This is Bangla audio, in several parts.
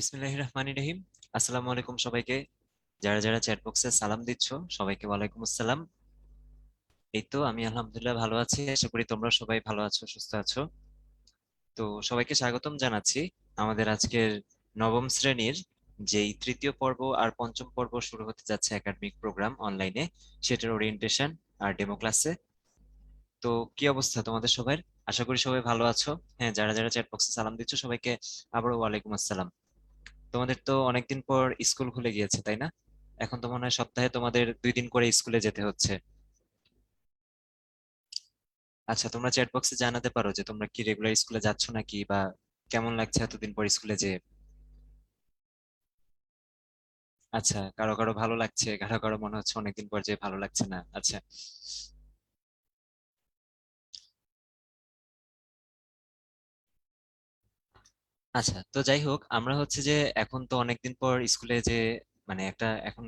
বিসমিল্লাহির রহমানির রহিম। আসসালামু আলাইকুম সবাইকে। যারা যারা চ্যাট বক্সে সালাম দিচ্ছ সবাইকে ওয়ালাইকুম আসসালাম। এই তো আমি আলহামদুলিল্লাহ ভালো আছি, আশা করি তোমরা সবাই ভালো আছো, সুস্থ আছো। তো সবাইকে স্বাগতম জানাচ্ছি আমাদের আজকের নবম শ্রেণীর যেই তৃতীয় পর্ব আর পঞ্চম পর্ব শুরু হতে যাচ্ছে একাডেমিক প্রোগ্রাম অনলাইনে, সেটার ওরিয়েন্টেশন আর ডেমো ক্লাসে। তো কি অবস্থা তোমাদের সবার? আশা করি সবাই ভালো আছো। হ্যাঁ, যারা যারা চ্যাট বক্সে সালাম দিচ্ছ সবাইকে আবারও ওয়ালাইকুম আসসালাম। তোমাদের তো অনেকদিন পর স্কুল খুলে গিয়েছে, তাই না? এখন তো মনে হয় সপ্তাহে তোমাদের 2 দিন করে স্কুলে যেতে হচ্ছে। আচ্ছা, তোমরা চ্যাট বক্সে জানাতে পারো যে তোমরা কি রেগুলার স্কুলে যাচ্ছ নাকি, বা কেমন লাগছে এতদিন পর স্কুলে যে। আচ্ছা, কারো কারো ভালো লাগছে, কারো কারো মনে হচ্ছে অনেকদিন পর যে ভালো লাগছে না। আচ্ছা। আচ্ছা, তো যাই হোক, আমরা হচ্ছে যে এখন তো অনেকদিন পর স্কুলে যে মানে একটা এখন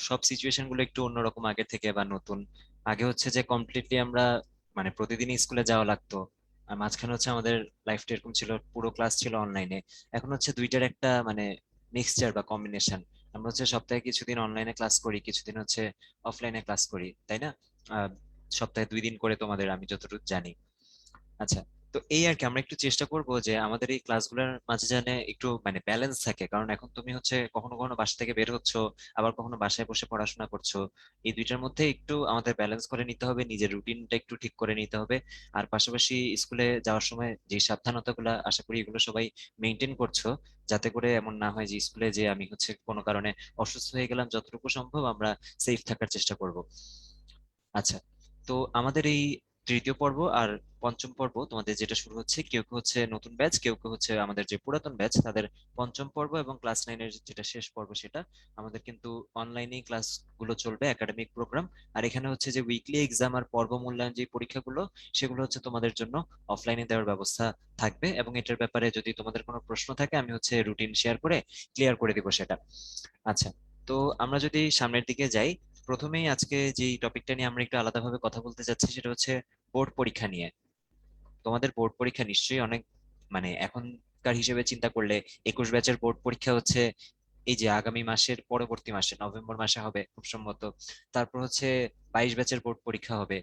সব সিচুয়েশন গুলো একটু অন্যরকম আগে থেকে বা নতুন। আগে হচ্ছে যে কমপ্লিটলি আমরা মানে প্রতিদিনই স্কুলে যাওয়া লাগতো, আর মাঝখানে হচ্ছে আমাদের লাইফটা এরকম ছিল, পুরো ক্লাস ছিল অনলাইনে। এখন হচ্ছে দুইটার একটা মানে মিক্সচার বা কম্বিনেশন। আমরা হচ্ছে সপ্তাহে কিছুদিন অনলাইনে ক্লাস করি, কিছুদিন হচ্ছে অফলাইনে ক্লাস করি, তাই না? আহ সপ্তাহে 2 দিন করে তোমাদের, আমি যতটুকু জানি। আচ্ছা, তো এই আর কি, আমরা একটু চেষ্টা করব যে আমাদের এই ক্লাসগুলোর মাঝে যেন একটু মানে ব্যালেন্স থাকে, কারণ এখন তুমি হচ্ছে কখনো কখনো বাসা থেকে বের হচ্ছো, আবার কখনো বাসায় বসে পড়াশোনা করছো। এই দুইটার মধ্যে একটু আমাদের ব্যালেন্স করে নিতে হবে, নিজের রুটিনটা একটু ঠিক করে নিতে হবে। আর পাশাপাশি স্কুলে যাওয়ার সময় যে সাবধানতাগুলো, আশা করি এগুলো সবাই মেনটেন করছো, যাতে করে এমন না হয় যে স্কুলে যে আমি হচ্ছে কোনো কারণে অসুস্থ হয়ে গেলাম। যতটুকু সম্ভব আমরা সেফ থাকার চেষ্টা করব। আচ্ছা, তো আমাদের এই তৃতীয় পর্ব আর পঞ্চম পর্ব তোমাদের যেটা শুরু হচ্ছে, কেউ কেউ হচ্ছে নতুন ব্যাচ, কেউ কেউ হচ্ছে আমাদের যে পুরাতন ব্যাচ, তাদের পঞ্চম পর্ব এবং ক্লাস 9-এর যেটা শেষ পর্ব সেটা আমাদের কিন্তু অনলাইনেই ক্লাস গুলো চলবে, একাডেমিক প্রোগ্রাম। আর এখানে হচ্ছে যে উইকলি এক্সাম আর পর্ব মূল্যায়ন যে পরীক্ষাগুলো, সেগুলো হচ্ছে তোমাদের জন্য অফলাইনে দেওয়ার ব্যবস্থা থাকবে। এবং এটার ব্যাপারে যদি তোমাদের কোনো প্রশ্ন থাকে আমি হচ্ছে রুটিন শেয়ার করে ক্লিয়ার করে দিব সেটা। আচ্ছা, তো আমরা যদি সামনের দিকে যাই, প্রথমেই আজকে যে টপিকটা নিয়ে আমরা একটু আলাদাভাবে কথা বলতে যাচ্ছি সেটা হচ্ছে বোর্ড পরীক্ষা নিয়ে। তোমাদের বোর্ড পরীক্ষা নিশ্চয়ই অনেক মানে এখনকার হিসেবে চিন্তা করলে 21 ব্যাচের বোর্ড পরীক্ষা হচ্ছে এই যে আগামী মাসের পরবর্তী মাসে নভেম্বর মাসে হবে খুব সম্ভবত। তারপর হচ্ছে 22 ব্যাচের বোর্ড পরীক্ষা হবে।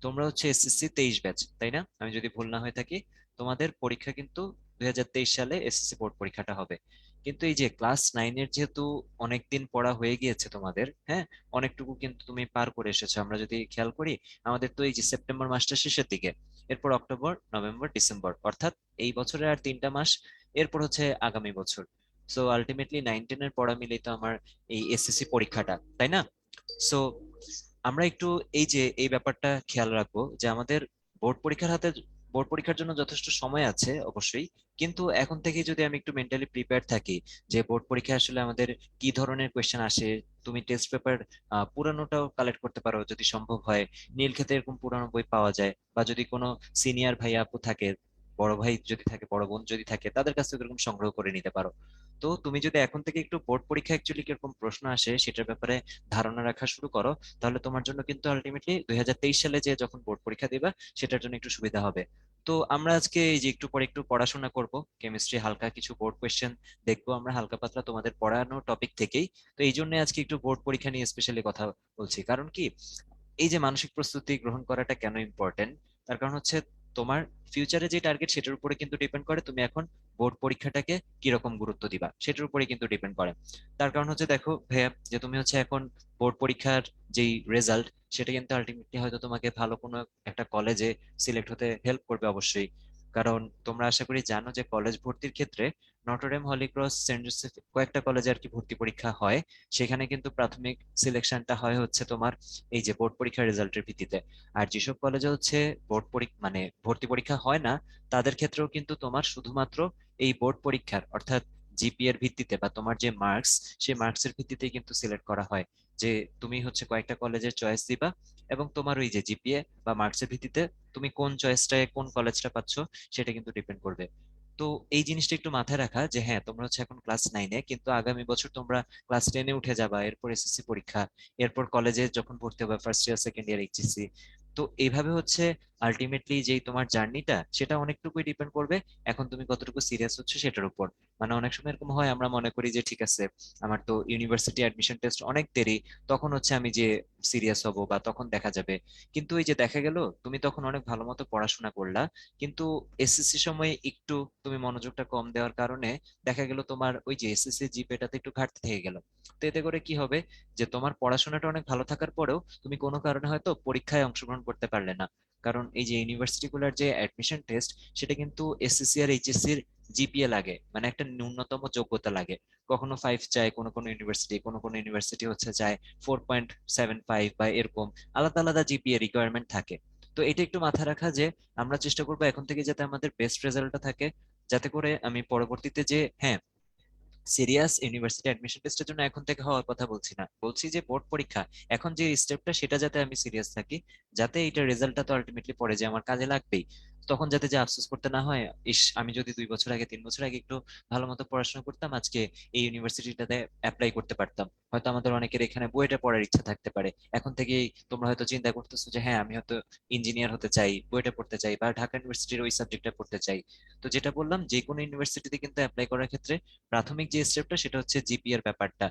তোমরা হচ্ছে এসএসসি 23 ব্যাচ, তাই না? আমি যদি ভুল না হয়ে থাকি, তোমাদের পরীক্ষা কিন্তু 2023 সালে এসএসসি বোর্ড পরীক্ষাটা হবে। কিন্তু এই যে ক্লাস 9-এর যেহেতু অনেকদিন পড়া হয়ে গিয়েছে তোমাদের, হ্যাঁ, অনেকটুকু কিন্তু তুমি পার করে এসেছো। আমরা যদি খেয়াল করি, আমাদের তো এই যে সেপ্টেম্বর মাসটা শেষের দিকে, এরপর অক্টোবর, নভেম্বর, ডিসেম্বর, অর্থাৎ এই বছরের আর 3টা মাস, এরপর হচ্ছে আগামী বছর। সো আলটিমেটলি 9-10-এর পড়া মিলেই তো আমার এই এসএসসি পরীক্ষাটা, তাই না? সো আমরা একটু এই যে এই ব্যাপারটা খেয়াল রাখবো যে আমাদের বোর্ড পরীক্ষার জন্য যথেষ্ট সময় আছে অবশ্যই, কিন্তু এখন থেকে যদি আমি একটু মেন্টালি প্রিপেয়ার থাকি যে বোর্ড পরীক্ষায় আসলে আমাদের কি ধরনের কোয়েশ্চেন আসে। তুমি টেস্ট পেপার পুরানোটাও কালেক্ট করতে পারো যদি সম্ভব হয়, নীলক্ষেতে এরকম পুরানো বই পাওয়া যায়, বা যদি কোনো সিনিয়র ভাই আপু থাকে, বড় ভাই যদি থাকে, বড় বোন যদি থাকে, তাদের কাছ থেকে এরকম সংগ্রহ করে নিতে পারো। তো তুমি যদি এখন থেকে একটু বোর্ড পরীক্ষা অ্যাকচুয়ালি কিরকম প্রশ্ন আসে সেটার ব্যাপারে ধারণা রাখা শুরু করো, তাহলে তোমার জন্য কিন্তু আলটিমেটলি 2023 সালে যে যখন বোর্ড পরীক্ষা দিবা সেটার জন্য একটু সুবিধা হবে। তো আমরা আজকে এই যে একটু পরে একটু পড়াশোনা করব, কেমিস্ট্রি হালকা কিছু বোর্ড কোয়েশ্চেন দেখবো আমরা হালকা পাতলা তোমাদের পড়ানো টপিক থেকেই। তো এই জন্য আজকে একটু বোর্ড পরীক্ষা নিয়ে স্পেশালি কথা বলছি, কারণ কি, এই যে মানসিক প্রস্তুতি গ্রহণ করাটা কেন ইম্পর্টেন্ট, তার কারণ হচ্ছে তোমার ফিউচারে যে টার্গেট সেটার উপরে কিন্তু ডিপেন্ড করে তুমি এখন বোর্ড পরীক্ষাটাকে কিরকম গুরুত্ব দিবা সেটার উপরে কিন্তু ডিপেন্ড করে। তার কারণ হচ্ছে দেখো ভাইয়া, যে তুমি হচ্ছে এখন বোর্ড পরীক্ষার যেই রেজাল্ট, সেটা কিন্তু আলটিমেটলি হয়তো তোমাকে ভালো কোনো একটা কলেজে সিলেক্ট হতে হেল্প করবে অবশ্যই। কারণ তোমরা আশা করি জানো যে কলেজ ভর্তির ক্ষেত্রে নটরডেম, হলিক্রস, সেন্ট জোসেফ কয়েকটা কলেজে আর কি ভর্তি পরীক্ষা হয়। সেখানে কিন্তু প্রাথমিক সিলেকশনটা হয় হচ্ছে তোমার এই যে বোর্ড পরীক্ষার রেজাল্টের ভিত্তিতে। আর যেসব কলেজে হচ্ছে বোর্ড পরীক্ষা মানে ভর্তি পরীক্ষা হয় না, তাদের ক্ষেত্রেও কিন্তু তোমার শুধুমাত্র এই বোর্ড পরীক্ষার অর্থাৎ জিপিএ এর ভিত্তিতে বা তোমার যে মার্কস, সেই মার্কসের ভিত্তিতেই কিন্তু সিলেক্ট করা হয় যে তুমি হচ্ছে কয়েকটা কলেজের চয়েস দিবা, এবং তোমার ওই যে জিপিএ বা মার্কসের ভিত্তিতে তুমি কোন চয়েসটায় কোন কলেজটা পাচ্ছ সেটা কিন্তু ডিপেন্ড করবে। তো এই জিনিসটা একটু মাথায় রাখা যে হ্যাঁ, তোমরা হচ্ছে এখন ক্লাস 9-এ, কিন্তু আগামী বছর তোমরা ক্লাস 10-এ উঠে যাবা, এরপর এসএসসি পরীক্ষা, এরপর কলেজে যখন ভর্তি হবে first year, second year, HSC. তো এইভাবে হচ্ছে আলটিমেটলি যেই তোমার জার্নিটা সেটা অনেকটুকুই ডিপেন্ড করবে এখন তুমি কতটুকু সিরিয়াস হচ্ছে সেটার উপর। মানে অনেক সময় এরকম হয় আমরা মনে করি যে ঠিক আছে আমার তো ইউনিভার্সিটি অ্যাডমিশন টেস্ট অনেক দেরি, তখন হচ্ছে আমি যে সিরিয়াস হব বা তখন দেখা যাবে। কিন্তু এই যে দেখা গেল তুমি তখন অনেক ভালো মতো পড়াশোনা করলা, কিন্তু এসএসসি সময় একটু তুমি মনোযোগটা কম দেওয়ার কারণে দেখা গেল তোমার ওই যে এসএসসি জিপিএটাতে একটু ঘাটতি থেকে গেল। তো এতে করে কি হবে যে তোমার পড়াশোনাটা অনেক ভালো থাকার পরেও তুমি কোনো কারণে হয়তো পরীক্ষায় অংশগ্রহণ করতে পারলে না। কারণ এই যে ইউনিভার্সিটি গুলার যে অ্যাডমিশন টেস্ট সেটা কিন্তু এসএসসি আর এইচএসসির জিপিএ লাগে, মানে একটা ন্যূনতম যোগ্যতা লাগে। কখনো 5 চায়, কোনো কোনো ইউনিভার্সিটি, কোনো কোনো ইউনিভার্সিটি হচ্ছে চায় 4.75 বা এরকম আলাদা আলাদা জিপিএ রিকোয়ারমেন্ট থাকে। তো এটা একটু মাথায় রাখা যে আমরা চেষ্টা করবো এখন থেকে যাতে আমাদের বেস্ট রেজাল্টটা থাকে, যাতে করে আমি পরবর্তীতে যে হ্যাঁ সিরিয়াস ইউনিভার্সিটি অ্যাডমিশন টেস্টের জন্য এখন থেকে হওয়ার কথা বলছি না, বলছি যে বোর্ড পরীক্ষা এখন যে স্টেপটা সেটা যাতে আমি সিরিয়াস থাকি, যাতে এইটা রেজাল্টটা তো আলটিমেটলি পরে যে আমার কাজে লাগবেই। তখন যাতে যে আফসোস করতে না হয়, ইস আমি যদি 2 বছর আগে 3 বছর আগে একটু ভালো মতো পড়াশোনা করতাম আজকে এই ইউনিভার্সিটিটাতে অ্যাপ্লাই করতে পারতাম। হয়তো আমাদের অনেকের এখানে বুয়েটে পড়ার ইচ্ছা থাকতে পারে, এখন থেকেই তোমরা হয়তো চিন্তা করতেছো যে হ্যাঁ আমি হয়তো ইঞ্জিনিয়ার হতে চাই, বুয়েটে পড়তে চাই, বা ঢাকা ইউনিভার্সিটির ওই সাবজেক্টটা পড়তে চাই। তো যেটা বললাম যে কোনো ইউনিভার্সিটিতে কিন্তু অ্যাপ্লাই করার ক্ষেত্রে প্রাথমিক যে স্টেপটা সেটা হচ্ছে জিপিএ এর ব্যাপারটা,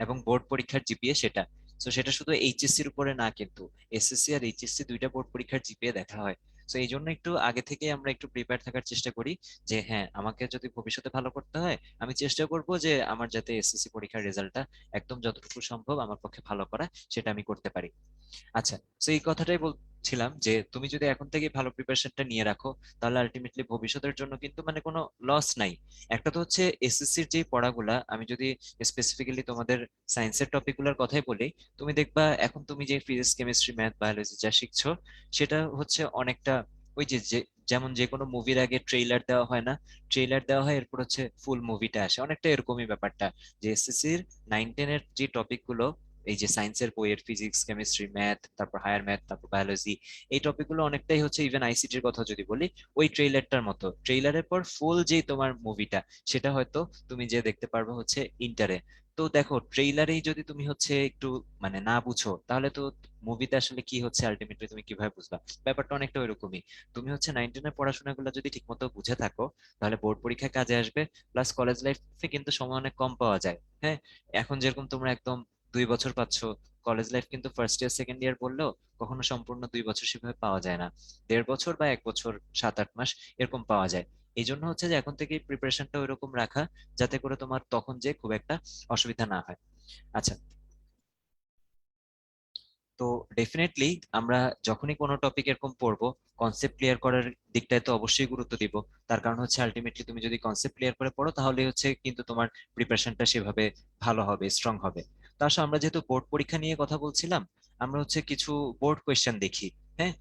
এবং বোর্ড পরীক্ষার জিপিএ সেটা। তো সেটা শুধু এইচএসসির উপরে না, কিন্তু এসএসসি আর এইচএসসি দুইটা বোর্ড পরীক্ষার জিপিএ দেখা হয়। তো এই জন্য একটু আগে থেকে আমরা একটু প্রিপেয়ার থাকার চেষ্টা করি যে হ্যাঁ আমাকে যদি ভবিষ্যতে ভালো করতে হয় আমি চেষ্টা করব যে আমার যাতে এসএসসি পরীক্ষার রেজাল্টটা একদম যতটুকু সম্ভব আমার পক্ষে ভালো করা সেটা আমি করতে পারি। আচ্ছা, তো এই কথাটাই বলছিলাম যে তুমি যদি এখন থেকে ভালো প্রিপারেশনটা নিয়ে রাখো তাহলে আলটিমেটলি ভবিষ্যতের জন্য কিন্তু মানে কোনো লস নাই। একটা তো হচ্ছে এসএসসির যে পড়াগুলা, আমি যদি স্পেসিফিক্যালি তোমাদের সায়েন্সের টপিকগুলোর কথাই বলি, তুমি দেখবা এখন তুমি যে ফিজিক্স কেমিস্ট্রি ম্যাথ বায়োলজি যা শিখছো সেটা হচ্ছে অনেকটা ওই যে যেমন যে কোনো মুভির আগে ট্রেইলার দেওয়া হয় না, ট্রেইলার দেওয়া হয় এরপর হচ্ছে ফুল মুভিটা আসে, অনেকটা এরকমই ব্যাপারটা। যে এসএসসির 9-10-এর যে টপিকগুলো এই যে সায়েন্সের বইয়ের ফিজিক্স কেমিস্ট্রি ম্যাথ তারপর হায়ার ম্যাথ তারপর বায়োলজি, এই টপিকগুলো অনেকটাই হচ্ছে ইভেন আইসিটির কথা যদি বলি ওই ট্রেইলারটার মতো, ট্রেইলারের পর ফুল যে তোমার মুভিটা সেটা হয়তো তুমি যে দেখতে পারবে হচ্ছে ইন্টারে। তো দেখো ট্রেইলারেই যদি তুমি হচ্ছে একটু মানে না বুঝো তাহলে তো মুভিতে আসলে কি হচ্ছে আলটিমেটলি তুমি কিভাবে বুঝবা? ব্যাপারটা অনেকটা ওইরকমই। তুমি হচ্ছে 9-10-এর পড়াশোনাগুলো যদি ঠিকমতো বুঝে থাকো তাহলে বোর্ড পরীক্ষায় কাজে আসবে, প্লাস কলেজ লাইফে কিন্তু সময় অনেক কম পাওয়া যায়। হ্যাঁ, এখন যেরকম তোমরা একদম 2 বছর পাচ্ছ, কলেজ লাইফ কিন্তু ফার্স্ট ইয়ার সেকেন্ড ইয়ার পড়লেও কখনো সম্পূর্ণ 2 বছর সেভাবে পাওয়া যায় না। 1.5 বছর বা 1 বছর 7-8 মাস এরকম পাওয়া যায়। এই জন্য হচ্ছে যে এখন থেকে প্রিপারেশনটা ওইরকম রাখা যাতে করে তোমার তখন যে খুব একটা অসুবিধা না হয়। আচ্ছা, তো ডেফিনেটলি আমরা যখনই কোনো টপিক এরকম পড়বো কনসেপ্ট ক্লিয়ার করার দিকটায় তো অবশ্যই গুরুত্ব দিব। তার কারণ হচ্ছে আলটিমেটলি তুমি যদি কনসেপ্ট ক্লিয়ার করে পড়ো তাহলে হচ্ছে কিন্তু তোমার প্রিপারেশনটা সেভাবে ভালো হবে, স্ট্রং হবে। তার সাথে আমরা যেহেতু বোর্ড পরীক্ষা নিয়ে কথা বলছিলাম, আমরা হচ্ছে কিছু বোর্ড কোয়েশ্চেন দেখি। হ্যাঁ,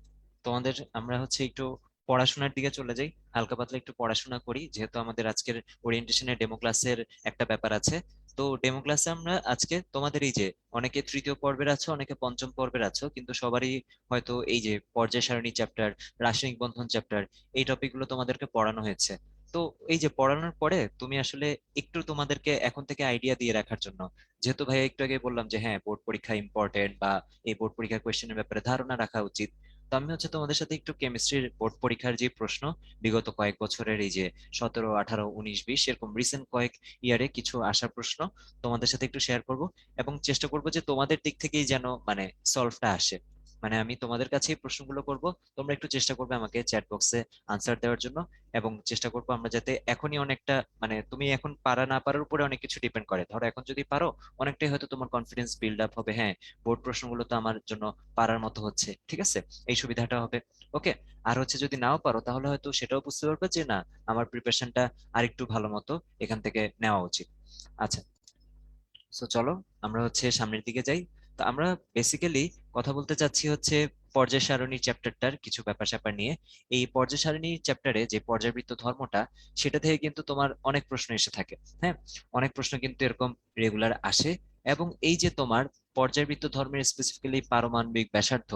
তোমাদের আমরা হচ্ছে একটু পড়াশোনার দিকে চলে যাই, হালকা পাতলা একটু পড়াশোনা করি যেহেতু আমাদের আজকের ওরিয়েন্টেশনের ডেমো ক্লাসের একটা ব্যাপার আছে। তো ডেমো ক্লাসে আমরা আজকে তোমাদের এই যে অনেকে তৃতীয় পর্বের আছো অনেকে পঞ্চম পর্বের আছো, কিন্তু সবারই হয়তো এই যে পর্যায় সারণী চ্যাপ্টার, রাসায়নিক বন্ধন চ্যাপ্টার, এই টপিকগুলো তোমাদেরকে পড়ানো হয়েছে। তো এই যে পড়ানোর পরে তুমি আসলে একটু তোমাদেরকে এখন থেকে আইডিয়া দিয়ে রাখার জন্য, যেহেতু ভাইয়া একটু আগে বললাম যে হ্যাঁ বোর্ড পরীক্ষা ইম্পর্টেন্ট বা এই বোর্ড পরীক্ষার কোয়েশ্চেনের ব্যাপারে ধারণা রাখা উচিত। তো আমি হচ্ছে তোমাদের সাথে একটু কেমিস্ট্রির বোর্ড পরীক্ষার যে প্রশ্ন বিগত কয়েক বছরের এই যে 17, 18, 19, 20 এরকম রিসেন্ট কয়েক ইয়ারে কিছু আসা প্রশ্ন তোমাদের সাথে একটু শেয়ার করব, এবং চেষ্টা করব যে তোমাদের দিক থেকেই যেন মানে সলভটা আসে। মানে আমি তোমাদের কাছেই প্রশ্নগুলো করব, তোমরা একটু চেষ্টা করবে আমাকে চ্যাট বক্সে আনসার দেওয়ার জন্য। এবং চেষ্টা করবো আমরা যাতে এখনই অনেকটা মানে তুমি এখন পারা না পারার উপরে অনেক কিছু ডিপেন্ড করে, ধরো এখন যদি পারো অনেকটাই হয়তো তোমার কনফিডেন্স বিল্ড আপ হবে, হ্যাঁ বোর্ড প্রশ্নগুলো তো আমার জন্য পারার মতো হচ্ছে, ঠিক আছে, এই সুবিধাটা হবে। ওকে, আর হচ্ছে যদি নাও পারো তাহলে হয়তো সেটাও বুঝতে পারবে যে না আমার প্রিপারেশনটা আরেকটু ভালো মতো এখান থেকে নেওয়া উচিত। আচ্ছা, সো চলো আমরা হচ্ছে সামনের দিকে যাই। তো আমরা বেসিক্যালি কথা বলতে চাচ্ছি হচ্ছে পর্যায় সারণী চ্যাপ্টারটার কিছু ব্যাপার স্যাপার নিয়ে। এই পর্যায় সারণী চ্যাপ্টারে যে পর্যাবৃত্ত ধর্মটা সেটা থেকে কিন্তু তোমার অনেক প্রশ্ন এসে থাকে। হ্যাঁ, অনেক প্রশ্ন কিন্তু এরকম রেগুলার আসে। এবং এই যে তোমার পর্যায়বৃত্ত ধর্মের স্পেসিফিক্যালি পারমাণবিক ব্যাসার্ধ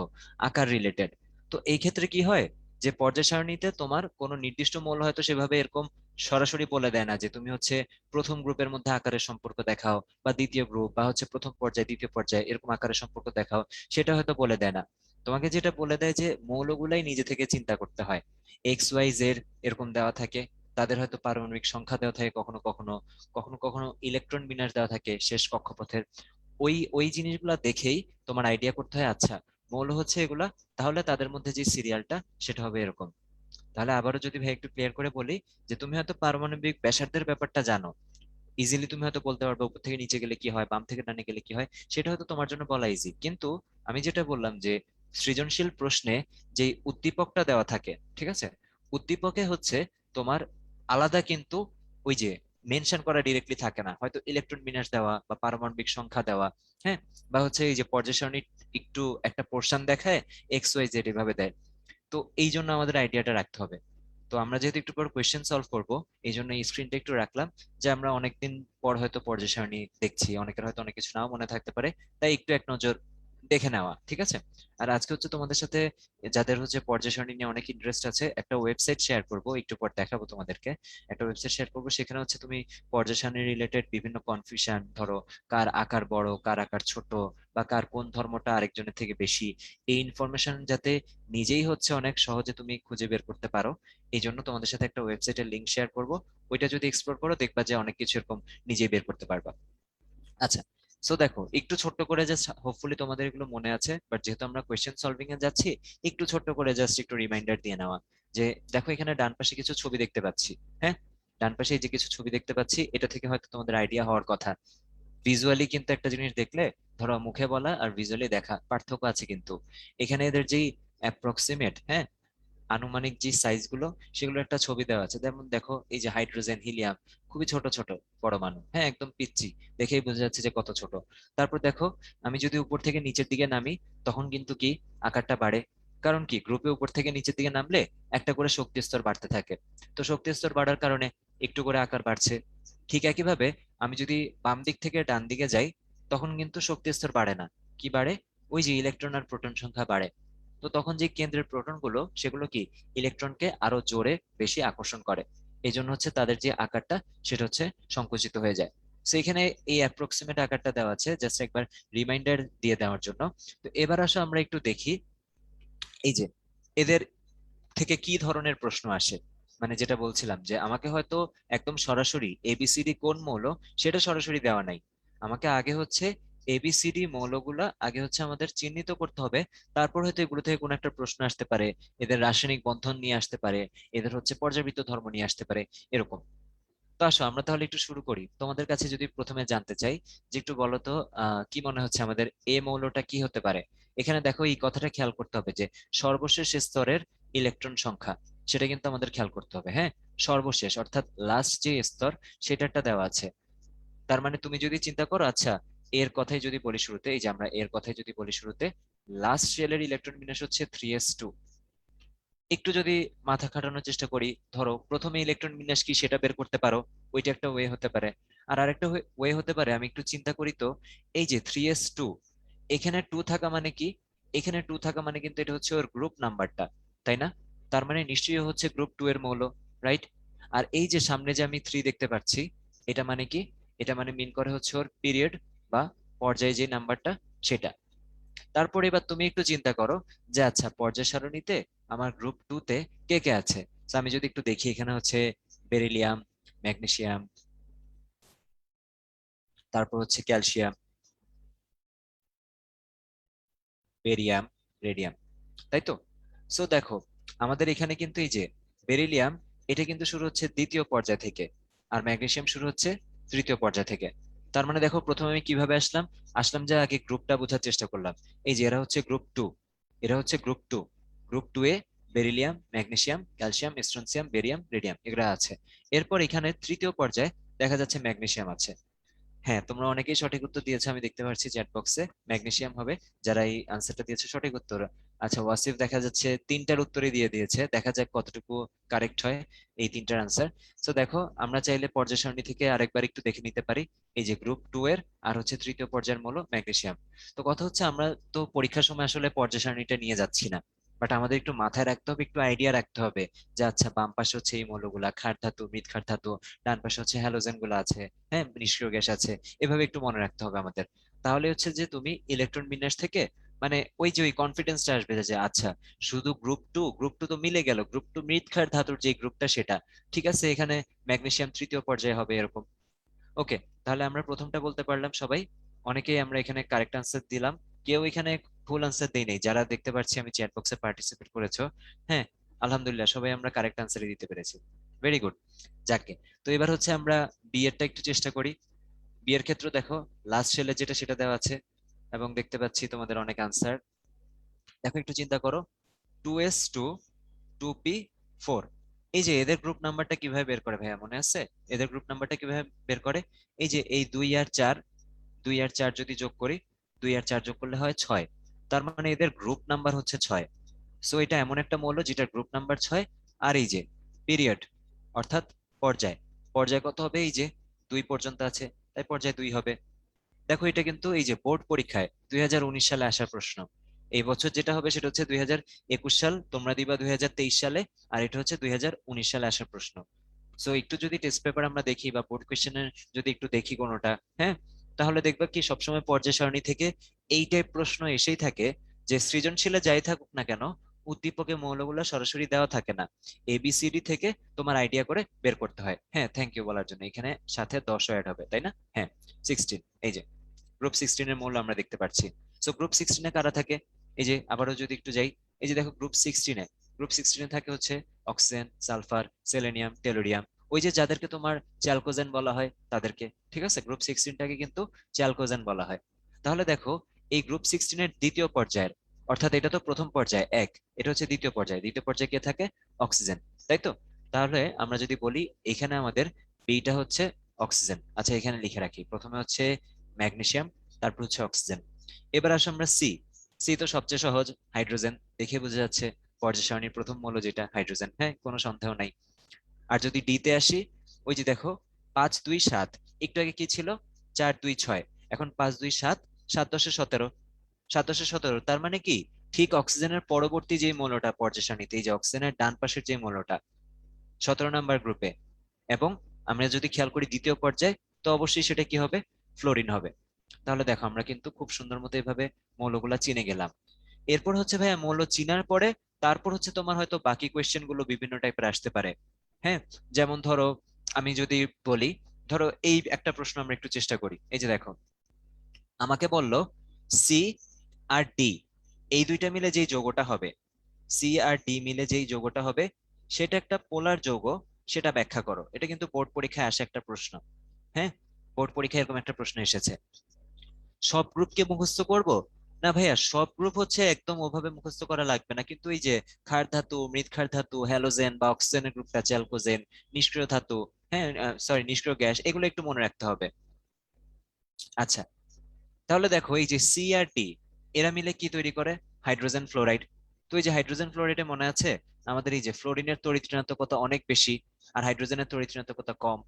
আকার রিলেটেড, তো এই ক্ষেত্রে কি হয় যে পর্যায় সারণীতে তোমার কোনো নির্দিষ্ট মৌল হয়তো সেভাবে এরকম সরাসরি বলে দেয় না যে তুমি হচ্ছে প্রথম গ্রুপের মধ্যে আকারের সম্পর্ক দেখাও, বা দ্বিতীয় গ্রুপ বা হচ্ছে প্রথম পর্যায়ে দ্বিতীয় পর্যায়ে এরকম আকারের সম্পর্ক দেখাও, সেটা হয়তো বলে দেয় না। তোমাকে যেটা বলে দেয় যে মৌলগুলাই নিজে থেকে চিন্তা করতে হয়। এক্স ওয়াই জেড এরকম দেওয়া থাকে, তাদের হয়তো পারমাণবিক সংখ্যা দেওয়া থাকে, কখনো কখনো কখনো কখনো ইলেকট্রন বিন্যাস দেওয়া থাকে শেষ কক্ষপথের। ওই ওই জিনিসগুলা দেখেই তোমার আইডিয়া করতে হয়, আচ্ছা মৌল হচ্ছে এগুলা, তাহলে তাদের মধ্যে যে সিরিয়ালটা সেটা হবে এরকম। তাহলে আবারও যদি ভাই একটু ক্লিয়ার করে বলি, যে তুমি হয়তো পারমাণবিক ব্যাসার্ধের ব্যাপারটা জানো, ইজিলি তুমি হয়তো বলতে পারবে উপর থেকে নিচে গেলে কি হয়, বাম থেকে ডানে গেলে কি হয়, সেটা হয়তো তোমার জন্য বলা ইজি। কিন্তু আমি যেটা বললাম যে সৃজনশীল প্রশ্নে যে উদ্দীপকটা দেওয়া থাকে, ঠিক আছে, উদ্দীপকে হচ্ছে তোমার আলাদা কিন্তু ওই যে মেনশন করা ডিরেক্টলি থাকে না, হয়তো ইলেকট্রন বিন্যাস দেওয়া বা পারমাণবিক সংখ্যা দেওয়া, হ্যাঁ, বা হচ্ছে এই যে পর্যায় সারণীর একটু একটা পোর্শন দেখায়, এক্স ওয়াই জেড এভাবে দেয়। তো এই জন্য আমাদের আইডিয়াটা রাখতে হবে। তো আমরা যেহেতু একটু পর কোয়েশ্চেন সলভ করব, এই জন্য এই স্ক্রিনটা একটু রাখলাম, যে আমরা অনেকদিন পর হয়তো পর্যায় সারণী দেখছি, অনেকের হয়তো অনেক কিছু নাও মনে থাকতে পারে, তাই একটু এক নজর দেখে নেওয়া, ঠিক আছে। আর আজকে হচ্ছে তোমাদের সাথে যাদের হচ্ছে পর্যায় সারণী নিয়ে অনেক ইন্টারেস্ট আছে, একটা ওয়েবসাইট শেয়ার করব, একটু পর দেখাবো তোমাদেরকে। একটা ওয়েবসাইট শেয়ার করবো, সেখানে হচ্ছে তুমি পর্যায় সারণী রিলেটেড বিভিন্ন কনফিউশন, ধরো কার আকার বড় কার আকার ছোট, বা কার কোন ধর্মটা আরেকজনের থেকে বেশি, এই ইনফরমেশন যাতে নিজেই হচ্ছে অনেক সহজে তুমি খুঁজে বের করতে পারো, এই জন্য তোমাদের সাথে একটা ওয়েবসাইটের লিংক শেয়ার করব। ওইটা যদি এক্সপ্লোর করো দেখবা যে অনেক কিছু এরকম নিজেই বের করতে পারবা। আচ্ছা, সো দেখো একটু ছোট্ট করে জাস্ট, হোপফুলি তোমাদের এগুলো মনে আছে, বাট যেহেতু আমরা কোয়েশ্চেন সলভিং এ যাচ্ছি, একটু ছোট্ট করে জাস্ট একটু রিমাইন্ডার দিয়ে নেওয়া, যে দেখো এখানে ডান পাশে কিছু ছবি দেখতে পাচ্ছি। হ্যাঁ, ডান পাশে এই যে কিছু ছবি দেখতে পাচ্ছি, এটা থেকে হয়তো তোমাদের আইডিয়া হওয়ার কথা। ভিজুয়ালি কিন্তু একটা জিনিস দেখলে, ধরো মুখে বলা আর ভিজুয়ালি দেখা পার্থক্য আছে কিন্তু। এখানে এদের যেই অ্যাপ্রক্সিমেট, হ্যাঁ, আনুমানিক যে সাইজ গুলো, সেগুলো একটা ছবি দেওয়া আছে। যেমন দেখো এই যে হাইড্রোজেন হিলিয়াম, খুবই ছোট ছোট পরমাণু, হ্যাঁ একদম পিচ্চি, দেখেই বোঝা যাচ্ছে যে কত ছোট। তারপর দেখো আমি যদি উপর থেকে নিচের দিকে নামি, তখন কিন্তু কি আকারটা বাড়ে। কারণ কি, গ্রুপে উপর থেকে নিচের দিকে নামলে একটা করে শক্তি স্তর বাড়তে থাকে, তো শক্তি স্তর বাড়ার কারণে একটু করে আকার বাড়ছে। ঠিক একইভাবে আমি যদি বাম দিক থেকে ডান দিকে যাই, তখন কিন্তু শক্তি স্তর বাড়ে না, কি বাড়ে, ওই যে ইলেকট্রন আর প্রোটন সংখ্যা বাড়ে। তো তখন যে কেন্দ্রের প্রোটন গুলো, সেগুলো কি ইলেকট্রনকে আরো জোরে বেশি আকর্ষণ করে, এই জন্য হচ্ছে তাদের যে আকারটা সেটা হচ্ছে সংকুচিত হয়ে যায়। তো এখানে এই অ্যাপ্রক্সিমেট আকারটা দেওয়া আছে জাস্ট একবার রিমাইন্ডার দিয়ে দেওয়ার জন্য। তো এবার আসো আমরা একটু দেখি, এই যে এদের থেকে কি ধরনের প্রশ্ন আসে। মানে যেটা বলছিলাম যে আমাকে হয়তো একদম সরাসরি এবিসিডি কোন মৌল সেটা সরাসরি দেওয়া নাই, আমাকে আগে হচ্ছে এবিসিডি মৌলগুলা আগে হচ্ছে আমাদের চিহ্নিত করতে হবে। তারপর হয়তো এগুলো থেকে কোনো একটা প্রশ্ন আসতে পারে, এদের রাসায়নিক বন্ধন নিয়ে আসতে পারে, এদের হচ্ছে পর্যাবৃত্ত ধর্ম নিয়ে আসতে পারে, এরকম। তো আসো আমরা তাহলে একটু শুরু করি। তোমাদের কাছে যদি প্রথমে জানতে চাই, যে একটু বলো তো কি মনে হচ্ছে আমাদের এ মৌলটা কি হতে পারে। এখানে দেখো এই কথাটা খেয়াল করতে হবে যে সর্বশেষ স্তরের ইলেকট্রন সংখ্যা, সেটা কিন্তু আমাদের খেয়াল করতে হবে, হ্যাঁ, সর্বশেষ অর্থাৎ লাস্ট যে স্তর সেটাটা দেওয়া আছে। তার মানে তুমি যদি চিন্তা করো, আচ্ছা এর কথাই যদি বলি শুরুতে, এই যে আমরা এর কথাই যদি বলি শুরুতে, লাস্ট শেলের ইলেকট্রন বিন্যাস হচ্ছে 3s2। একটু যদি মাথা খাটানোর চেষ্টা করি, ধরো প্রথমে ইলেকট্রন বিন্যাস কি সেটা বের করতে পারো, ওইটা একটা ওয়ে হতে পারে। আর আরেকটা ওয়ে হতে পারে, আমি একটু চিন্তা করি তো, এই যে 3s2, এখানে টু থাকা মানে কি, এখানে টু থাকা মানে কিন্তু এটা হচ্ছে ওর গ্রুপ নাম্বারটা, তাই না? তার মানে নিশ্চয়ই হচ্ছে গ্রুপ টু এর মৌল, রাইট? আর এই যে সামনে যে আমি 3 দেখতে পাচ্ছি, এটা মানে কি, এটা মানে মিন করে হচ্ছে ওর পিরিয়ড বা পর্যায়ে যে নাম্বারটা সেটা। তারপর এবার তুমি একটু চিন্তা করো, যে আচ্ছা পর্যায় সারণীতে আমার গ্রুপ টু তে কে কে আছে। তো আমি যদি একটু দেখি, এখানে হচ্ছে বেরিলিয়াম, ম্যাগনেসিয়াম, তারপর হচ্ছে ক্যালসিয়াম, বেরিয়াম, রেডিয়াম, তাই তো? সো দেখো আমাদের এখানে কিন্তু এই যে বেরিলিয়াম, এটা কিন্তু শুরু হচ্ছে দ্বিতীয় পর্যায় থেকে, আর ম্যাগনেসিয়াম শুরু হচ্ছে তৃতীয় পর্যায় থেকে। তার মানে দেখো প্রথমে আমি কিভাবে আসলাম, আসলাম যে আগে গ্রুপটা বোঝার চেষ্টা করলাম। এই যে এরা হচ্ছে গ্রুপ টু, এরা হচ্ছে গ্রুপ টু, গ্রুপ টু এ beryllium, magnesium, calcium, strontium, barium, radium এগুলো আছে। এরপর এখানে তৃতীয় পর্যায়ে দেখা যাচ্ছে ম্যাগনেসিয়াম আছে। হ্যাঁ, তোমরা অনেকেই সঠিক উত্তর দিয়েছো, আমি দেখতে পাচ্ছি চ্যাট বক্সে ম্যাগনেসিয়াম হবে যারা এই আনসারটা দিয়েছে সঠিক উত্তর। আচ্ছা ওয়াসিফ দেখা যাচ্ছে তিনটার উত্তরই দিয়ে দিয়েছে, দেখা যাক কতটুকু কারেক্ট হয় এই তিনটার আনসার। তো দেখো আমরা চাইলে পর্যায় সারণী থেকে আরেকবার একটু দেখে নিতে পারি, এই যে গ্রুপ টু এর আর হচ্ছে তৃতীয় পর্যায়ের মৌল ম্যাগনেসিয়াম। তো কথা হচ্ছে আমরা তো পরীক্ষার সময় আসলে পর্যায় সারণীটা নিয়ে যাচ্ছি না, বাট আমাদের একটু মাথায় রাখতে হবে, একটু আইডিয়া রাখতে হবে, যে আচ্ছা বাম পাশে হচ্ছে এই মৌলগুলা ক্ষার ধাতু, মৃৎ ক্ষার ধাতু, ডান পাশে হচ্ছে হ্যালোজেন গুলো আছে, হ্যাঁ নিষ্ক্রিয় গ্যাস আছে, এভাবে একটু মনে রাখতে হবে আমাদের। তাহলে হচ্ছে যে তুমি ইলেকট্রন বিন্যাস থেকে মানে ওই যে ওই কনফিডেন্সটা আসবে যে আচ্ছা শুধু গ্রুপ টু তো মিলে গেল, গ্রুপ টু মৃৎক্ষার ধাতুর যে গ্রুপটা সেটা ঠিক আছে, এখানে ম্যাগনেসিয়াম তৃতীয় পর্যায়ে হবে এরকম। ওকে, তাহলে আমরা প্রথমটা বলতে পারলাম সবাই, অনেকেই আমরা এখানে কারেক্ট আনসার দিলাম, কেউ এখানে ভুল আনসার দেই নাই, যারা দেখতে পাচ্ছি আমি চ্যাট বক্সে পার্টিসিপেট করেছো। হ্যাঁ, আলহামদুলিল্লাহ সবাই আমরা কারেক্ট আনসারই দিতে পেরেছি, ভেরি গুড। যাকে, তো এবার হচ্ছে আমরা বি এরটা একটু চেষ্টা করি। বি এর ক্ষেত্রে দেখো লাস্ট সেলে যেটা সেটা দেওয়া আছে, এবং দেখতে পাচ্ছি তোমাদের অনেক আনসার। দেখো একটু চিন্তা করো, 2s2 2p4, এই যে এদের গ্রুপ নাম্বারটা কিভাবে বের করে ভাইয়া মনে আছে? এদের গ্রুপ নাম্বারটা কিভাবে বের করে? এই যে এই 2 আর 4, 2 আর 4 যদি যোগ করি, 2 আর 4 যোগ করলে হয় 6, তার মানে এদের গ্রুপ নাম্বার হচ্ছে 6। সো এটা এমন একটা মৌল যেটার গ্রুপ নাম্বার 6। আর এই যে পিরিয়ড অর্থাৎ পর্যায়, পর্যায় কত হবে? এই যে 2 পর্যন্ত আছে, তাই পর্যায় 2 হবে। দেখো এটা কিন্তু এই যে বোর্ড পরীক্ষায় 2019 সালে আসা প্রশ্ন, এই বছর যেটা হবে সেটা হচ্ছে 2021 সাল, তোমরা দিবা 2023 সালে, আর এটা হচ্ছে 2019 সালে আসা প্রশ্ন। সো একটু যদি টেস্ট পেপার আমরা দেখি বা বোর্ড কোশ্চেনের যদি একটু দেখি কোনোটা, হ্যাঁ, তাহলে দেখবা কি সবসময় পর্যায় সারণী থেকে এই টাইপ প্রশ্ন এসেই থাকে, যে সৃজনশীলে যাই থাকুক না কেন উদ্দীপকে মৌলগুলো সরাসরি দেওয়া থাকে না, এবিসিডি থেকে তোমার আইডিয়া করে বের করতে হয়। হ্যাঁ, থ্যাংক ইউ বলার জন্য, এখানে সাথে 10ও অ্যাড হবে তাই না? হ্যাঁ, 16, এই যে গ্রুপ 16 এর মূল্য আমরা দেখতে পাচ্ছি। সো গ্রুপ 16 কারা থাকে? এই যে আবারও যদি একটু যাই, এই যে দেখো গ্রুপ 16 থাকে হচ্ছে অক্সিজেন, সালফার, সেলেনিয়াম, টেলুরিয়াম, ওই যে যাদেরকে তোমার চ্যালকোজেন বলা হয় তাদেরকে, ঠিক আছে, গ্রুপ 16টাকে কিন্তু চ্যালকোজেন বলা হয়। তাহলে দেখো এই গ্রুপ 16 এর দ্বিতীয় পর্যায়ের, অর্থাৎ এটা তো প্রথম পর্যায়ে এক, এটা হচ্ছে দ্বিতীয় পর্যায়ে কে থাকে? অক্সিজেন, তাই তো? তাহলে আমরা যদি বলি এখানে আমাদের বিটা হচ্ছে অক্সিজেন। আচ্ছা এখানে লিখে রাখি, প্রথমে হচ্ছে ম্যাগনেসিয়াম, তারপর হচ্ছে অক্সিজেন। এবার আসো আমরা সি। সি তো সবচেয়ে সহজ, হাইড্রোজেন, দেখে বোঝা যাচ্ছে পর্যায় সারণীর প্রথম মৌল যেটা হাইড্রোজেন, হ্যাঁ কোনো সন্দেহ নাই। আর যদি ডি তে আসি, ওই যে দেখো 5 2 7, একটু আগে কি ছিল? 4 2 6, এখন 5 2 7, 7 10 17, 7 10 17, তার মানে কি ঠিক অক্সিজেনের পরবর্তী যে মৌলটা পর্যায় সারণীতে, এই যে অক্সিজেনের ডান পাশের যে মৌলটা 17 নাম্বার গ্রুপে, এবং আমরা যদি খেয়াল করি দ্বিতীয় পর্যায়ে, তো অবশ্যই সেটা কি হবে? ফ্লোরিন হবে। তাহলে দেখো আমরা কিন্তু খুব সুন্দর মতো এভাবে মৌলগুলা চিনে গেলাম। এরপর হচ্ছে ভাইয়া মৌল চিনার পরে তারপর হচ্ছে তোমার হয়তো বাকি কোয়েশ্চেন গুলো বিভিন্ন টাইপের আসতে পারে। হ্যাঁ, যেমন ধরো আমি যদি বলি, ধরো এই একটা প্রশ্ন আমরা একটু চেষ্টা করি। এই যে দেখো আমাকে বললো সি আর ডি এই দুইটা মিলে যেই যৌগটা হবে, সি আর ডি মিলে যেই যৌগটা হবে সেটা একটা পোলার যৌগ, সেটা ব্যাখ্যা করো। এটা কিন্তু বোর্ড পরীক্ষায় আসে একটা প্রশ্ন। হ্যাঁ, বোর্ড পরীক্ষায় এরকম একটা প্রশ্ন এসেছে। সব গ্রুপকে মুখস্থ করব না ভাইয়া? সব গ্রুপ হচ্ছে একদম ওভাবে মুখস্থ করা লাগবে না, কিন্তু এই যে ক্ষার ধাতু, মৃৎ ক্ষার ধাতু, হ্যালোজেন বা অক্সিজেনের গ্রুপটা চ্যালকোজেন, নিষ্ক্রিয় ধাতু, হ্যাঁ সরি নিষ্ক্রিয় গ্যাস, এগুলো একটু মনে রাখতে হবে। আচ্ছা, তাহলে দেখো এই যে সি আর ডি এরা মিলে কি তৈরি করে? Hydrogen fluoride. তো এই যে হাইড্রোজেন ফ্লোরাইডে মনে আছে আমাদের এই যে ফ্লোরিনের তড়িৎ ঋণাত্মকতা অনেক বেশি আর হাইড্রোজেনের তড়িৎ ঋণাত্মকতা কম,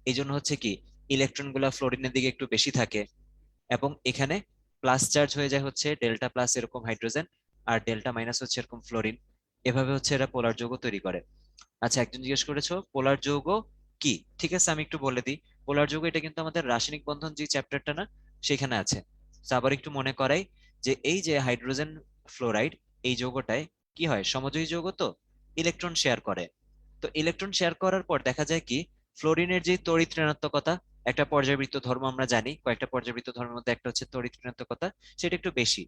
এই জন্য হচ্ছে কি ইলেকট্রন গুলা ফ্লোরিনের দিকে একটু বেশি থাকে, এবং এখানে প্লাস চার্জ হয়ে যায় হচ্ছে ডেল্টা প্লাস এরকম হাইড্রোজেন, আর ডেল্টা মাইনাস হচ্ছে এরকম ফ্লোরিন। এভাবে হচ্ছে এরা পোলার যৌগ তৈরি করে। আচ্ছা একজন জিজ্ঞেস করেছো পোলার যৌগ কি, ঠিক আছে আমি একটু বলে দিই। পোলার যৌগ এটা কিন্তু আমাদের রাসায়নিক বন্ধন যে চ্যাপ্টারটা না, সেখানে আছে। তো আবার একটু মনে করাই যে এই যে হাইড্রোজেন ফ্লোরাইড, এই যৌগটায় কি হয়? সমযোজী যৌগ তো, ইলেকট্রন শেয়ার করে। তো ইলেকট্রন শেয়ার করার পর দেখা যায় কি ফ্লোরিনের যে তড়িৎ ঋণাত্মকতা, একটা পর্যাবৃত্ত ধর্ম আমরা জানি, কয়েকটা পর্যাবৃত্ত ধর্মের মধ্যে একটা হচ্ছে তড়িৎ ঋণাত্মকতা, সেটা একটু বেশি।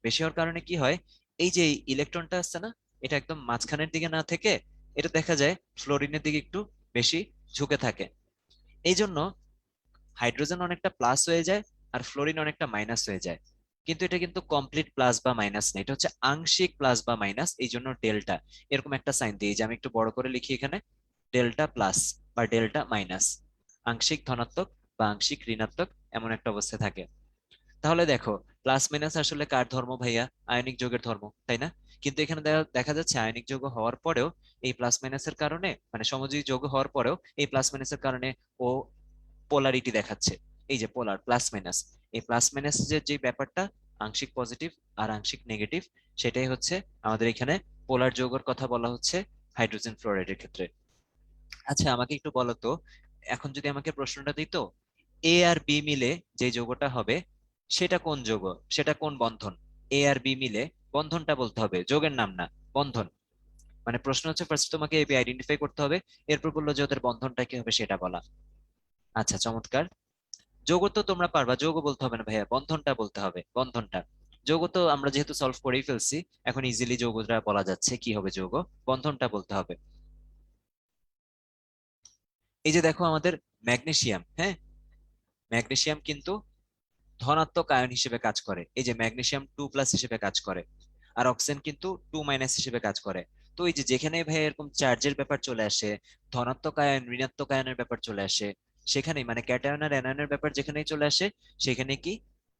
বেশি হওয়ার কারণে কি হয়, এই যে ইলেকট্রনটা আসছে না, এটা একদম মাঝখানের দিকে না থেকে এটা দেখা যায় ফ্লোরিনের দিকে একটু বেশি ঝুঁকে থাকে। এই জন্য হাইড্রোজেন অনেকটা প্লাস হয়ে যায় আর ফ্লোরিন অনেকটা মাইনাস হয়ে যায়। কিন্তু এটা কিন্তু কমপ্লিট প্লাস বা মাইনাস না, এটা হচ্ছে আংশিক প্লাস বা মাইনাস, এই জন্য ডেল্টা এরকম একটা সাইন দিই, যে আমি একটু বড় করে লিখি এখানে, ডেল্টা প্লাস বা ডেল্টা মাইনাস, আংশিক ধনাত্মক বা আংশিক ঋণাত্মক এমন একটা অবস্থায় থাকে। তাহলে দেখো প্লাস মাইনাস আসলে কার ধর্ম ভাইয়া? আয়নিক যৌগের ধর্ম, তাই না? কিন্তু এখানে দেখা যাচ্ছে আয়নিক যৌগ হওয়ার পরেও এই প্লাস মাইনাসের কারণে, মানে সমযোজী যৌগ হওয়ার পরেও এই প্লাস মাইনাসের কারণে ও পোলারিটি দেখাচ্ছে। এই যে পোলার প্লাস মাইনাস, এই প্লাস মাইনাস যে ব্যাপারটা, আংশিক পজিটিভ আর আংশিক নেগেটিভ, সেটাই হচ্ছে আমাদের এখানে পোলার যৌগের কথা বলা হচ্ছে হাইড্রোজেন ফ্লোরাইডের ক্ষেত্রে। আচ্ছা আমাকে একটু বলো তো, এখন যদি আমাকে প্রশ্নটা দিত এ আর বি মিলে যে যৌগটা হবে সেটা কোন যৌগ, সেটা কোন বন্ধন, এ আর বি মিলে বন্ধনটা বলতে হবে, যোগের নাম না, বন্ধন। মানে প্রশ্ন হচ্ছে ফার্স্ট তোমাকে এ বি আইডেন্টিফাই করতে হবে, এরপর বললো যে ওদের বন্ধনটা কি হবে সেটা বলা। আচ্ছা, চমৎকার। যৌগ তো তোমরা পারবা, যৌগ বলতে হবে না ভাইয়া, বন্ধনটা বলতে হবে, বন্ধনটা। যৌগ তো আমরা যেহেতু সলভ করেই ফেলছি, এখন ইজিলি যৌগটা বলা যাচ্ছে কি হবে যৌগ, বন্ধনটা বলতে হবে। এই যে দেখো আমাদের ম্যাগনেসিয়াম, হ্যাঁ, ম্যাগনেসিয়াম কিন্তু ধনাত্মক আয়ন হিসেবে কাজ করে, এই যে ম্যাগনেসিয়াম 2+ হিসেবে কাজ করে, আর অক্সিজেন কিন্তু 2- হিসেবে কাজ করে। তো এই যে যেখানে ভাই এরকম চার্জের ব্যাপার চলে আসে, ধনাত্মক আয়ন ঋণাত্মক আয়নের ব্যাপার চলে আসে, সেখানেই মানে ক্যাটায়ন আর অ্যানায়নের ব্যাপার যেখানেই চলে আসে, সেখানে কি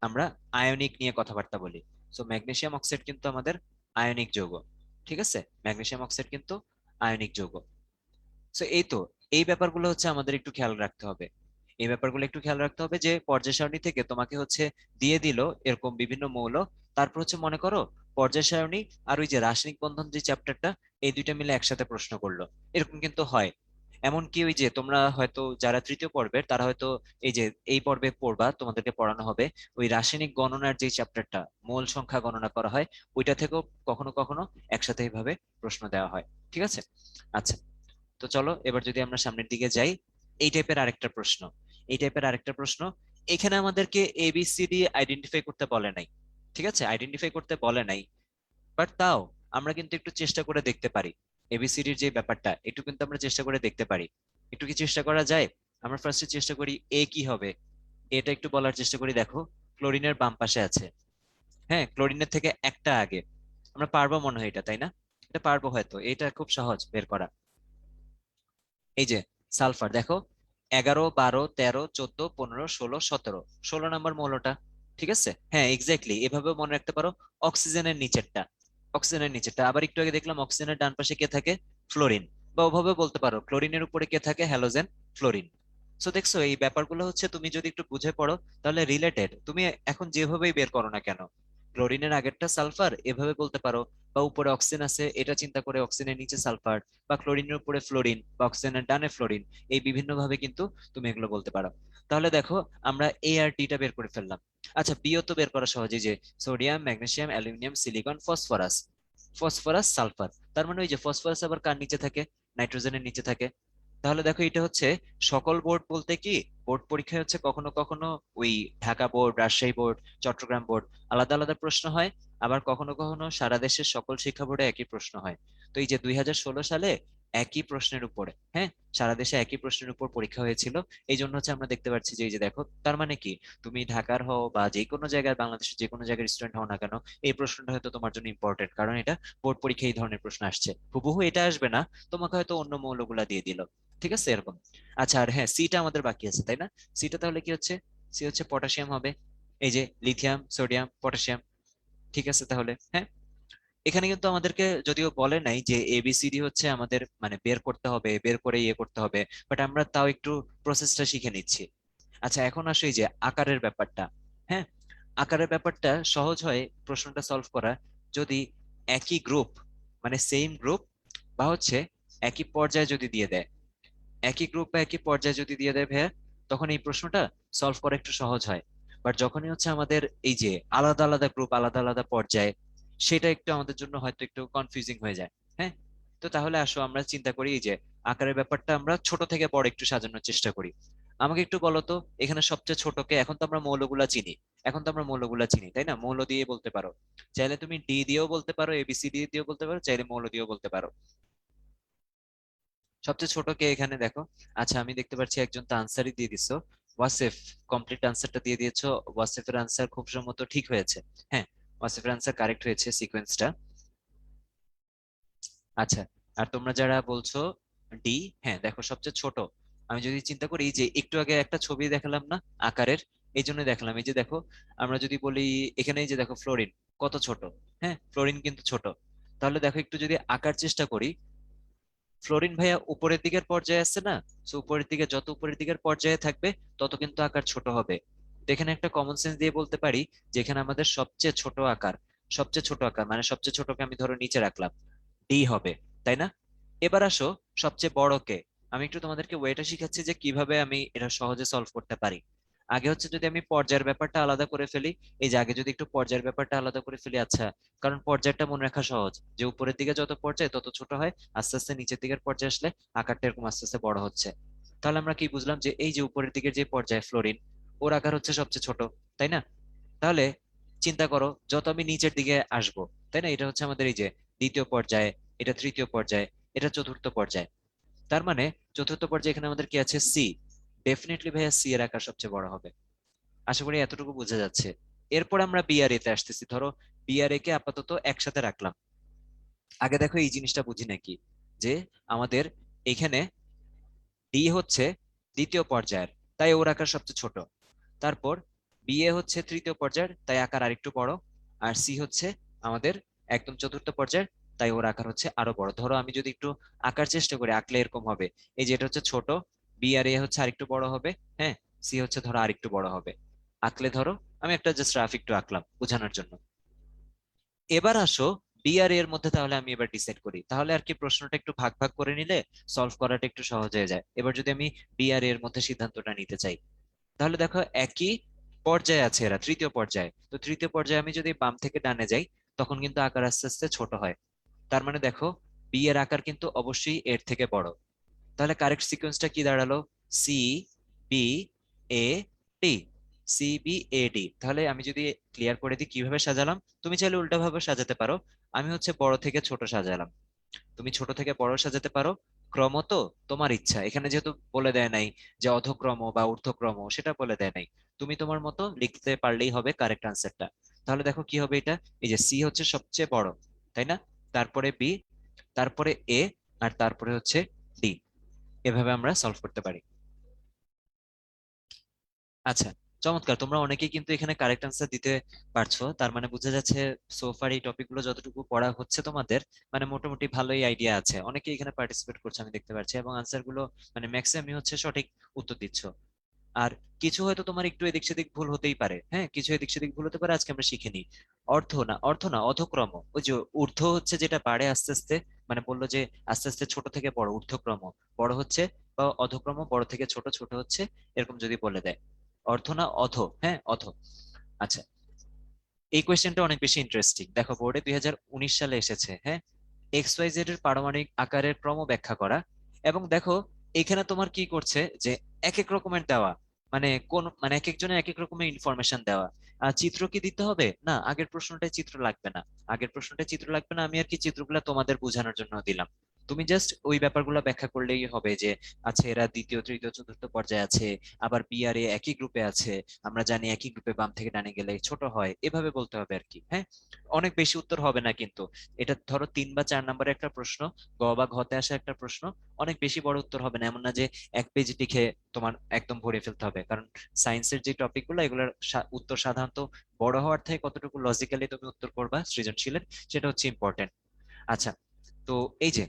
আমরা আয়নিক নিয়ে কথাবার্তা বলি। সো ম্যাগনেসিয়াম অক্সাইড কিন্তু আমাদের আয়নিক যৌগ, ঠিক আছে, ম্যাগনেসিয়াম অক্সাইড কিন্তু আয়নিক যৌগ। সো এই তো, এই ব্যাপারগুলো হচ্ছে আমাদের একটু খেয়াল রাখতে হবে, এই ব্যাপারগুলো একটু খেয়াল রাখতে হবে যে পর্যায় সারণী থেকে তোমাকে হচ্ছে দিয়ে দিল এরকম বিভিন্ন মৌল, তারপর হচ্ছে মনে করো পর্যায় সারণী আর ওই যে রাসায়নিক বন্ধন যে চ্যাপ্টারটা, এই দুইটা মিলে একসাথে প্রশ্ন করলো, এরকম কিন্তু হয়। এমনকি ওই যে তোমরা হয়তো যারা তৃতীয় পর্বের তারা হয়তো এই যে এই পর্বে পড়বা, তোমাদেরকে পড়ানো হবে ওই রাসায়নিক গণনার যে চ্যাপ্টারটা, মোল সংখ্যা গণনা করা হয়, ওইটা থেকেও কখনো কখনো একসাথে এইভাবে প্রশ্ন দেওয়া হয়, ঠিক আছে। আচ্ছা, তো চলো এবার যদি আমরা সামনের দিকে যাই, এই টাইপের আরেকটা প্রশ্ন, এই টাইপের আরেকটা প্রশ্ন, এখানে আমাদেরকে এবিসিডি আইডেন্টিফাই করতে বলে নাই, ঠিক আছে, আইডেন্টিফাই করতে বলে নাই, বাট তাও আমরা কিন্তু একটু চেষ্টা করে দেখতে পারি, এবিসিডির যে ব্যাপারটা একটু কিন্তু আমরা চেষ্টা করে দেখতে পারি। একটু কি চেষ্টা করা যায়? আমরা ফার্স্টে চেষ্টা করি এ কি হবে, এটা একটু বলার চেষ্টা করি। দেখো ক্লোরিনের বাম পাশে আছে, হ্যাঁ, ক্লোরিনের থেকে একটা আগে, আমরা পারবো মনে হয় এটা, তাই না? এটা পারবো হয়তো, এটা খুব সহজ বের করা। এই যে সালফার দেখো, 11, 12, 13, 14, 15, 16, 16 নম্বর মৌলটা, ঠিক আছে, হ্যাঁ এক্স্যাক্টলি এভাবে মনে রাখতে পারো। অক্সিজেনের নিচেরটা, অক্সিজেনের নিচেরটা, আবার একটু আগে দেখলাম অক্সিজেনের ডান পাশে কে থাকে, ফ্লোরিন, বা ওভাবে বলতে পারো ক্লোরিনের উপরে কে থাকে, হ্যালোজেন, ফ্লোরিন। সো দেখছো এই ব্যাপারগুলো হচ্ছে তুমি যদি একটু বুঝে পড়ো তাহলে রিলেটেড, তুমি এখন যেভাবেই বের করো না কেন, ক্লোরিনের আগেরটা সালফার এভাবে বলতে পারো, বা উপরে অক্সিজেন আছে এটা চিন্তা করে অক্সিজেনের নিচে সালফার, বা ক্লোরিনের উপরে ফ্লোরিন বা অক্সিজেনের ডানে ফ্লোরিন, এই বিভিন্ন ভাবে কিন্তু তুমি এগুলো বলতে পারো। তাহলে দেখো আমরা এ আর ডিটা বের করে ফেললাম। আচ্ছা বিও তো বের করা সহজে, যে sodium, magnesium, aluminium, silicon, phosphorus, phosphorus, sulphur, তার মানে ওই যে ফসফরাস আবার কার নিচে থাকে, নাইট্রোজেনের নিচে থাকে। তাহলে দেখো এটা হচ্ছে সকল বোর্ড বলতে কি, বোর্ড পরীক্ষায় হচ্ছে কখনো কখনো ওই Dhaka board, Rajshahi board, Chattogram board আলাদা আলাদা প্রশ্ন হয়, আবার কখনো কখনো সারা দেশের সকল শিক্ষা বোর্ডে একই প্রশ্ন হয়। তো এই যে 2016 সালে একই প্রশ্নের উপরে, হ্যাঁ, সারা দেশে একই প্রশ্নের উপর পরীক্ষা হয়েছিল, এই জন্য হচ্ছে আমরা দেখতে পাচ্ছি যে এই যে দেখো, তার মানে কি, তুমি ঢাকার হও বা যে কোনো জায়গায়, বাংলাদেশের যে কোনো জায়গার স্টুডেন্ট হও না কেন, এই প্রশ্নটা হয়তো তোমার জন্য ইম্পর্টেন্ট, কারণ এটা বোর্ড পরীক্ষায় এই ধরনের প্রশ্ন আসছে, হুবহু এটা আসবে না, তোমাকে হয়তো অন্য মৌলগুলা দিয়ে দিল, ঠিক আছে এরকম। আচ্ছা আর হ্যাঁ, সিটা আমাদের বাকি আছে তাই না, সিটা তাহলে কি হচ্ছে, সি হচ্ছে পটাশিয়াম হবে, এই যে লিথিয়াম, সোডিয়াম, পটাশিয়াম, ঠিক আছে তাহলে হ্যাঁ। এখানে কিন্তু আমাদেরকে যদিও বলে নাই যে এবিসিডি হচ্ছে আমাদের মানে বের করতে হবে, বের করে ইয়ে করতে হবে, বাট আমরা তাও একটু প্রসেসটা শিখে নিচ্ছি। আচ্ছা এখন আসো এই যে আকারের ব্যাপারটা, হ্যাঁ, আকারের ব্যাপারটা সহজ হয় প্রশ্নটা সলভ করা, যদি একই গ্রুপ, মানে সেম গ্রুপ, বা হচ্ছে একই পর্যায়ে যদি দিয়ে দেয়, একই গ্রুপ বা একই পর্যায়ে যদি দিয়ে দেয় ভাইয়া, তখন এই প্রশ্নটা সলভ করা একটু সহজ হয়। বাট যখনই হচ্ছে আমাদের এই যে আলাদা আলাদা গ্রুপ, আলাদা আলাদা পর্যায়ে, সেটা একটু আমাদের জন্য হয়তো একটু কনফিউজিং হয়ে যায়, হ্যাঁ। তো তাহলে আসো আমরা চিন্তা করি এই যে আকারের ব্যাপারটা আমরা ছোট থেকে বড় একটু সাজানোর চেষ্টা করি। আমাকে একটু বলো তো, এখানে সবচেয়ে ছোটকে, এখন তো আমরা মৌলগুলা চিনি, এখন তো আমরা মৌলগুলা চিনি তাই না, মৌল দিয়ে বলতে পারো, চাইলে তুমি ডি দিয়েও বলতে পারো, এবিসিডি দিয়েও বলতে পারো, চাইলে মৌল দিয়েও বলতে পারো। সবচেয়ে ছোট কে এখানে দেখো। আচ্ছা আমি দেখতে পাচ্ছি একজন তো আনসারই দিয়ে দিছো, ওয়াসিফ, কমপ্লিট আনসারটা দিয়ে দিয়েছো। ওয়াসিফের আনসার খুব সম্ভবত ঠিক হয়েছে, হ্যাঁ, ওয়াসিফের আনসার কারেক্ট হয়েছে সিকোয়েন্সটা। আচ্ছা, আর তোমরা যারা বলছো ডি, হ্যাঁ দেখো সবচেয়ে ছোট, আমি যদি চিন্তা করি যে একটু আগে একটা ছবি দেখালাম না আকারের, এই জন্য দেখালাম, এই যে দেখো আমরা যদি বলি এখানে এই যে দেখো ফ্লোরিন কত ছোট, হ্যাঁ ফ্লোরিন কিন্তু ছোট। তাহলে দেখো একটু যদি আঁকার চেষ্টা করি, ফ্লোরিন ভাইয়া উপরের দিকের পর্যায়ে আছে না, তো উপরের দিকে যত উপরের দিকের পর্যায়ে থাকবে তত কিন্তু আকার ছোট হবে। তো এখানে একটা কমন সেন্স দিয়ে বলতে পারি, যেখানে আমাদের সবচেয়ে ছোট আকার, সবচেয়ে ছোট আকার মানে সবচেয়ে ছোটকে আমি ধরো নিচে রাখলাম, ডি হবে, তাই না? এবার আসো সবচেয়ে বড়কে, আমি একটু তোমাদেরকে ওয়েটা শিখাচ্ছি যে কিভাবে আমি এটা সহজে সলভ করতে পারি। আগে হচ্ছে যদি আমি পর্যায়ের ব্যাপারটা আলাদা করে ফেলি, এই যে আগে যদি একটু পর্যায়ের ব্যাপারটা আলাদা করে ফেলি, আচ্ছা, কারণ পর্যায়টা মনে রাখা সহজ, যে উপরের দিকে যত পর্যায় তত ছোট হয়, আস্তে আস্তে নিচের দিকের পর্যায়ে আসলে আকারটা এরকম আস্তে আস্তে বড় হচ্ছে। তাহলে আমরা কি বুঝলাম, যে এই যে উপরের দিকের যে পর্যায় ফ্লোরিন, ওর আকার হচ্ছে সবচেয়ে ছোট, তাই না? তাহলে চিন্তা করো, যত আমি নিচের দিকে আসব, তাই না, এটা হচ্ছে আমাদের এই যে দ্বিতীয় পর্যায়ে, এটা তৃতীয় পর্যায়ে, এটা চতুর্থ পর্যায়ে। তার মানে চতুর্থ পর্যায়ে এখানে আমাদের কি আছে, সি। ডেফিনেটলি ভাইয়া সি এর আকার সবচেয়ে বড় হবে। আশা করি এতটুকু বোঝা যাচ্ছে। এরপর আমরা বি আর এ তে আসতেছি। ধরো বি আর এ কে আপাতত একসাথে রাখলাম। আগে দেখো এই জিনিসটা বুঝি নাকি, যে আমাদের এখানে ডি হচ্ছে দ্বিতীয় পর্যায়ের, তাই ওর আকার সবচেয়ে ছোট। তারপর বি এ হচ্ছে তৃতীয় পর্যায়ের, তাই আকার আরেকটু বড়। আর সি হচ্ছে আমাদের একদম চতুর্থ পর্যায়ের, তাই ওর আকার হচ্ছে আরো বড়। ধরো আমি যদি একটু আঁকার চেষ্টা করি, আঁকলে এরকম হবে। এই যে এটা হচ্ছে ছোট, বি আর এ হচ্ছে আরেকটু বড় হবে, হ্যাঁ, সি হচ্ছে ধরো আরেকটু বড় হবে। আঁকলে ধরো আমি একটা জাস্ট রাফ একটু আঁকলাম বোঝানোর জন্য। এবার আসো বি আর এর মধ্যে, তাহলে আমি এবার ডিসাইড করি, তাহলে আর কি প্রশ্নটা একটু ভাগ ভাগ করে নিলে সলভ করাটা একটু সহজ হয়ে যায়। এবার যদি আমি বি আর এর মধ্যে সিদ্ধান্তটা নিতে চাই, তাহলে দেখো একই পর্যায়ে আছে এরা, তৃতীয় পর্যায়ে। তো তৃতীয় পর্যায়ে আমি যদি বাম থেকে ডানে যাই, তখন কিন্তু আকার আস্তে আস্তে ছোট হয়। তার মানে দেখো বি এর আকার কিন্তু অবশ্যই এর থেকে বড়। তাহলে কারেক্ট সিকোয়েন্সটা কি দাঁড়ালো, C B A D. C B A D. তাহলে আমি যদি ক্লিয়ার করে দিই কিভাবে সাজালাম, তুমি চাইলে উল্টা ভাবে সাজাতে পারো। আমি হচ্ছে বড় থেকে ছোট সাজালাম, তুমি ছোট থেকে বড় সাজাতে পারো। ক্রম তো তোমার ইচ্ছা, এখানে যেহেতু বলে দেয় নাই যে অধক্রম বা ঊর্ধ্বক্রম, সেটা বলে দেয় নাই। তুমি তোমার মতো লিখতে পারলেই হবে কারেক্ট আনসারটা। তাহলে দেখো কি হবে এটা, এই যে সি হচ্ছে সবচেয়ে বড়, তাই না? তারপরে বি, তারপরে এ, আর তারপরে হচ্ছে ডি। এভাবে আমরা সলভ করতে পারি। আচ্ছা, চমৎকার, তোমরা অনেকেই কিন্তু এখানে কারেক্ট আনসার দিতে পারছো। তার মানে বোঝা যাচ্ছে সোফার এই টপিক গুলো যতটুকু পড়া হচ্ছে তোমাদের, মানে মোটামুটি ভালোই আইডিয়া আছে। অনেকেই এখানে পার্টিসিপেট করছে আমি দেখতে পাচ্ছি, এবং আনসার গুলো মানে ম্যাক্সিমামই হচ্ছে সঠিক উত্তর দিচ্ছ। আর কিছু হয়তো তোমার একটু এদিক সেদিক ভুল হতেই পারে, হ্যাঁ, কিছু এদিক সেদিক ভুল হতে পারে, আজকে আমরা শিখে নিই। অর্থ না অধক্রম, ওই যে ঊর্ধ্ব হচ্ছে যেটা বাড়ে আস্তে আস্তে, মানে বললো যে আস্তে আস্তে ছোট থেকে বড়, ঊর্ধ্বক্রম বড় হচ্ছে, বা অধক্রম বড় থেকে ছোট, ছোট হচ্ছে, এরকম যদি বলে দেয়। অর্থ না অধ, হ্যাঁ, অধ। আচ্ছা, এই কোয়েশ্চেনটা অনেক বেশি ইন্টারেস্টিং, দেখো বোর্ডে 2019 সালে এসেছে, হ্যাঁ। এক্স ওয়াই জেড এর পারমাণবিক আকারের ক্রম ব্যাখ্যা করা। এবং দেখো এখানে তোমার কি করছে, যে এক এক রকমের দেওয়া, মানে কোন মানে এক একজনের এক এক রকমের ইনফরমেশন দেওয়া। আর চিত্র কি দিতে হবে না, আগের প্রশ্নটায় চিত্র লাগবে না। আগের প্রশ্নটায় চিত্র লাগবে না, আমি আর কি চিত্রগুলো তোমাদের বোঝানোর জন্য দিলাম। তুমি জাস্ট ওই ব্যাপারগুলো ব্যাখ্যা করলেই হবে, যে আচ্ছা এরা দ্বিতীয় তৃতীয় চতুর্থ পর্যায়ে আছে, আবার বি আর এ একই গ্রুপে আছে, আমরা জানি একই গ্রুপে বাম থেকে ডানে গেলে ছোট হয়, এভাবে বলতে হবে আর কি, হ্যাঁ। অনেক বেশি উত্তর হবে না কিন্তু। এটা ধরো 3 বা 4 নম্বরের একটা প্রশ্ন, গ বা ঘতে আসা একটা প্রশ্ন, অনেক বেশি বড় উত্তর হবে না। এমন না যে 1 পেজ লিখে তোমার একদম ভরে ফেলতে হবে, কারণ সায়েন্সের যে টপিক গুলো, এগুলোর উত্তর সাধারণত বড় হওয়ার থেকে কতটুকু লজিক্যালি তুমি উত্তর করবা সৃজনশীলের, সেটা হচ্ছে ইম্পর্টেন্ট। আচ্ছা, তো এই যে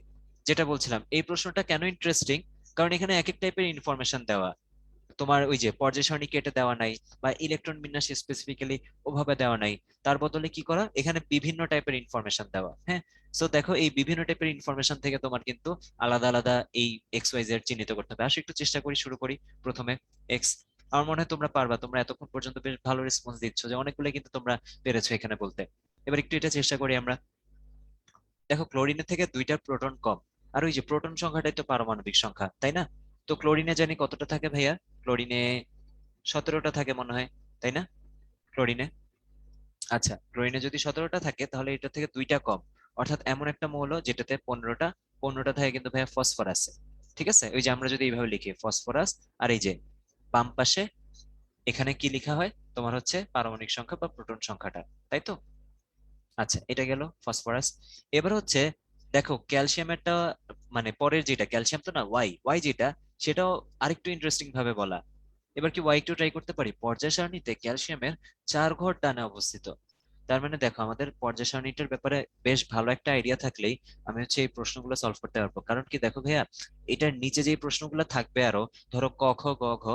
যেটা বলছিলাম, এই প্রশ্নটা কেন ইন্টারেস্টিং, কারণ এখানে এক এক টাইপের ইনফরমেশন দেওয়া। তোমার ওই যে পর্যায় সারণী কেটে দেওয়া নাই, বা ইলেকট্রন বিন্যাস স্পেসিফিক্যালি ওভাবে দেওয়া নাই। তার বদলে কি করা, এখানে বিভিন্ন টাইপের ইনফরমেশন দেওয়া, হ্যাঁ। সো দেখো এই বিভিন্ন টাইপের ইনফরমেশন থেকে তোমার কিন্তু আলাদা আলাদা এই এক্স ওয়াই জেড চিহ্নিত করতে হবে। আসো একটু চেষ্টা করি, শুরু করি প্রথমে এক্স। আমার মনে হয় তোমরা পারবা, তোমরা এতক্ষণ পর্যন্ত বেশ ভালো রেসপন্স দিচ্ছ, যে অনেকগুলো কিন্তু তোমরা পেরেছো এখানে বলতে। এবার একটু এটা চেষ্টা করি আমরা। দেখো ক্লোরিনের থেকে 2টা প্রোটন কম, আর ওই যে প্রোটন সংখ্যাটাই তো পারমাণবিক সংখ্যা, তাই না? তো ক্লোরিনে জানি কতটা থাকে ভাইয়া, ক্লোরিনে 17টা থাকে মনে হয়, তাই না? ক্লোরিনে, আচ্ছা, ক্লোরিনে যদি 17টা থাকে, তাহলে এটা থেকে 2টা কম। অর্থাৎ এমন একটা মৌল যেটাতে 15টা, 15টা থাকে কিন্তু ভাইয়া ফসফরাস। ঠিক আছে, ওই যে আমরা যদি এইভাবে লিখি ফসফরাস, আর এই যে বাম পাশে এখানে কি লেখা হয়, তোমার হচ্ছে পারমাণবিক সংখ্যা বা প্রোটন সংখ্যাটা, তাই তো? আচ্ছা, এটা গেল ফসফরাস। এবার হচ্ছে দেখো ক্যালসিয়ামেরটা, মানে পরের যেটা ক্যালসিয়াম তো না, ওয়াই ওয়াই যেটা, সেটাও আরেকটু ইন্টারেস্টিং ভাবে বলা। এবার কি ওয়াই একটু ট্রাই করতে পারি, পর্যায় সারণীতে ক্যালসিয়ামের 4 ঘর ডানে অবস্থিত। তার মানে দেখো আমাদের পর্যায় সারণীটার ব্যাপারে বেশ ভালো একটা আইডিয়া থাকলেই আমি হচ্ছে এই প্রশ্নগুলো সলভ করতে পারবো। কারণ কি দেখো ভাইয়া, এটার নিচে যে প্রশ্নগুলো থাকবে আরো, ধরো ক খ গ ঘ,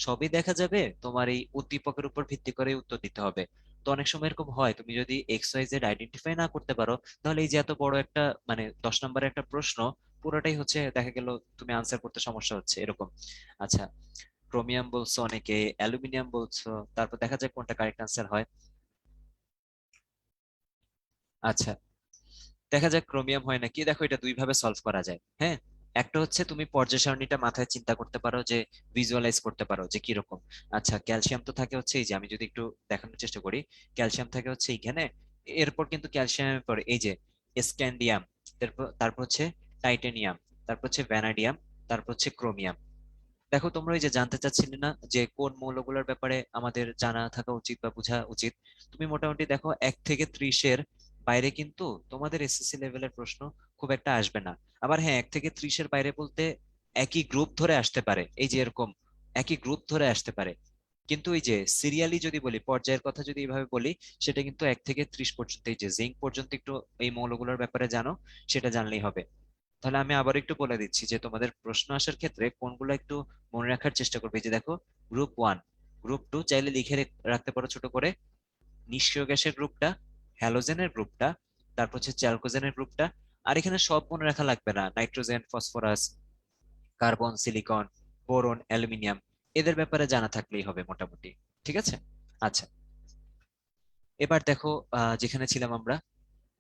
সবই দেখা যাবে তোমার এই উদ্দীপকের উপর ভিত্তি করে উত্তর দিতে হবে। তো অনেক সময় এরকম হয়, তুমি যদি এক্স ওয়াই জেড আইডেন্টিফাই না করতে পারো, তাহলে এই যে এত বড় একটা মানে 10 নম্বরের একটা প্রশ্ন, পুরোটাই হচ্ছে দেখা গেল তুমি আনসার করতে সমস্যা হচ্ছে এরকম। আচ্ছা, ক্রোমিয়াম বলছো, অনেকে অ্যালুমিনিয়াম বলছো। তারপর দেখা যাক কোনটা কারেক্ট আনসার হয়। আচ্ছা, দেখা যাক ক্রোমিয়াম হয় নাকি। দেখো, এটা দুই ভাবে সলভ করা যায়। হ্যাঁ, একটা হচ্ছে তুমি পর্যায় সারণীটা মাথায় চিন্তা করতে পারো, যে ভিজুয়ালাইজ করতে পারো যে কিরকম। আচ্ছা, ক্যালসিয়াম তো থাকে হচ্ছে এই যে, আমি যদি একটু দেখানোর চেষ্টা করি, ক্যালসিয়াম থাকে হচ্ছে এইখানে। এরপর কিন্তু ক্যালসিয়ামের পর এই যে স্ক্যান্ডিয়াম, তারপর তারপর হচ্ছে টাইটেনিয়াম, তারপর হচ্ছে ভ্যানাডিয়াম, তারপর হচ্ছে ক্রোমিয়াম। দেখো, তোমরা ওই যে জানতে চাচ্ছিলে না যে কোন মৌলগুলোর ব্যাপারে আমাদের জানা থাকা উচিত বা বোঝা উচিত, তুমি মোটামুটি দেখো 1 থেকে 30-এর বাইরে কিন্তু তোমাদের এসএসসি লেভেলের প্রশ্ন খুব একটা আসবে না। আবার হ্যাঁ, 1 থেকে 30-এর বাইরে বলতে একই গ্রুপ ধরে আসতে পারে, এই যে এরকম একই গ্রুপ ধরে আসতে পারে। কিন্তু এই যে সিরিয়ালি যদি বলি, পর্যায়ের কথা যদি এইভাবে বলি, সেটা কিন্তু 1 থেকে 30 পর্যন্ত, এই যে জিঙ্ক পর্যন্ত একটু এই মৌলগুলোর ব্যাপারে জানো, সেটা জানলেই হবে। তাহলে আমি আবার একটু বলে দিচ্ছি যে তোমাদের প্রশ্ন আসার ক্ষেত্রে কোনগুলো একটু মনে রাখার চেষ্টা করবে। এই যে দেখো, গ্রুপ 1, গ্রুপ 2 চাইলে লিখে রাখতে পারো ছোট করে, নিষ্ক্রিয় গ্যাসের গ্রুপটা, হ্যালোজেনের গ্রুপটা, তারপর হচ্ছে চ্যালকোজেনের গ্রুপটা। আর এখানে সব মনে রাখা লাগবে না, nitrogen, phosphorus, carbon, silicon, boron, aluminium, এদের ব্যাপারে জানা থাকলেই হবে মোটামুটি। ঠিক আছে। আচ্ছা, এবার দেখো, যেখানে ছিলাম আমরা,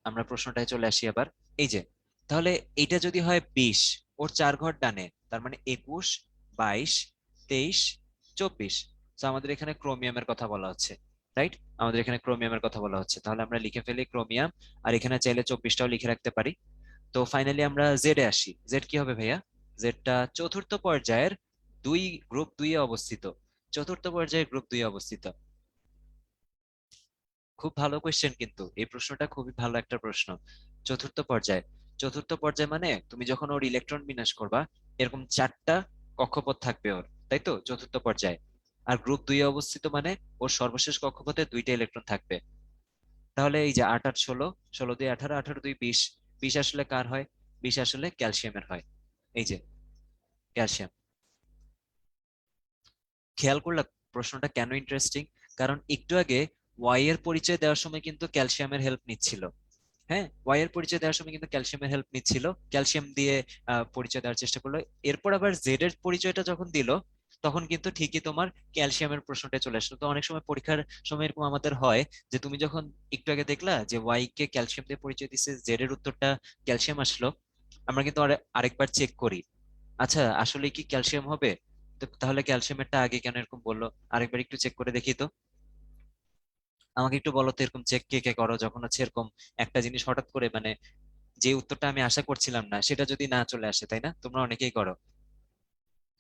আমরা প্রশ্নটায় চলে আসি আবার। এই যে, তাহলে এইটা যদি হয় 20, ওর 4 ঘর ডানে, তার মানে 21, 22, 23, 24। তো আমাদের এখানে ক্রোমিয়ামের কথা বলা হচ্ছে, রাইট? আমাদের এখানে ক্রোমিয়ামের কথা বলা হচ্ছে, তাহলে আমরা লিখে ফেলি ক্রোমিয়াম। আর এখানে চাইলে 24টাও লিখে রাখতে পারি। তো ফাইনালি আমরা জেডে আসি। জেড কি হবে ভাইয়া? জেডটা চতুর্থ পর্যায়ের গ্রুপ 2-এ অবস্থিত। চতুর্থ পর্যায়ের গ্রুপ 2-এ অবস্থিত। খুব ভালো কোয়েশ্চেন, কিন্তু এই প্রশ্নটা খুবই ভালো একটা প্রশ্ন। চতুর্থ পর্যায়, চতুর্থ পর্যায় মানে তুমি যখন ওর ইলেকট্রন বিন্যাস করবা, এরকম 4টা কক্ষপথ থাকবে ওর, তাই তো চতুর্থ পর্যায়ে। আর গ্রুপ 2-এ অবস্থিত মানে ওর সর্বশেষ কক্ষপথে 2টা ইলেকট্রন থাকবে। তাহলে এই যে 8 8 16, 16 2 18, 18 2 20, 20 আসলে কার হয়? 20 আসলে ক্যালসিয়ামের হয়। এই যে ক্যালসিয়াম। খেয়াল করলা প্রশ্নটা কেন ইন্টারেস্টিং? কারণ একটু আগে ওয়াই এর পরিচয় দেওয়ার সময় কিন্তু ক্যালসিয়ামের হেল্প নিচ্ছিল। হ্যাঁ, ওয়াই এর পরিচয় দেওয়ার সময় কিন্তু ক্যালসিয়ামের হেল্প নিচ্ছিল, ক্যালসিয়াম দিয়ে পরিচয় দেওয়ার চেষ্টা করলো। এরপর আবার জেড এর পরিচয়টা যখন দিল, তখন কিন্তু ঠিকই তোমার ক্যালসিয়ামের প্রশ্নটা চলে আসলো। তো অনেক সময় পরীক্ষার সময় এরকম আমাদের হয়, যে তুমি যখন একটু আগে দেখলা যে ওয়াই কে ক্যালসিয়াম দিয়ে পরিচয় দিচ্ছে, জেড এর উত্তরটা ক্যালসিয়াম আসলো, আমরা কিন্তু আরেকবার চেক করি, আচ্ছা আসলে কি ক্যালসিয়াম হবে? তো তাহলে ক্যালসিয়ামেরটা আগে কেন এরকম বললো, আরেকবার একটু চেক করে দেখি তো। আমাকে একটু বলো তো, এরকম চেক কে কে করো যখন হচ্ছে এরকম একটা জিনিস হঠাৎ করে, মানে যে উত্তরটা আমি আশা করছিলাম না সেটা যদি না চলে আসে, তাই না? তোমরা অনেকেই করো।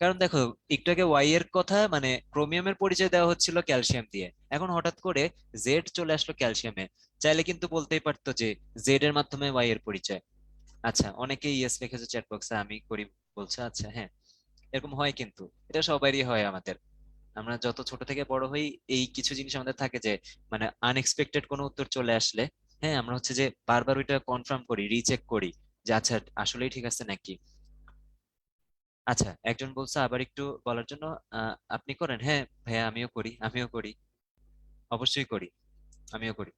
কারণ দেখো, একটু আগে ওয়াই এর কথা, মানে ক্রোমিয়ামের পরিচয় দেওয়া হচ্ছিল ক্যালসিয়াম দিয়ে, এখন হঠাৎ করে জেড চলে আসলো ক্যালসিয়ামে। চাইলে কিন্তু বলতেই পারতো যে জেড এর মাধ্যমে ওয়াই এর পরিচয়। আচ্ছা, অনেকেই ইয়েস লিখেছে চ্যাট বক্সে, আমি করি বলছে। আচ্ছা হ্যাঁ, এরকম হয় কিন্তু, এটা সবারই হয় আমাদের। আমরা যত ছোট থেকে বড় হই, এই কিছু জিনিস আমাদের থাকে যে, মানে আনএক্সপেক্টেড কোনো উত্তর চলে আসলে, হ্যাঁ আমরা হচ্ছে যে বারবার ওইটা কনফার্ম করি, রিচেক করি, যে আচ্ছা আসলেই ঠিক আছে নাকি। আচ্ছা, একজন বলছে আবার একটু বলার জন্য। আপনি করেন? হ্যাঁ ভাইয়া, আমিও করি, আমিও করি, অবশ্যই করি, আমিও করি।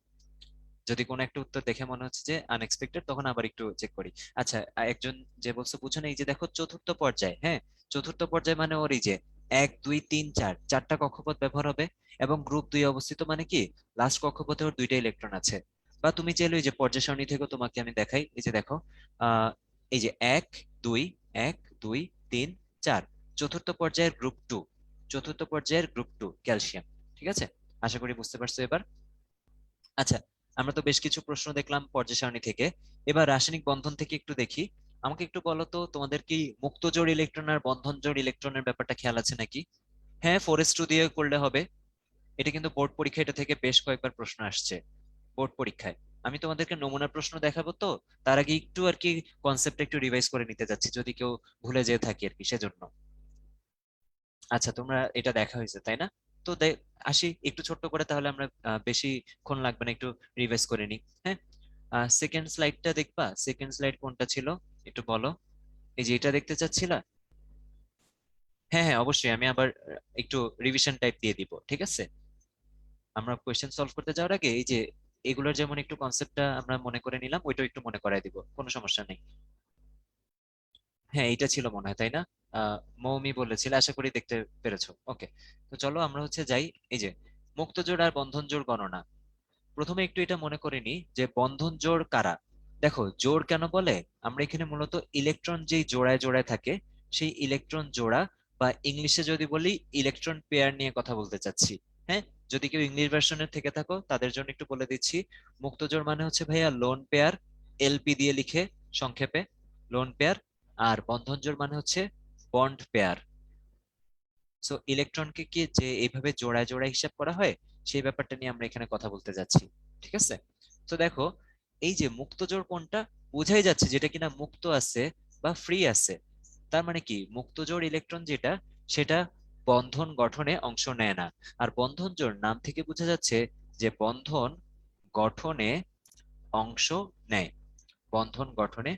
যদি কোনো একটা উত্তর দেখে মনে হচ্ছে যে আনএক্সপেক্টেড, তখন আবার একটু চেক করি। আচ্ছা, একজন যে বলছে বুঝো না, এই যে দেখো চতুর্থ পর্যায়, হ্যাঁ চতুর্থ পর্যায় মানে ওর এই যে 1 2 3 4, 4টা কক্ষপথ ব্যবহার হবে। এবং গ্রুপ 2 অবস্থিত মানে কি, লাস্ট কক্ষপথে ওর 2টা ইলেকট্রন আছে। বা তুমি চাইলে ওই যে পর্যায় সারণী থেকে তোমাকে আমি দেখাই, এই যে দেখো, আহ এই যে 1 2, 1 2 3 4, চতুর্থ পর্যায়ের গ্রুপ 2, চতুর্থ পর্যায়ের গ্রুপ 2 ক্যালসিয়াম। ঠিক আছে, আশা করি বুঝতে পারছো এবার। আচ্ছা, আমরা তো বেশ কিছু প্রশ্ন দেখলাম পর্যায় সারণী থেকে। এবার রাসায়নিক বন্ধন থেকে একটু দেখি। আমাকে একটু বলো তো, তোমাদের কি মুক্ত জোড় ইলেকট্রন আর বন্ধন জোড় ইলেকট্রনের ব্যাপারটা খেয়াল আছে নাকি? হ্যাঁ, 4s2 দিয়ে করলে হবে। এটা কিন্তু বোর্ড পরীক্ষা, এটা থেকে বেশ কয়েকবার প্রশ্ন আসছে বোর্ড পরীক্ষায়। আমি তোমাদেরকে নমুনা প্রশ্ন দেখাবো, তো তার আগে একটু আর কি কনসেপ্ট একটু রিভাইজ করে নিতে যাচ্ছি, যদি কেউ ভুলে যেয়ে থাকি আর কি, সেজন্য। আচ্ছা, তোমরা এটা দেখা হয়েছে তাই না? তো আসি একটু ছোট্ট করে, তাহলে আমরা বেশিক্ষণ লাগবে না, একটু রিভাইজ করে নিই। হ্যাঁ, সেকেন্ড স্লাইডটা দেখবা, সেকেন্ড স্লাইড কোনটা ছিল একটু বলো। এই যে এটা দেখতে চাচ্ছিলা? হ্যাঁ হ্যাঁ, অবশ্যই আমি আবার একটু রিভিশন টাইপ দিয়ে দিব, ঠিক আছে? আমরা কোয়েশ্চেন সলভ করতে যাওয়ার আগে এই যে এগুলোর যেমন একটু কনসেপ্টটা আমরা মনে করে নিলাম, ওইটাও একটু মনে করায় দিব, কোনো সমস্যা নেই। হ্যাঁ এটা ছিল মনে হয়, তাই না? মৌমি বলেছিল, আশা করি দেখতে পেরেছো। ওকে, তো চলো আমরা হচ্ছে যাই। এই যে মুক্ত জোড় আর বন্ধন জোড় গণনা, প্রথমে একটু এটা মনে করে নি যে বন্ধন জোড় কারা। দেখো জোড় কেন বলে, আমরা এখানে মূলত ইলেকট্রন যেই জোড়ায় জোড়ায় থাকে সেই ইলেকট্রন জোড়া, বা ইংলিশে যদি বলি ইলেকট্রন পেয়ার নিয়ে কথা বলতে চাচ্ছি। হ্যাঁ, যদি কেউ ইংলিশ ভার্সনের থেকে থাকো তাদের জন্য একটু বলে দিচ্ছি, মুক্ত জোড় মানে হচ্ছে ভাইয়া লোন পেয়ার, এলপি দিয়ে লিখে সংক্ষেপে, লোন পেয়ার। আর বন্ধন জোড় মানে হচ্ছে বন্ড পেয়ার। সো ইলেকট্রনকে কি যে এইভাবে জোড়ায় জোড়ায় হিসাব করা হয়, সেই ব্যাপারটা নিয়ে আমরা এখানে কথা বলতে যাচ্ছি। ঠিক আছে, তো দেখো এই যে মুক্ত জোড় কোনটা, বোঝাই যাচ্ছে যেটা কিনা মুক্ত আছে বা ফ্রি আছে। তার মানে কি, মুক্ত জোড় ইলেকট্রন যেটা, সেটা বন্ধন গঠনে অংশ নেয় না। আর বন্ধন জোড় নাম থেকে বোঝা যাচ্ছে যে বন্ধন গঠনে অংশ নেয়, বন্ধন গঠনে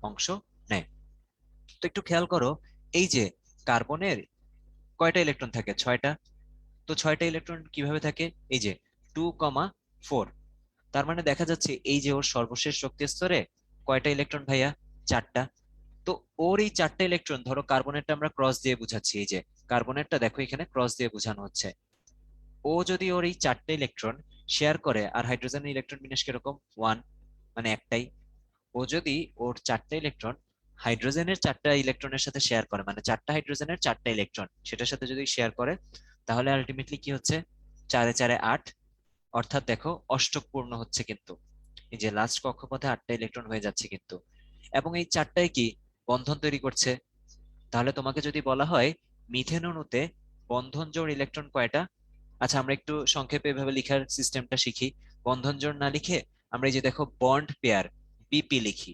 অংশ নেয়। তো একটু খেয়াল করো, এই যে কার্বনের কয়টা ইলেকট্রন থাকে, 6টা। তো 6টা ইলেকট্রন কিভাবে থাকে, এই যে 2,4। তার মানে দেখা যাচ্ছে এই যে ওর সর্বশেষ শক্তি স্তরে কয়টা ইলেকট্রন ভাইয়া, 4টা। তো ওর এই 4টা ইলেকট্রন, ধরো কার্বনেরটা আমরা ক্রস দিয়ে বুঝাচ্ছি, এই যে কার্বনেরটা দেখো এখানে ক্রস দিয়ে বোঝানো হচ্ছে। ও যদি ওর এই 4টা ইলেকট্রন শেয়ার করে, আর হাইড্রোজেনের ইলেকট্রন বিন্যাস কিরকম, 1, মানে একটাই। ও যদি ওর 4টা ইলেকট্রন হাইড্রোজেনের 4টা ইলেকট্রনের সাথে শেয়ার করে, মানে 4টা হাইড্রোজেনের 4টা ইলেকট্রন সেটার সাথে যদি শেয়ার করে, তাহলে আলটিমেটলি কি হচ্ছে, 4 এ 4 এ 8, অর্থাৎ দেখো অষ্টক পূর্ণ হচ্ছে কিন্তু। এই যে লাস্ট কক্ষপথে 8টা ইলেকট্রন হয়ে যাচ্ছে কিন্তু, এবং এই 4টাই কি বন্ধন তৈরি করছে। তাহলে তোমাকে যদি বলা হয় মিথেন অণুতে বন্ধন জোড় ইলেকট্রন কয়টা, আচ্ছা আমরা একটু সংক্ষেপে এভাবে লিখার সিস্টেমটা শিখি। বন্ধন জোড় না লিখে আমরা এই যে দেখো বন্ড পেয়ার, বিপি লিখি।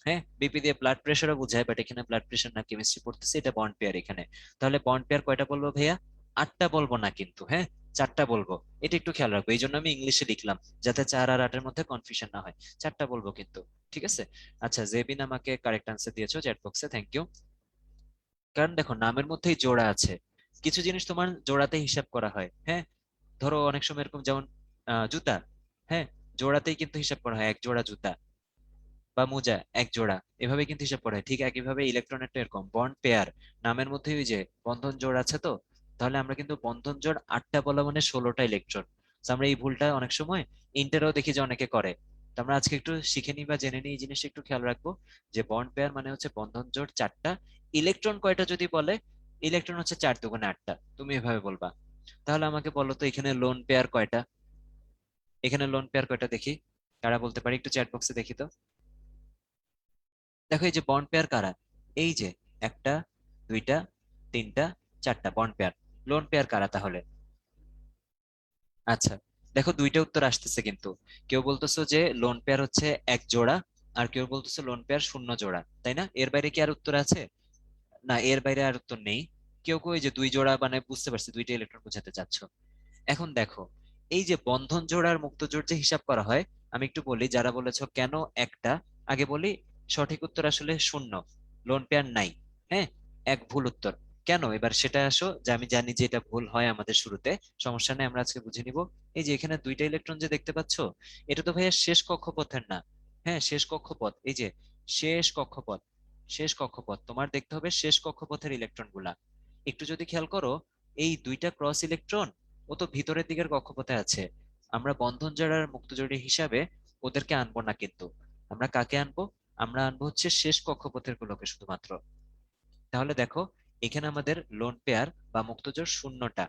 হ্যাঁ, বিপি দিয়ে ব্লাড প্রেশারও বোঝায়, বাট এখানে ব্লাড প্রেশার না, কেমিস্ট্রি পড়তেছে, এটা বন্ড পেয়ার এখানে। তাহলে বন্ড পেয়ার কয়টা বলবো ভাইয়া, 8টা বলবো না কিন্তু, হ্যাঁ 4টা বলবো। এটা একটু খেয়াল রাখবো, এই জন্য আমি ইংলিশে লিখলাম, যাতে 4 আর 8-এর মধ্যে কনফিউশন না হয়। 4টা বলবো কিন্তু। ঠিক আছে, আচ্ছা জেবিন আমাকে কারেক্ট আনসার দিয়েছো চ্যাট বক্সে, থ্যাংক ইউ। কারণ দেখো নামের মধ্যেই জোড়া আছে, কিছু জিনিস তোমার জোড়াতে হিসাব করা হয়। হ্যাঁ, ধরো অনেক সময় এরকম, যেমন জুতা, হ্যাঁ জোড়াতেই কিন্তু হিসাব করা হয়, এক জোড়া জুতা। বা মোজা, এক জোড়া, এভাবে কিন্তু হিসাব করা হয়। ঠিক একইভাবে ইলেকট্রনেরটা এরকম বন্ড পেয়ার, নামের মধ্যে ওই যে বন্ধন জোড় আছে তো। তাহলে আমরা কিন্তু বন্ধন জোড় 8টা বলা মানে 16টা ইলেকট্রন। আমরা এই ভুলটা অনেক সময় ইন্টারও দেখি যে অনেকে করে। তো আমরা আজকে একটু শিখে নিই বা জেনে নিই, এই জিনিসটা একটু খেয়াল রাখবো, যে বন্ড পেয়ার মানে হচ্ছে বন্ধন জোড় 4টা, ইলেকট্রন কয়টা যদি বলে, ইলেকট্রন হচ্ছে 4 দুগুণে 8টা, তুমি এভাবে বলবা। তাহলে আমাকে বলো তো এখানে লোন পেয়ার কয়টা, এখানে লোন পেয়ার কয়টা দেখি, কারা বলতে পারি একটু চ্যাট বক্সে দেখি তো। দেখো এই যে বন্ড পেয়ার কারা, এই যে একটা, দুইটা, তিনটা, 4টা বন্ড পেয়ার। লোন পেয়ার কারা তাহলে, আচ্ছা দেখো দুইটা উত্তর আসতেছে কিন্তু। কেউ বলতেছো যে লোন পেয়ার হচ্ছে এক জোড়া, আর কেউ বলতেছে লোন পেয়ার শূন্য জোড়া, তাই না? এর বাইরে কি আর উত্তর আছে? না, এর বাইরে আর উত্তর নেই। কেউ কেউ এই যে দুই জোড়া, মানে বুঝতে পারছি দুইটা ইলেকট্রন বোঝাতে চাচ্ছ। এখন দেখো এই যে বন্ধন জোড় আর মুক্ত জোড় যে হিসাব করা হয়, আমি একটু বলি যারা বলেছো কেন একটা, আগে বলি সঠিক উত্তর আসলে শূন্য, লোন পেয়ার নাই। হ্যাঁ, এক ভুল উত্তর। কেন, এবার সেটা আসো, যে আমি জানি যে এটা ভুল হয় আমাদের শুরুতে, সমস্যা নেই আমরা আজকে বুঝে নিব। এই যে এখানে দুইটা ইলেকট্রন যে দেখতে পাচ্ছ, এটা তো ভাইয়া শেষ কক্ষপথের না। হ্যাঁ শেষ কক্ষপথ, এই যে শেষ কক্ষপথ, শেষ কক্ষপথ তোমার দেখতে হবে শেষ কক্ষপথের ইলেকট্রন গুলা। একটু যদি খেয়াল করো, এই দুইটা ক্রস ইলেকট্রন ও তো ভিতরের দিকের কক্ষপথে আছে। আমরা বন্ধন জোড় আর মুক্ত জোড় হিসাবে ওদেরকে আনবো না কিন্তু। আমরা কাকে আনবো, আমরা আনবো হচ্ছে শেষ কক্ষপথের গুলোকে শুধুমাত্র। তাহলে দেখো এখানে আমাদের লোন পেয়ার বা মুক্ত জোড় শূন্যটা,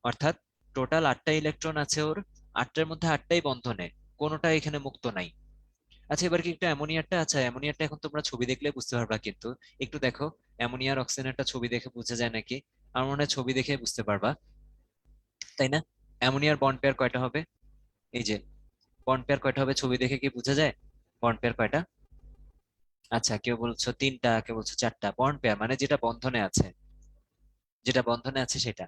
অর্থাৎ টোটাল 8টা ইলেকট্রন আছে ওর, 8টার মধ্যে 8টাই বন্ধনে, কোনোটা এখানে মুক্ত নাই। আচ্ছা এবার কি একটু অ্যামোনিয়ারটা, আচ্ছা অ্যামোনিয়ারটা এখন তোমরা ছবি দেখলে বুঝতে পারবা কিন্তু। একটু দেখো অ্যামোনিয়ার অক্সিজেন একটা ছবি দেখে বোঝা যায় নাকি, আমার মনে হয় ছবি দেখে বুঝতে পারবা, তাই না? অ্যামোনিয়ার বন্ড পেয়ার কয়টা হবে, এই যে বন্ড পেয়ার কয়টা হবে ছবি দেখে কি বোঝা যায়, বন্ড পেয়ার কয়টা? আচ্ছা কেউ বলছো 3টা, কেউ বলছো 4টা। বন্ড পেয়ার মানে যেটা বন্ধনে আছে, যেটা বন্ধনে আছে সেটা।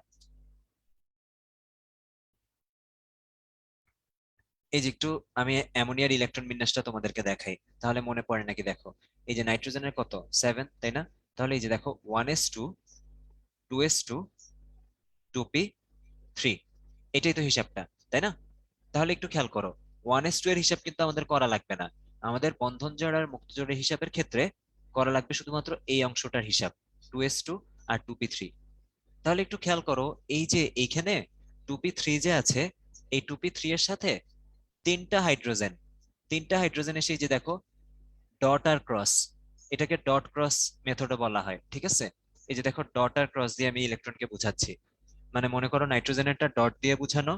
এই যে একটু আমি অ্যামোনিয়ার ইলেকট্রন বিন্যাসটা তোমাদেরকে দেখাই, তাহলে মনে পড়ে নাকি দেখো। এই যে নাইট্রোজেনের কত, 7, তাই না? তাহলে এই যে দেখো 1s2, 2s2, 2p3, এটাই তো হিসাবটা, তাই না? তাহলে একটু খেয়াল করো, 1s2 এর হিসাব কিন্তু আমাদের করা লাগবে না। আমাদের বন্ধন জোড় আর মুক্ত জোড়ের হিসাবের ক্ষেত্রে করা লাগবে শুধুমাত্র এই অংশটার হিসাব, 2s2 আর 2p3। তাহলে একটু খেয়াল করো, এই যে এইখানে 2p3 যে আছে, এই 2p3 এর সাথে তিনটা হাইড্রোজেন, তিনটা হাইড্রোজেন এসে এই যে দেখো ডট আর ক্রস, এটাকে ডট ক্রস মেথডও বলা হয়, ঠিক আছে? এই যে দেখো ডট আর ক্রস দিয়ে আমি ইলেকট্রনকে বুঝাচ্ছি, মানে মনে করো নাইট্রোজেনেরটা ডট দিয়ে বুঝানো,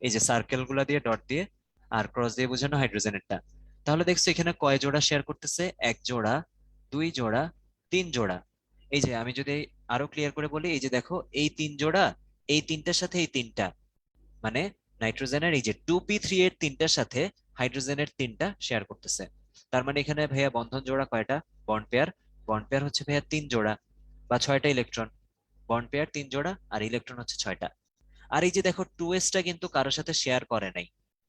এই যে সার্কেল গুলা দিয়ে ডট দিয়ে, আর ক্রস দিয়ে বুঝানো হাইড্রোজেনেরটা। তাহলে দেখছো এখানে কয় জোড়া শেয়ার করতেছে? এক জোড়া, দুই জোড়া, তিন জোড়া। এই যে আমি যদি আরো ক্লিয়ার করে বলি, এই যে দেখো এই তিন জোড়া, এই তিনটার সাথে এই তিনটা, মানে নাইট্রোজেনের এই যে 2p3 এর তিনটার সাথে হাইড্রোজেনের তিনটা শেয়ার করতেছে। তার মানে এখানে ভাইয়া বন্ধন জোড়া কয়টা? বন্ড পেয়ার, বন্ড পেয়ার হচ্ছে ভাইয়া তিন জোড়া বা ছয়টা ইলেকট্রন। বন্ড পেয়ার তিন জোড়া আর ইলেকট্রন হচ্ছে ছয়টা। আর এই যে দেখো 2s টা কিন্তু কারোর সাথে শেয়ার করে নাই,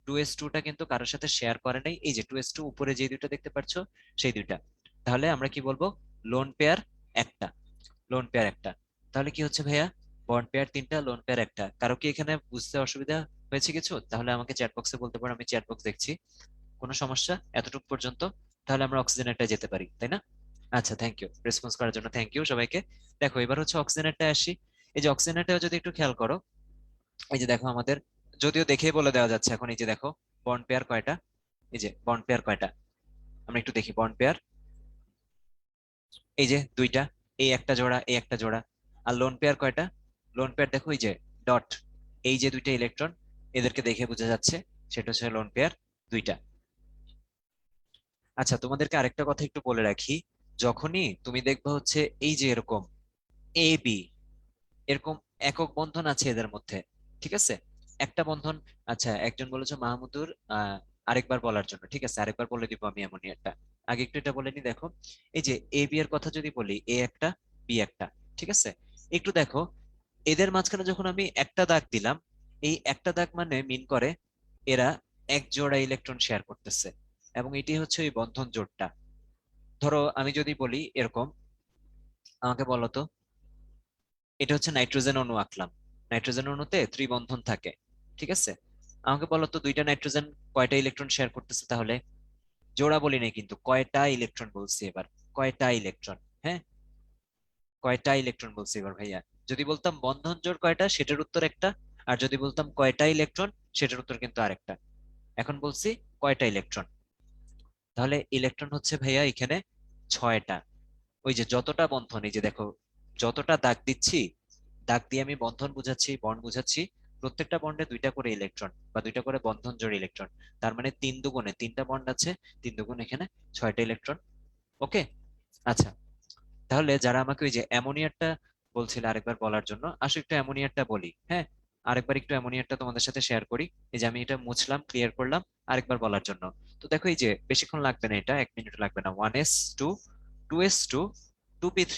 2s2টা কিন্তু কারোর সাথে শেয়ার করে নাই, এই যে 2s2 উপরে যে দুইটা দেখতে পাচ্ছ সেই দুইটা। তাহলে আমরা কি বলবো? লোন পেয়ার একটা, লোন পেয়ার একটা। তাহলে কি হচ্ছে ভাইয়া? বন্ড পেয়ার তিনটা, লোন পেয়ার একটা। কারো কি এখানে বুঝতে অসুবিধা হয়েছে কিছু? তাহলে আমাকে চ্যাট বক্সে বলতে পারো, আমি চ্যাট বক্স দেখছি। কোনো সমস্যা এতটুকু পর্যন্ত? তাহলে আমরা অক্সিজেনেরটা যেতে পারি, তাই না? আচ্ছা, থ্যাংক ইউ রেসপন্স করার জন্য, থ্যাংক ইউ সবাইকে। দেখো এবার হচ্ছে অক্সিজেনেরটা আসি। এই যে অক্সিজেনেরটা যদি একটু খেয়াল করো, এই যে দেখো আমাদের, যদিও দেখেই বলে দেওয়া যাচ্ছে এখন, এই যে দেখো বন্ড পেয়ার কয়টা, এই যে বন্ড পেয়ার কয়টা, আমরা একটু দেখি বন্ড পেয়ার। এই যে দুইটা, এই একটা জোড়া, এই একটা জোড়া। আর লোন পেয়ার কয়টা? লোন পেয়ার দেখো এই যে ডট, এই যে দুইটা ইলেকট্রন, এদেরকে দেখে বোঝা যাচ্ছে সেটা হচ্ছে লোন পেয়ার দুইটা। আচ্ছা, তোমাদেরকে আরেকটা কথা একটু বলে রাখি, যখনই তুমি দেখবে হচ্ছে এই যে এরকম এ বি, এরকম একক বন্ধন আছে এদের মধ্যে, ঠিক আছে? একটা বন্ধন। আচ্ছা, একজন বলেছে মাহমুদুর আরেকবার বলার জন্য, ঠিক আছে আরেকবার বলে দিব আমি এমনই একটা। আগে একটু এটা বলে নি, দেখো এই যে এ বি এর কথা যদি বলি, এ একটা, বি একটা, ঠিক আছে? একটু দেখো, এদের মাঝখানে যখন আমি একটা দাগ দিলাম, এই একটা দাগ মানে মিন করে এরা এক জোড়া ইলেকট্রন শেয়ার করতেছে, এবং এটি হচ্ছে ওই বন্ধন জোড়টা। ধরো আমি যদি বলি এরকম, আমাকে বলো তো, এটা হচ্ছে নাইট্রোজেন অণু আঁকলাম, নাইট্রোজেন অণুতে ত্রিবন্ধন থাকে, ঠিক আছে? আমাকে বলো তো দুইটা নাইট্রোজেন কয়টা ইলেকট্রন শেয়ার করতেছে তাহলে? জোড়া বলি নাই কিন্তু, কয়টা ইলেকট্রন বলছি এবার, কয়টা ইলেকট্রন। হ্যাঁ, কয়টা ইলেকট্রন বলছি এবার ভাইয়া। যদি বলতাম বন্ধন জোড় কয়টা, সেটার উত্তর একটা। আর যদি বলতাম কয়টা ইলেকট্রন, সেটার উত্তর কিন্তু আরেকটা। এখন বলছি কয়টা ইলেকট্রন, তাহলে ইলেকট্রন হচ্ছে ভাইয়া এখানে ছয়টা। ওই যে যতটা বন্ধন, এই যে দেখো যতটা দাগ দিচ্ছি, দাগ দিয়ে আমি বন্ধন বুঝাচ্ছি, বন্ড বুঝাচ্ছি, প্রত্যেকটা বন্ডে দুইটা করে ইলেকট্রন বা দুইটা করে বন্ধন জোড় ইলেকট্রন। তার মানে তিন দুগুণে তিনটা বন্ড আছে, তিন দুগুণ এখানে ছয়টা ইলেকট্রন। ওকে, আচ্ছা। তাহলে যারা আমাকে ওই যে অ্যামোনিয়ারটা বলছিল আরেকবার বলার জন্য, আসো একটু অ্যামোনিয়ারটা বলি, হ্যাঁ? আরেকবার একটু অ্যামোনিয়ারটা তোমাদের সাথে শেয়ার করি। এই যে আমি এটা মুছলাম, ক্লিয়ার করলাম আরেকবার বলার জন্য। তো দেখো এই যে বেশিক্ষণ লাগবে না, এটা 1 মিনিট লাগবে না। 1s2, 2s2, 2p3,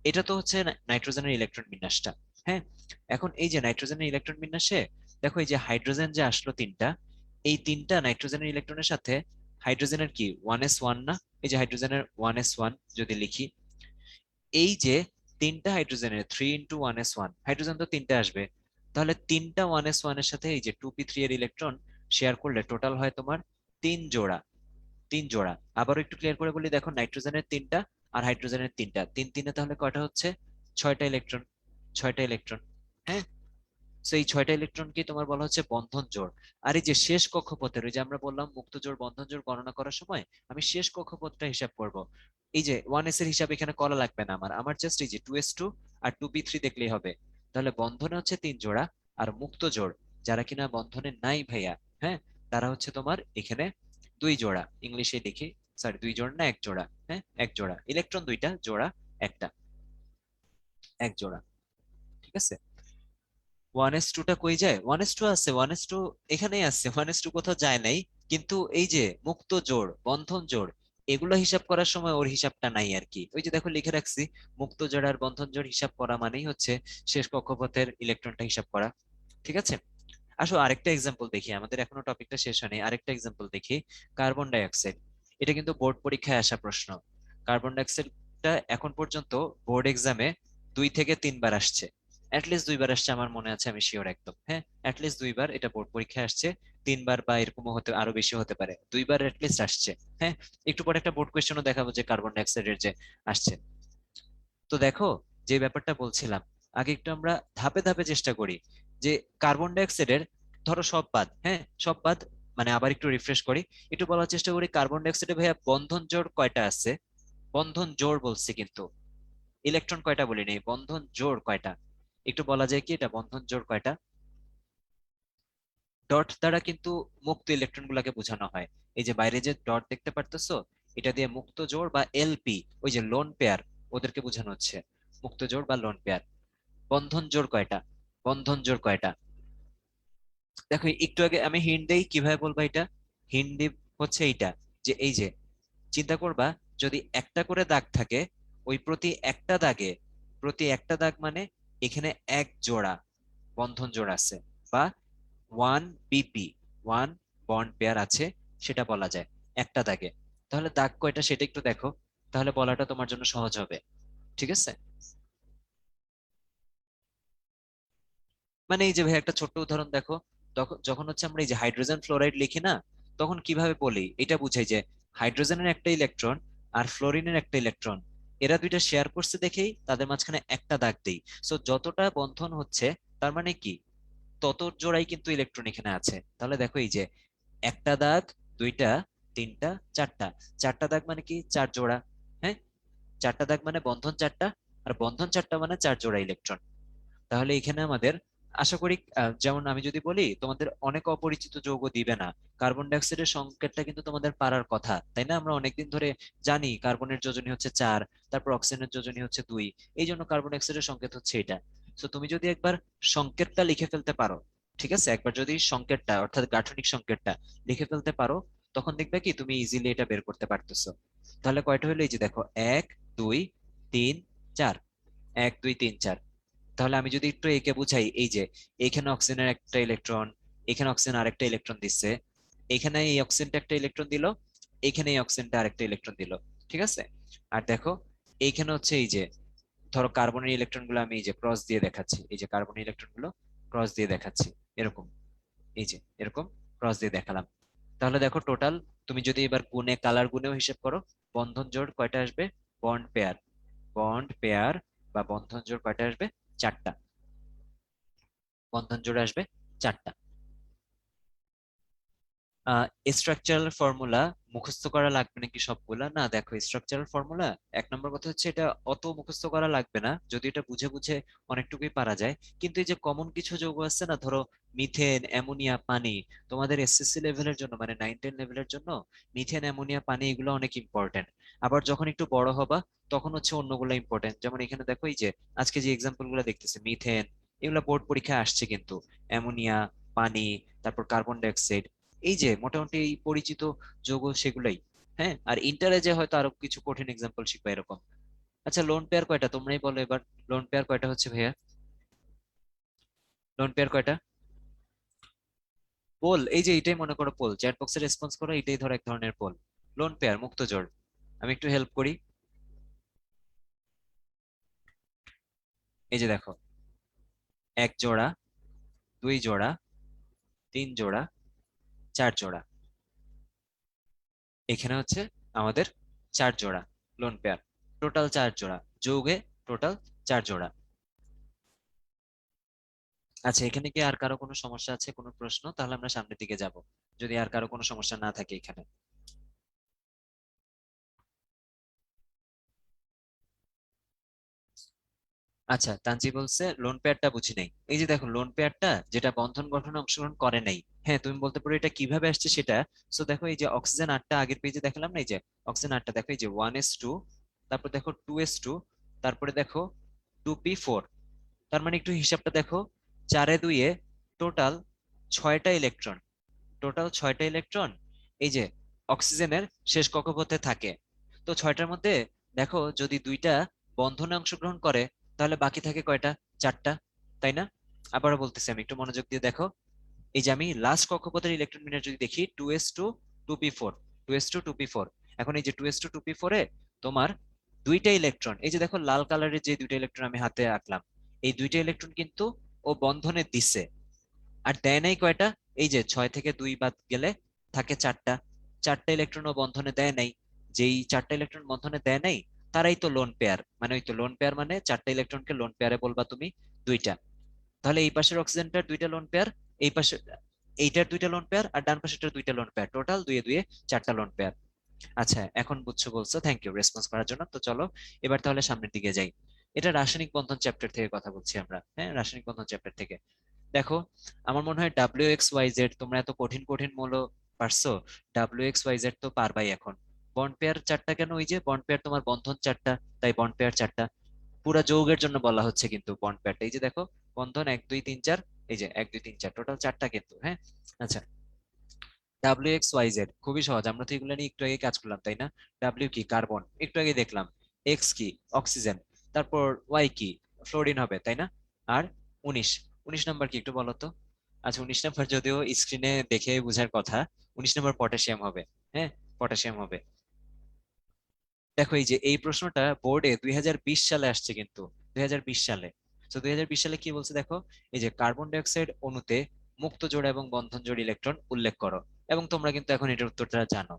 এটা তো হচ্ছে নাইট্রোজেনের ইলেকট্রন বিন্যাসটা। হ্যাঁ, এখন এই যে নাইট্রোজেনের ইলেকট্রন বিন্যাসে দেখো এই যে হাইড্রোজেন যে আসলো তিনটা, এই তিনটা নাইট্রোজেনের ইলেকট্রনের সাথে হাইড্রোজেনের কি 1s1 না? এই যে হাইড্রোজেনের 1s1 যদি লিখি, এই যে তিনটা হাইড্রোজেনের 3 × 1s1, হাইড্রোজেন তো তিনটা আসবে, তাহলে তিনটা 1s1 এর সাথে এই যে 2p3 এর ইলেকট্রন শেয়ার করলে টোটাল হয় তোমার তিন জোড়া, তিন জোড়া। আবারও একটু ক্লিয়ার করে বলি, দেখো নাইট্রোজেনের তিনটা আর হাইড্রোজেনের তিনটা, তিন তিনে তাহলে কয়টা হচ্ছে? ছয়টা ইলেকট্রন, ছয়টা ইলেকট্রন। হ্যাঁ, তো এই ছয়টা ইলেকট্রনকে তোমার বলা হচ্ছে বন্ধন জোড়। আর এই যে শেষ কক্ষপথের, ওই যে আমরা বললাম মুক্ত জোড় বন্ধন জোড় গণনা করার সময় আমি শেষ কক্ষপথটা হিসাব করব, এই যে 1s এর হিসাব এখানে করা লাগবে না আমার, আমার জাস্ট এই যে 2s2 আর 2p3 দেখলেই হবে। তাহলে বন্ধনে হচ্ছে তিন জোড়া, আর মুক্ত জোড় যারা কিনা বন্ধনে নাই ভাইয়া, হ্যাঁ, তারা হচ্ছে তোমার এখানে দুই জোড়া। ইংলিশে লিখি, সরি দুই জোড়া না, এক জোড়া। হ্যাঁ, এক জোড়া ইলেকট্রন, দুইটা জোড়া একটা, এক জোড়া, ঠিক আছে? 1s2টা কই যায়? 1s2 আছে, 1s2 এখানেই আছে, 1s2 কোথাও যায় নাই। কিন্তু এই যে মুক্ত জোড় বন্ধন জোড়, এগুলো হিসাব করার সময় ওর হিসাবটা নাই আর কি। ওই যে দেখো লিখে রাখছি, মুক্ত জোড় আর বন্ধন জোড় হিসাব করা মানেই হচ্ছে শেষ কক্ষপথের ইলেকট্রনটা হিসাব করা, ঠিক আছে? আসো আরেকটা এক্সাম্পল দেখি, আমাদের এখনো টপিকটা শেষ হয়নি, আরেকটা এক্সাম্পল দেখি। কার্বন ডাই অক্সাইড, এটা কিন্তু বোর্ড পরীক্ষায় আসা প্রশ্ন। কার্বন ডাই অক্সাইডটা এখন পর্যন্ত বোর্ড এক্সামে 2 থেকে 3 বার আসছে, অ্যাটলিস্ট দুইবার আসছে আমার মনে আছে, আমি শিওর একদম। হ্যাঁ, অ্যাটলিস্ট দুইবার এটা বোর্ড পরীক্ষায় আসছে। তিনবার বা এরকমও হতে, আরো বেশি হতে পারে, দুইবার অ্যাটলিস্ট আসছে। হ্যাঁ, একটু পরে একটা বোর্ড কোয়েশ্চেনও দেখাবো যে কার্বন ডাইঅক্সাইডের যে আসছে। তো দেখো, যে ব্যাপারটা বলছিলাম, আগে একটু আমরা ধাপে ধাপে চেষ্টা করি যে কার্বন ডাইঅক্সাইডের, ধরো সব বাদ, হ্যাঁ সব বাদ, মানে আবার একটু রিফ্রেশ করি, একটু বলার চেষ্টা করি কার্বন ডাইঅক্সাইডে ভাইয়া বন্ধন জোড় কয়টা আছে। বন্ধন জোড় বলছি কিন্তু, ইলেকট্রন কয়টা বলি নেই, বন্ধন জোড় কয়টা। একটু বলা যায় কি এটা বন্ধন জোড় কয়টা। ডট দ্বারা কিন্তু মুক্ত ইলেকট্রন গুলাকে বোঝানো হয়। এই যে বাইরে যে ডট দেখতে পারতেছো, এটা দিয়ে মুক্ত জোড় বা এলপি, ওই যে লোন পেয়ার, ওদেরকে বোঝানো হচ্ছে মুক্ত জোড় বা লোন পেয়ার। বন্ধন জোড় কয়টা, বন্ধন জোড় কয়টা। দেখো একটু আগে আমি হিন্ট দেই কিভাবে বলবো এটা। হিন্ট দিব হচ্ছে এইটা, যে এই যে চিন্তা করবা, যদি একটা করে দাগ থাকে, ওই প্রতি একটা দাগে, প্রতি একটা দাগ মানে এখানে এক জোড়া বন্ধন জোড় আছে, বা one BP, one bond pair আছে, সেটা বলা যায় একটা দাগে। তাহলে দাগ কয়টা সেটা একটু দেখো, তাহলে বলাটা তোমার জন্য সহজ হবে। ঠিক আছে, মানে এই যে ভাই একটা ছোট্ট উদাহরণ দেখো, তখন যখন হচ্ছে আমরা এই যে হাইড্রোজেন ফ্লোরাইড লিখি না, তখন কিভাবে বলি এটা বুঝাই যে হাইড্রোজেনের একটা ইলেকট্রন আর ফ্লোরিনের একটা ইলেকট্রন, এরা দুইটা শেয়ার করছে দেখেই তাদের মাঝখানে একটা দাগ দেই। সো যতটা বন্ধন হচ্ছে, তার মানে কি তত জোড়াই কিন্তু ইলেকট্রন এখানে আছে। তাহলে দেখো এই যে একটা দাগ, দুইটা, তিনটা, চারটা, চারটা দাগ মানে কি চার জোড়া। হ্যাঁ, চারটা দাগ মানে বন্ধন চারটা, আর বন্ধন চারটা মানে চার জোড়া ইলেকট্রন। তাহলে এখানে আমাদের আশা করি, যেমন আমি যদি বলি তোমাদের অনেক অপরিচিত যৌগ দিবে না, কার্বন ডাইঅক্সাইডের সংকেতটা কিন্তু তোমাদের পারার কথা, তাই না? আমরা অনেকদিন ধরে জানি কার্বনের যোজনী হচ্ছে 4, তারপর অক্সিজেনের যোজনী হচ্ছে 2, এই জন্য কার্বন ডাইঅক্সাইডের সংকেত হচ্ছে এটা। তো তুমি যদি একবার সংকেতটা লিখে ফেলতে পারো, ঠিক আছে, একবার যদি সংকেতটা অর্থাৎ গাঠনিক সংকেতটা লিখে ফেলতে পারো, তখন দেখবে কি তুমি ইজিলি এটা বের করতে পারতেছো। তাহলে কয়টা হলো, এই যে দেখো 1 2 3 4, 1 2 3 4। তাহলে আমি যদি একটু একে বুঝাই, এই যে এখানে অক্সিজেনের একটা ইলেকট্রন, এখানে অক্সিজেন আরেকটা ইলেকট্রন দিচ্ছে, এখানে এই অক্সিজেনটা একটা ইলেকট্রন দিল, এখানে এই অক্সিজেনটা আরেকটা ইলেকট্রন দিল। ঠিক আছে, আর দেখো এইখানে হচ্ছে এই যে ধরো কার্বনের ইলেকট্রন গুলো আমি এই যে ক্রস দিয়ে দেখাচ্ছি, এই যে কার্বনের ইলেকট্রন গুলো ক্রস দিয়ে দেখাচ্ছি, এরকম, এই যে এরকম ক্রস দিয়ে দেখালাম। তাহলে দেখো টোটাল, তুমি যদি এবার গুণে, কালার গুণেও হিসেব করো, বন্ধন জোড় কয়টা আসবে, বন্ড পেয়ার, বন্ড পেয়ার বা বন্ধন জোড় কয়টা আসবে, চারটা, বন্ধন জোড়ে আসবে চারটা। স্ট্রাকচারাল ফর্মুলা মুখস্থ করা লাগবে নাকি সবগুলা? না দেখো, স্ট্রাকচারাল ফর্মুলা এক নম্বর কথা হচ্ছে এটা অত মুখস্থ করা লাগবে না, যদি এটা বুঝে বুঝে অনেকটুকুই পারা যায়। কিন্তু এই যে কমন কিছু যৌগ আছে না, ধরো মিথেন, অ্যামোনিয়া, পানি, তোমাদের এসএসসি লেভেলের জন্য মানে 9 10 লেভেলের জন্য মিথেন, অ্যামোনিয়া, পানি এগুলো অনেক ইম্পর্টেন্ট। আবার যখন একটু বড় হবা, তখন হচ্ছে অন্যগুলো ইম্পর্টেন্ট। যেমন এখানে দেখো এই যে আজকে যে এক্সাম্পল গুলো দেখতেছি, মিথেন, এগুলো বোর্ড পরীক্ষায় আসছে কিন্তু, অ্যামোনিয়া, পানি, তারপর কার্বন ডাইঅক্সাইড, এই যে মোটামুটি এই পরিচিত যৌগ সেগুলাই। হ্যাঁ, আর ইন্টারে যে হয়তো আরো কিছু কঠিন এক্সাম্পল শিখবা এরকম। আচ্ছা, লোন পেয়ার কয়টা তোমরাই বলো এবার, লোন পেয়ার কয়টা হচ্ছে ভাইয়া, লোন পেয়ার কয়টা? পোল, এই যে এটাই মনে করো পোল, চ্যাট বক্সে রেসপন্স করো, এটাই ধরো এক ধরনের পোল। লোন পেয়ার মুক্ত জোড়, আমি একটু হেল্প করি। এই যে দেখো, এক জোড়া, দুই জোড়া, তিন জোড়া, চার জোড়া, এখানে হচ্ছে আমাদের চার জোড়া লোন পেয়ার, টোটাল চার জোড়া যৌগে, টোটাল চার জোড়া। আচ্ছা, এখানে কি আর কারো কোনো সমস্যা আছে, কোনো প্রশ্ন? তাহলে আমরা সামনের দিকে যাব, যদি আর কারো কোনো সমস্যা না থাকে এখানে। আচ্ছা, তানজি বলছে লোন পেয়ারটা বুঝি নাই। এই যে দেখো লোন পেয়ারটা যেটা বন্ধন গঠনে অংশগ্রহণ করে নাই, হ্যাঁ তুমি বলতে পারো এটা কিভাবে আসছে সেটা। সো দেখো এই যে অক্সিজেন 8টা আগের পেজে দেখালাম না, এই যে অক্সিজেন 8টা, দেখো এই যে 1s2, তারপর দেখো 2s2, তারপরে দেখো 2p4। তার মানে একটু হিসাবটা দেখো, 4 এ 2 এ টোটাল 6টা ইলেকট্রন, টোটাল 6টা ইলেকট্রন এই যে অক্সিজেনের শেষ কক্ষপথে থাকে। তো 6টার মধ্যে দেখো যদি দুইটা বন্ধনে অংশগ্রহণ করে, তাহলে বাকি থাকে কয়টা, চারটা, তাই না? আবারও বলতেছি, আমি একটু মনোযোগ দিয়ে দেখো, এই যে আমি লাস্ট কক্ষপথের ইলেকট্রন বিন্যাস যদি দেখি, 2s2 2p4, 2s2 2p4। এখন এই যে 2s2 2p4 এ তোমার দুইটা ইলেকট্রন, এই যে দেখো লাল কালারের যে দুইটা ইলেকট্রন আমি হাতে আঁকলাম, এই দুইটা ইলেকট্রন কিন্তু ও বন্ধনে দিছে, আর দেয় নাই কয়টা? এই যে 6 থেকে 2 বাদ গেলে থাকে 4টা। 4টা ইলেকট্রন ও বন্ধনে দেয় নাই। যেই 4টা ইলেকট্রন বন্ধনে দেয় নাই তারাই তো লোন পেয়ার। মানে ওই তো লোন পেয়ার, মানে 4টা ইলেকট্রনকে লোন পেয়ারে বলবা তুমি দুইটা। তাহলে এই পাশের অক্সিজেনটার দুইটা লোন পেয়ার, এই পাশে এইটার দুইটা লোন পেয়ার, আর ডান পাশেরটার দুইটা লোন পেয়ার, টোটাল দুয়ে দুয়ে 4টা লোন পেয়ার। আচ্ছা, এখন বুঝছো বলছো, থ্যাংক ইউ রেসপন্স করার জন্য। তো চলো এবার তাহলে সামনের দিকে যাই। এটা রাসায়নিক বন্ধন চ্যাপ্টার থেকে কথা বলছি আমরা, হ্যাঁ, রাসায়নিক বন্ধন চ্যাপ্টার থেকে। দেখো, আমার মনে হয় WXYZ তোমরা এত কঠিন কঠিন মৌল পারছো, WXYZ তো পারবাই এখন। বন্ড পেয়ার 4টা কেন? ওই যে বন্ড পেয়ার, তোমার বন্ধন 4টা, তাই বন্ড পেয়ার 4টা। পুরা যৌগের জন্য বলা হচ্ছে কিন্তু বন্ড পেয়ারটা। এই যে দেখো, বন্ধন 1 2 3 4, এই যে 1 2 3 4, টোটাল 4টা কিন্তু, হ্যাঁ। আচ্ছা, WXYZ খুবই সহজ, আমরা তো এগুলো নিয়ে একটু আগে কাজ করলাম, তাই না? ডাব্লিউ কি? কার্বন, একটু আগে দেখলাম। এক্স কি? অক্সিজেন। তারপর ওয়াই কি? ফ্লোরিন হবে, তাই না? আর 19, 19 নাম্বার কি একটু বলো তো? আচ্ছা, 19 নাম্বার যদিও স্ক্রিনে দেখে বোঝার কথা, 19 নাম্বার পটাশিয়াম হবে। হ্যাঁ, পটাশিয়াম হবে। দেখো, এই যে এই প্রশ্নটা বোর্ডে 2020 সালে আসছে কিন্তু, 2020 সালে। তো 2020 সালে কি বলছে দেখো, এই যে কার্বন ডাই অক্সাইড অণুতে মুক্ত জোড় এবং বন্ধন জোড় ইলেকট্রন উল্লেখ করো। এবং তোমরা কিন্তু এখন এটার উত্তরটা জানো।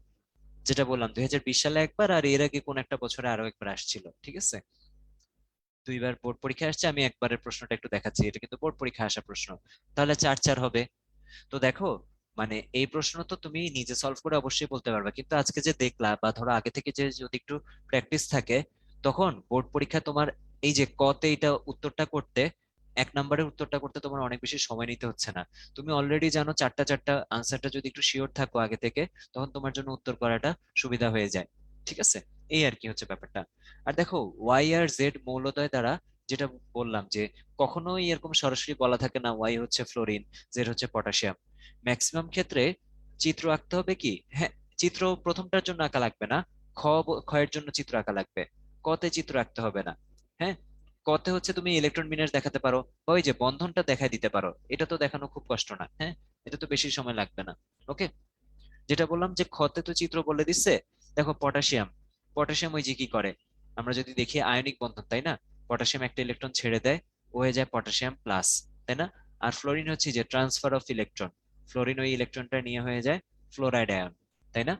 যেটা বললাম 2020 সালে একবার, আর এর আগে কোন একটা বছরে আরো একবার আসছিল, ঠিক আছে? দুইবার বোর্ড পরীক্ষা আসছে, আমি একবারের প্রশ্নটা একটু দেখাচ্ছি, এটা কিন্তু বোর্ড পরীক্ষা আসা প্রশ্ন। তাহলে 4 4 হবে। তো দেখো, মানে এই প্রশ্ন তো তুমি নিজে সলভ করে অবশ্যই বলতে পারবে, কিন্তু আজকে যে দেখলা বা ধরো আগে থেকে যে যদি একটু প্র্যাকটিস থাকে, তখন বোর্ড পরীক্ষা তোমার এই যে কতে এটা উত্তরটা করতে, 1 নম্বরের উত্তরটা করতে তোমার অনেক বেশি সময় নিতে হচ্ছে না। তুমি অলরেডি জানো 4টা 4টা আনসারটা, যদি একটু শিওর থাকো আগে থেকে, তখন তোমার জন্য উত্তর করাটা সুবিধা হয়ে যায়। ঠিক আছে, এই আর কি হচ্ছে ব্যাপারটা। আর দেখো, ওয়াই আর জেড মৌলদ্বয় দ্বারা, যেটা বললাম যে কখনোই এরকম সরাসরি বলা থাকে না ওয়াই হচ্ছে ফ্লোরিন, জেড হচ্ছে পটাশিয়াম। ম্যাক্সিমাম ক্ষেত্রে চিত্র আঁকতে হবে কি, হ্যাঁ, চিত্র প্রথমটার জন্য আঁকা লাগবে না, ক্ষয়ের জন্য চিত্র আঁকা লাগবে। কতে চিত্র আঁকতে হবে না। হ্যাঁ, কতে হচ্ছে তুমি ইলেকট্রন বিন্যাস দেখাতে পারো, বা ওই যে বন্ধনটা দেখাই দিতে পারো, এটা তো দেখানো খুব কষ্ট না, হ্যাঁ, এটা তো বেশি সময় লাগবে না। ওকে, যেটা বললাম যে ক্ষতে তো চিত্র বলে দিচ্ছে। দেখো পটাশিয়াম, পটাশিয়াম ওই যে কি করে, আমরা যদি দেখি আয়নিক বন্ধন, তাই না? পটাশিয়াম একটা ইলেকট্রন ছেড়ে দেয়, ও হয়ে যায় পটাশিয়াম প্লাস, তাই না? আর ফ্লোরিন হচ্ছে যে ট্রান্সফার অফ ইলেকট্রন, ফ্লোরিন ওই ইলেকট্রনটা নিয়ে হয়ে যায় ফ্লোরাইড আয়ন, তাই না?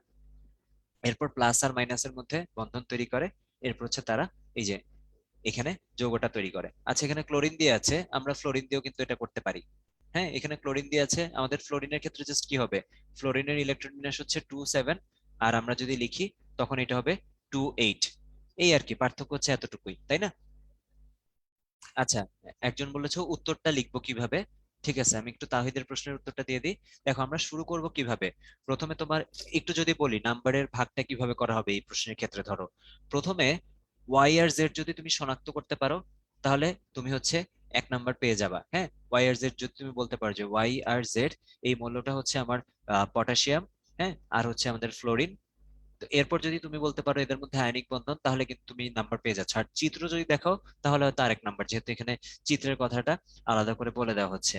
এরপর প্লাস আর মাইনাসের মধ্যে বন্ধন তৈরি করে, এরপর হচ্ছে তারা এই যে এখানে যৌগটা তৈরি করে। আচ্ছা, এখানে ক্লোরিন দিয়ে আছে, আমরা ফ্লোরিন দিয়েও কিন্তু এটা করতে পারি। হ্যাঁ, এখানে ক্লোরিন দিয়ে আছে, আমাদের ফ্লোরিনের ক্ষেত্রে জাস্ট কি হবে, ফ্লোরিনের ইলেকট্রন বিন্যাস হচ্ছে 2 7, আর আমরা যদি লিখি তখন এটা হবে 2 8। এই আর কি পার্থক্য, হচ্ছে এতটুকুই, তাই না? আচ্ছা, একজন বলেছে উত্তরটা লিখবো কিভাবে। ঠিক আছে, আমি একটু তাহিদের প্রশ্নের উত্তরটা দিয়ে দিই। দেখো, আমরা শুরু করব কিভাবে। প্রথমে তোমার একটু যদি বলি নাম্বারের ভাগটা কিভাবে করা হবে এই প্রশ্নের ক্ষেত্রে, ধরো প্রথমে ওয়াই আর জেড যদি তুমি শনাক্ত করতে পারো, তাহলে তুমি হচ্ছে 1 নাম্বার পেয়ে যাবা। হ্যাঁ, ওয়াই আর জেড যদি তুমি বলতে পারো যে ওয়াই আর জেড এই মৌলটা হচ্ছে আমার পটাশিয়াম, হ্যাঁ, আর হচ্ছে আমাদের ফ্লোরিন। তো এরপর যদি তুমি বলতে পারো এদের মধ্যে আয়নিক বন্ধন, তাহলে কিন্তু তুমি নাম্বার পেয়ে যাচ্ছ। আর চিত্র যদি দেখাও, তাহলে হয়তো আরেক নাম্বার, যেহেতু এখানে চিত্রের কথাটা আলাদা করে বলে দেওয়া হচ্ছে।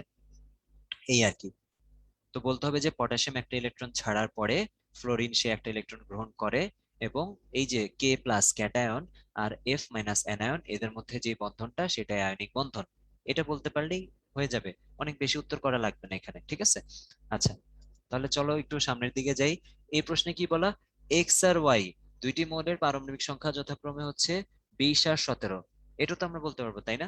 এই আর কি। তো বলতে হবে যে পটাশিয়াম একটা ইলেকট্রন ছাড়ার পরে ফ্লোরিন সে একটা ইলেকট্রন গ্রহণ করে, এবং এই যে কে প্লাস ক্যাটায়ন আর এফ মাইনাস অ্যানায়ন, এদের মধ্যে যে বন্ধনটা সেটাই আয়নিক বন্ধন। এটা বলতে পারলেই হয়ে যাবে, অনেক বেশি উত্তর করা লাগবে না এখানে, ঠিক আছে? আচ্ছা, তাহলে চলো একটু সামনের দিকে যাই। এই প্রশ্নে কি বলা, এক্স আর ওয়াই দুইটি মৌলের পারমাণবিক সংখ্যা যথাক্রমে হচ্ছে 20 আর 17। এটা তো আমরা বলতে পারবো, তাই না?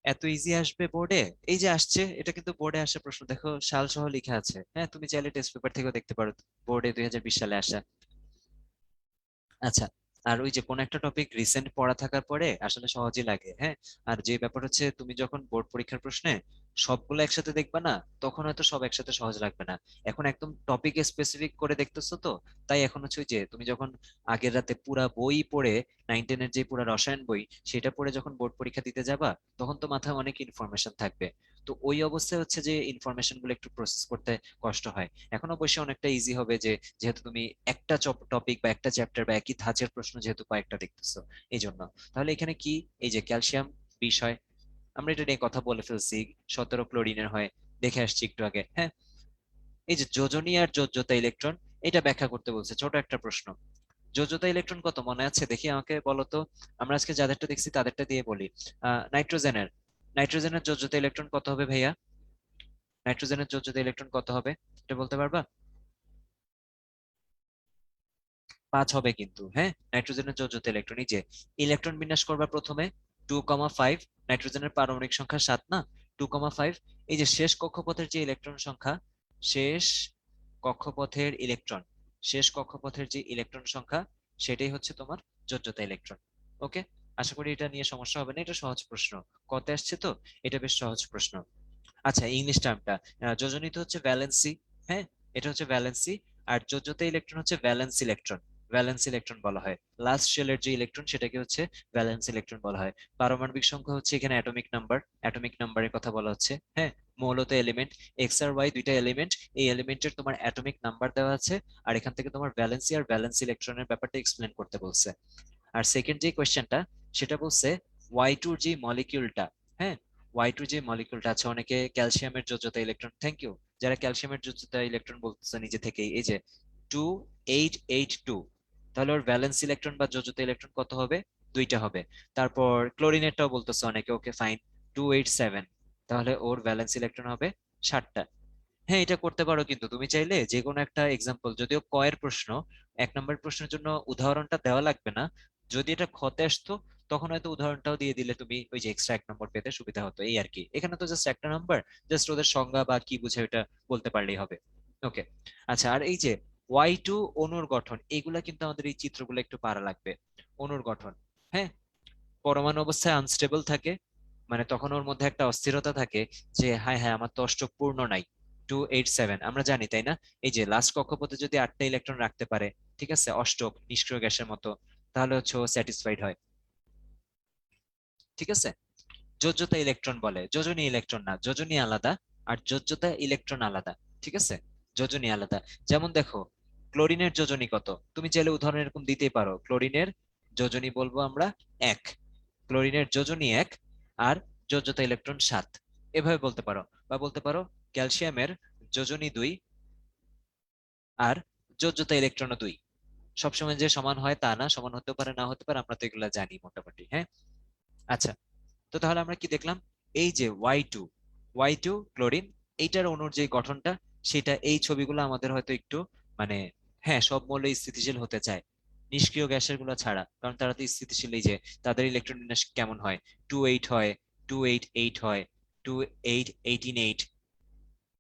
এত ইজি আসবে বোর্ডে? এই যে আসছে, এটা কিন্তু বোর্ডে আসা প্রশ্ন, দেখো সাল সহ লেখা আছে। হ্যাঁ, তুমি চাইলে টেস্ট পেপার থেকেও দেখতে পারো, বোর্ডে 2020 সালে আসা। আচ্ছা, আর ওই যে কোন একটা টপিক রিসেন্ট পড়া থাকার পরে আসলে সহজই লাগে, হ্যাঁ। আর যে ব্যাপার হচ্ছে, তুমি যখন বোর্ড পরীক্ষার প্রশ্নে সবগুলো একসাথে দেখবা না, তখন হয়তো সব একসাথে সহজ লাগবে না। এখন একদম টপিক স্পেসিফিক করে দেখতেছো তো, তাই এখন হচ্ছে ওই যে তুমি যখন আগের রাতে পুরা বই পড়ে, 9 10-এর যে পুরা রসায়ন বই সেটা পড়ে যখন বোর্ড পরীক্ষা দিতে যাবা, তখন তো মাথায় অনেক ইনফরমেশন থাকবে। তো ওই অবস্থায় হচ্ছে যে ইনফরমেশন গুলো একটু প্রসেস করতে কষ্ট হয়। এখন অবশ্যই অনেকটা ইজি হবে, যে যেহেতু তুমি একটা টপিক বা একটা চ্যাপ্টার বা একই ধাঁচের প্রশ্ন যেহেতু কয়েকটা দেখতেছো, এই জন্য। তাহলে এখানে কি, এই যে ক্যালসিয়াম বিষয়, আমরা এটা নিয়ে কথা বলে ফেলছি, 17 ক্লোরিনের হয়, দেখে আসছি একটু আগে, হ্যাঁ। এই যে যোজনী আর যোজ্যতা ইলেকট্রন, এটা ব্যাখ্যা করতে বলছে, ছোট একটা প্রশ্ন। যোজ্যতা ইলেকট্রন কত মনে আছে দেখি আমাকে বলো তো। আমরা আজকে যাদেরটা দেখছি তাদেরটা দিয়ে বলি। নাইট্রোজেনের নাইট্রোজেনের যোজ্যতা ইলেকট্রন কত হবে ভাইয়া? নাইট্রোজেনের যোজ্যতা ইলেকট্রন কত হবে এটা বলতে পারবা? 5 হবে কিন্তু, হ্যাঁ। নাইট্রোজেনের যোজ্যতা ইলেকট্রন, এই যে ইলেকট্রন বিন্যাস করবা প্রথমে 2,5, নাইট্রোজেনের পারমাণবিক সংখ্যা 7 না, 2,5। এই যে শেষ কক্ষপথের যে ইলেকট্রন সংখ্যা, শেষ কক্ষপথের ইলেকট্রন, শেষ কক্ষপথের যে ইলেকট্রন সংখ্যা, সেটাই হচ্ছে তোমার যোজ্যতা ইলেকট্রন। ওকে, আশা করি এটা নিয়ে সমস্যা হবে না, এটা সহজ প্রশ্ন। কত আসছে তো, এটা বেশ সহজ প্রশ্ন। আচ্ছা, ইংলিশ টার্মটা যোজনী তো হচ্ছে ভ্যালেন্সি, হ্যাঁ, এটা হচ্ছে ভ্যালেন্সি। আর যোজ্যতা ইলেকট্রন হচ্ছে ভ্যালেন্স ইলেকট্রন, ভ্যালেন্স ইলেকট্রন বলা হয়। লাস্ট শেলের যে ইলেকট্রন সেটাকে হচ্ছে ভ্যালেন্স ইলেকট্রন বলা হয়। পারমাণবিক সংখ্যা হচ্ছে এখানে অ্যাটমিক নাম্বার, অ্যাটমিক নাম্বারের কথা বলা হচ্ছে, হ্যাঁ। মৌলত এলিমেন্ট এক্স আর ওয়াই দুইটা এলিমেন্ট, এই এলিমেন্টের তোমার অ্যাটমিক নাম্বার দেওয়া আছে, আর এখান থেকে তোমার ভ্যালেন্সি আর ভ্যালেন্স ইলেকট্রনের ব্যাপারটা এক্সপ্লেন করতে বলছে। আর সেকেন্ড যে কোয়েশ্চেনটা, সেটা বলছে ওয়াই টুর যে মলিকিউলটা, হ্যাঁ, ওয়াই টু যে মলিকিউলটা আছে, অনেকে ক্যালসিয়ামের যোজ্যতা ইলেকট্রন, থ্যাংক ইউ যারা ক্যালসিয়ামের যোজ্যতা ইলেকট্রন বলতেছে নিজে থেকেই, এই যে 2882, তাহলে ওর ভ্যালেন্স ইলেকট্রন বা যোজ্যতা ইলেকট্রন কত হবে? দুইটা হবে। তারপর ক্লোরিনেরটাও বলতেছে অনেকে, ওকে ফাইন, 287, তাহলে ওর ভ্যালেন্স ইলেকট্রন হবে 7টা। হ্যাঁ, এটা করতে পারো, কিন্তু তুমি চাইলে যে কোনো একটা এক্সাম্পল, যদিও কয়ের প্রশ্ন, 1 নম্বর প্রশ্নের জন্য উদাহরণটা দেওয়া লাগবে না, যদি এটা খতে আসতো তখন হয়তো উদাহরণটাও দিয়ে দিলে তুমি ওই যে এক্সট্রা 1 নম্বর পেতে সুবিধা হতো, এই আর কি। এখানে তো জাস্ট একটা নাম্বার, জাস্ট ওদের সংজ্ঞা বা কি বুঝে ওটা বলতে পারলেই হবে। ওকে, আচ্ছা, আর এই যে ওয়াই টু অণুর গঠন, এইগুলা কিন্তু আমাদের এই চিত্রগুলো একটু পারা লাগবে। অণুর গঠন, হ্যাঁ, পরমাণু অবস্থায় আনস্টেবল থাকে, মানে তখন ওর মধ্যে একটা অস্থিরতা থাকে যে হায় হায় আমার তো অষ্টক পূর্ণ নাই, 287 আমরা জানি তাই না। এই যে লাস্ট কক্ষপথে যদি 8টা ইলেকট্রন রাখতে পারে, ঠিক আছে, অষ্টক নিষ্ক্রিয় গ্যাসের মতো, তাহলে হচ্ছে ও স্যাটিসফাইড হয়, ঠিক আছে। যোজ্যতা ইলেকট্রন বলে, যোজনী ইলেকট্রন না, যোজনী আলাদা আর যোজ্যতা ইলেকট্রন আলাদা, ঠিক আছে, যোজনী আলাদা। যেমন দেখো, ক্লোরিনের যোজনী কত, তুমি চাইলে উদাহরণ এরকম দিতেই পারো, ক্লোরিনের যোজনী বলবো আমরা 1, ক্লোরিনের যোজনী 1, আর যোজ্যতা ইলেকট্রন 7, এভাবে বলতে পারো। বা বলতে পারো ক্যালসিয়ামের যোজনী 2 আর যোজ্যতা ইলেকট্রনও 2। সবসময় যে সমান হয় তা না, সমান হতে পারে না হতে পারে, আমরা তো এগুলা জানি মোটামুটি, হ্যাঁ। আচ্ছা, তো তাহলে আমরা কি দেখলাম, এই যে ওয়াই টু ক্লোরিন, এইটার অণুর যে গঠনটা, সেটা এই ছবিগুলো আমাদের হয়তো একটু মানে, হ্যাঁ, সব মৌলই স্থিতিশীল হতে চায় নিষ্ক্রিয় গ্যাসের গুলো ছাড়া, কারণ তারা তো স্থিতিশীল। এই যে তাদের ইলেকট্রন বিন্যাস কেমন হয়, 2 8 হয়, 2 8 8 হয়, 2 8 18 8